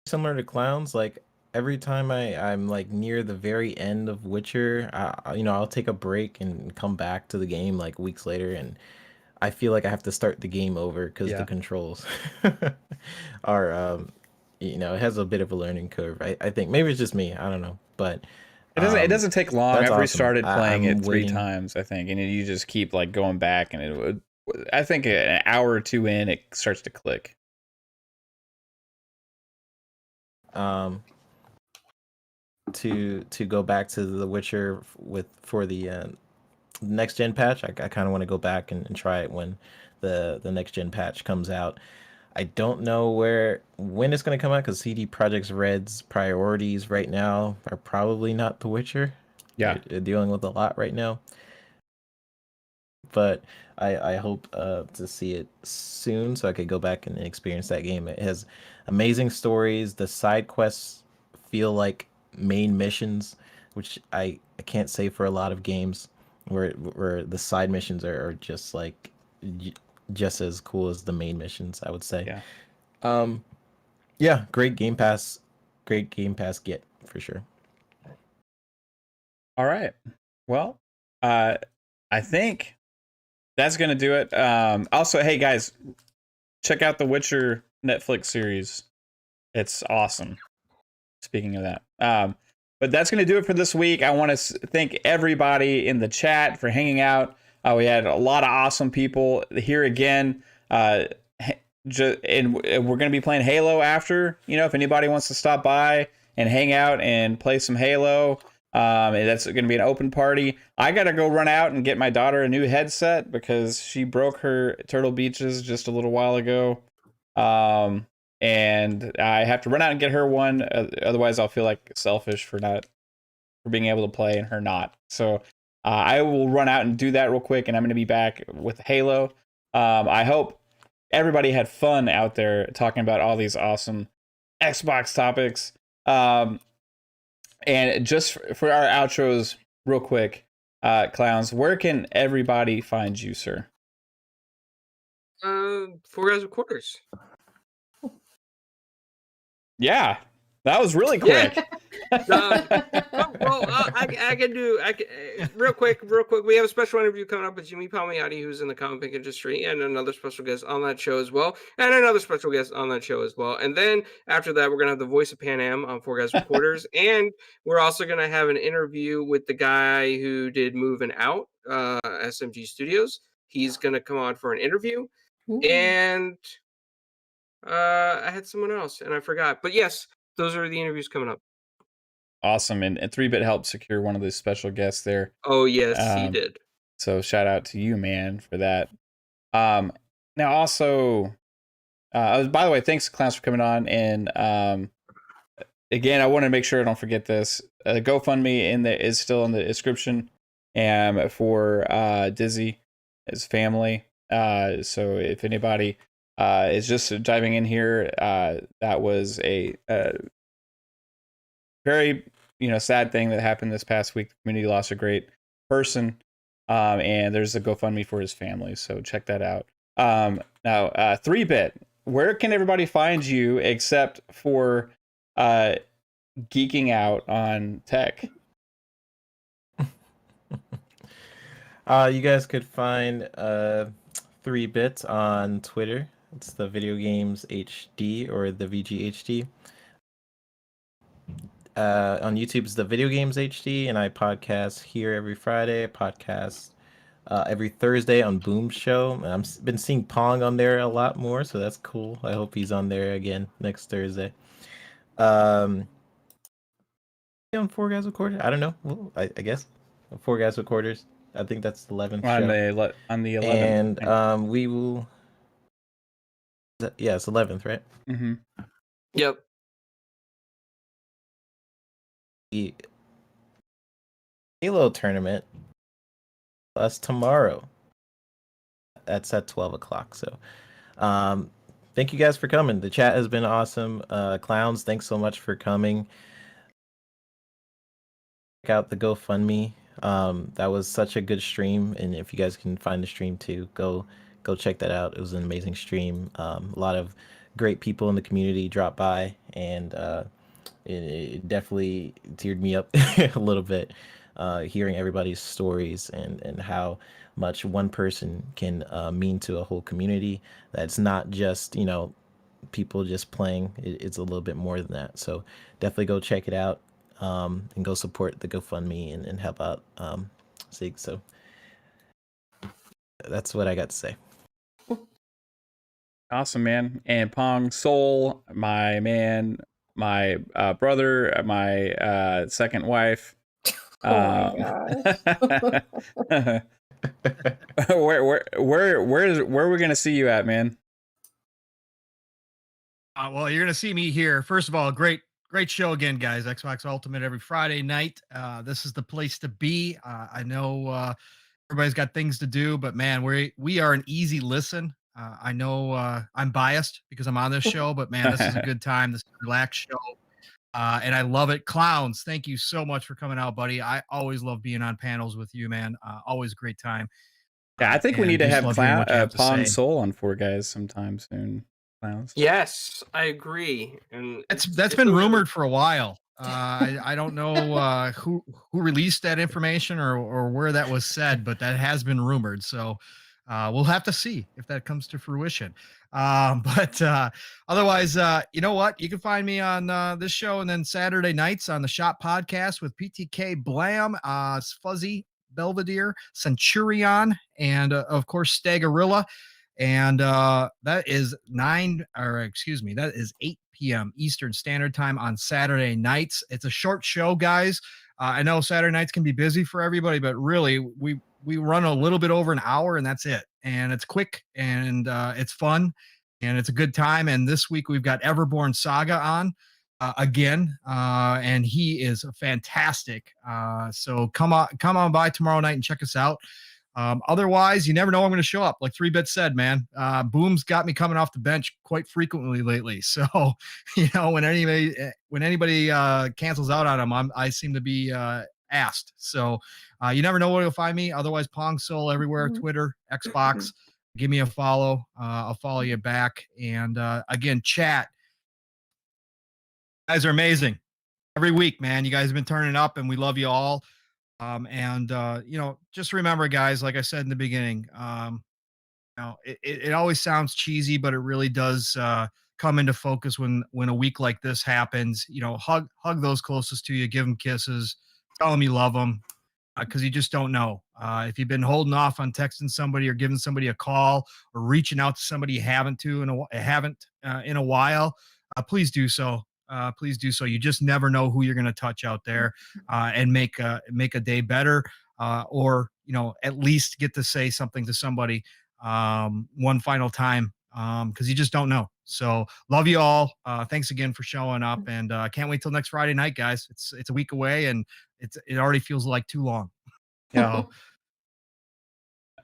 Similar to Clownz, like every time I'm like near the very end of Witcher, I'll take a break and come back to the game like weeks later, and I feel like I have to start the game over because the controls are, it has a bit of a learning curve. I think maybe it's just me. I don't know, but it doesn't take long. I've awesome. restarted playing I'm it 3 waiting. times, I think, and you just keep like going back, and I think an hour or 2 in, it starts to click. To go back to The Witcher for the next gen patch, I kind of want to go back and try it when the next gen patch comes out. I don't know when it's going to come out because CD Projekt Red's priorities right now are probably not The Witcher. Yeah, they're dealing with a lot right now. But I hope to see it soon so I could go back and experience that game. It has amazing stories. The side quests feel like main missions, which I can't say for a lot of games. where the side missions are just like just as cool as the main missions, I would say. Yeah. Yeah, great Game Pass get for sure. All right. Well, I think that's gonna do it. Also, hey guys, check out the Witcher Netflix series. It's awesome. Speaking of that, but that's gonna do it for this week. I want to thank everybody in the chat for hanging out. We had a lot of awesome people here again. And we're gonna be playing Halo after. You know, if anybody wants to stop by and hang out and play some Halo. And that's going to be an open party. I got to go run out and get my daughter a new headset because she broke her Turtle Beaches just a little while ago. And I have to run out and get her one. Otherwise, I'll feel like selfish for being able to play and her not. So I will run out and do that real quick. And I'm going to be back with Halo. I hope everybody had fun out there talking about all these awesome Xbox topics. And just for our outros, real quick, Clownz, where can everybody find you, sir? 4 guys with quarters. Yeah, that was really quick. I can real quick. We have a special interview coming up with Jimmy Palmiotti, who's in the comic book industry, and another special guest on that show as well, and another special guest on that show as well. And then after that, we're gonna have the voice of Pan Am on 4 Guys with Quarters, and we're also gonna have an interview with the guy who did Moving Out, SMG Studios. He's gonna come on for an interview, and I had someone else and I forgot. But yes, those are the interviews coming up. Awesome. And 3-Bit helped secure one of those special guests there. Oh, yes, he did. So shout out to you, man, for that. Now, also, by the way, thanks, Clownz, for coming on. And again, I want to make sure I don't forget this. GoFundMe is still in the description for ILP, his family. So if anybody is just diving in here, that was a very sad thing that happened this past week. The community lost a great person, and there's a GoFundMe for his family, so check that out. Now, 3-Bit, where can everybody find you except for geeking out on tech? You guys could find 3-Bit on Twitter. It's the Video Games HD or the VGHD. On YouTube, it's the Video Games HD, and I podcast here every Friday. I podcast every Thursday on Boom Show. I've been seeing Pong on there a lot more, so that's cool. I hope he's on there again next Thursday. On 4 Guys with Quarters? I don't know. Well, I guess 4 Guys with Quarters. I think that's the 11th show. On the 11th. And we will... Yeah, it's 11th, right? Mm-hmm. Yep. The Halo tournament. That's tomorrow. That's at 12 o'clock. So thank you guys for coming. The chat has been awesome. Clownz, thanks so much for coming. Check out the GoFundMe. That was such a good stream, and if you guys can find the stream too, go check that out. It was an amazing stream. A lot of great people in the community dropped by, and it definitely teared me up a little bit, hearing everybody's stories and how much one person can mean to a whole community. That's not just people just playing. It's a little bit more than that. So definitely go check it out, and go support the GoFundMe and help out Sig. So that's what I got to say. Awesome, man. And Pong Soul, my man, my brother, my second wife. Oh my gosh. where are we gonna see you at, man? Well, you're gonna see me here. First of all, great show again, guys. Xbox Ultimate every Friday night. This is the place to be. I know everybody's got things to do, but man, we are an easy listen. I know I'm biased because I'm on this show, but man, this is a good time. This is a relaxed show. And I love it. Clownz, thank you so much for coming out, buddy. I always love being on panels with you, man. Always a great time. Yeah, I think we And need to just have love hearing what you have to Pong say. Soul on for guys sometime soon. Clowns. Yes, I agree. And That's been rumored for a while. I don't know who released that information or where that was said, but that has been rumored. So we'll have to see if that comes to fruition. But otherwise, you know what? You can find me on this show and then Saturday nights on the Shop Podcast with PTK Blam, Fuzzy Belvedere, Centurion, and of course Stagorilla. And that is 8 p.m. Eastern Standard Time on Saturday nights. It's a short show, guys. I know Saturday nights can be busy for everybody, but really we run a little bit over an hour and that's it. And it's quick and it's fun and it's a good time. And this week we've got Everborn Saga on again, and he is fantastic. So come on by tomorrow night and check us out. Otherwise, you never know when I'm going to show up. Like 3-Bit said, man, Boom's got me coming off the bench quite frequently lately. So, you know, when anybody cancels out on him, I seem to be asked. So you never know where you'll find me. Otherwise, Pong Soul everywhere, Twitter, Xbox. Give me a follow. I'll follow you back. And again, chat. You guys are amazing. Every week, man. You guys have been turning up, and we love you all. You know, just remember, guys, like I said in the beginning, you know, it always sounds cheesy, but it really does come into focus when a week like this happens. You know, hug those closest to you, give them kisses, tell them you love them, because you just don't know. If you've been holding off on texting somebody or giving somebody a call or reaching out to somebody you haven't in a while, please do so. Please do so. You just never know who you're going to touch out there and make a day better, or, you know, at least get to say something to somebody one final time, because you just don't know. So love you all. Thanks again for showing up, and can't wait till next Friday night, guys. It's a week away, and it already feels like too long. Yeah.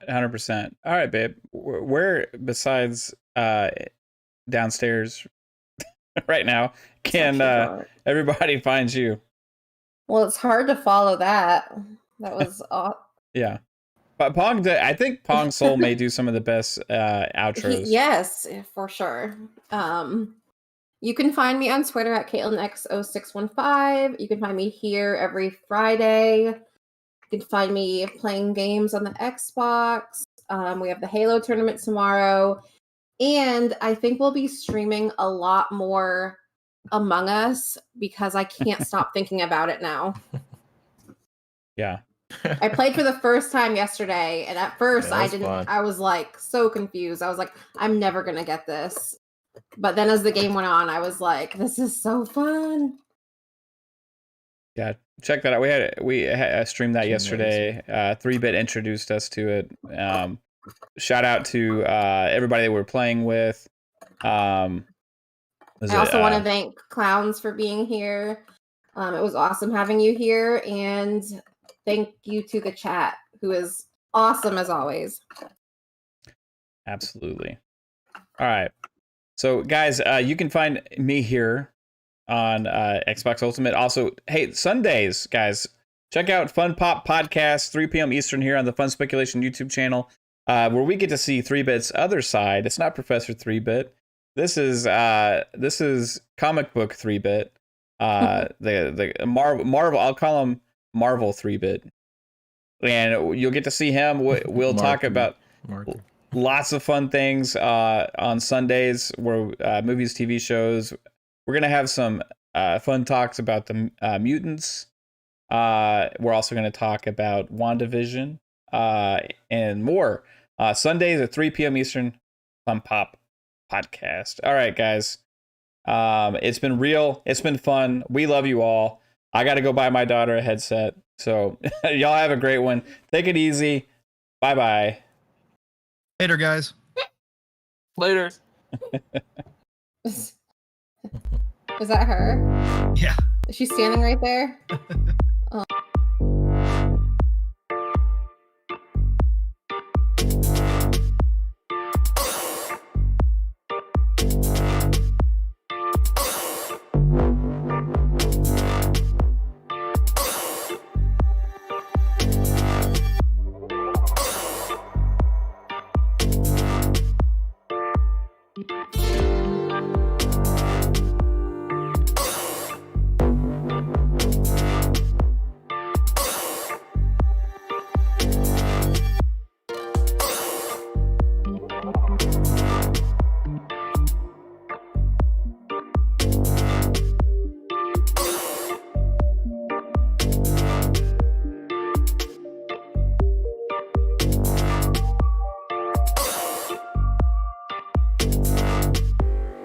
100%. All right, babe. Where besides downstairs right now can everybody find you? Well, it's hard to follow that. That was Yeah, but I think Pong Soul may do some of the best outros. Yes, for sure. You can find me on Twitter at CaitlinX0615. You can find me here every Friday. You can find me playing games on the Xbox. We have the Halo tournament tomorrow. And I think we'll be streaming a lot more Among Us because I can't stop thinking about it now. Yeah. I played for the first time yesterday, and at first fun. I was like so confused. I was like, I'm never gonna get this. But then as the game went on, I was like, this is so fun. Yeah, check that out. We streamed that yesterday. 3-Bit introduced us to it. Shout out to everybody that we're playing with. I also want to thank Clownz for being here. It was awesome having you here, and thank you to the chat, who is awesome as always. Absolutely. All right. So, guys, you can find me here on Xbox Ultimate. Also, hey, Sundays, guys, check out Fun Pop Podcast, 3 p.m. Eastern here on the Fun Speculation YouTube channel, where we get to see 3-Bit's other side. It's not Professor 3-Bit. This is comic book 3-Bit. The Marvel. I'll call him Marvel 3-Bit, and you'll get to see him. We'll talk about lots of fun things on Sundays, where movies, TV shows. We're gonna have some fun talks about the mutants. We're also gonna talk about WandaVision and more. Sundays at 3 p.m. Eastern, Fun Pop Podcast. All right, guys. It's been real. It's been fun. We love you all. I got to go buy my daughter a headset. So y'all have a great one. Take it easy. Bye-bye. Later, guys. Later. Is that her? Yeah. Is she standing right there? Bye.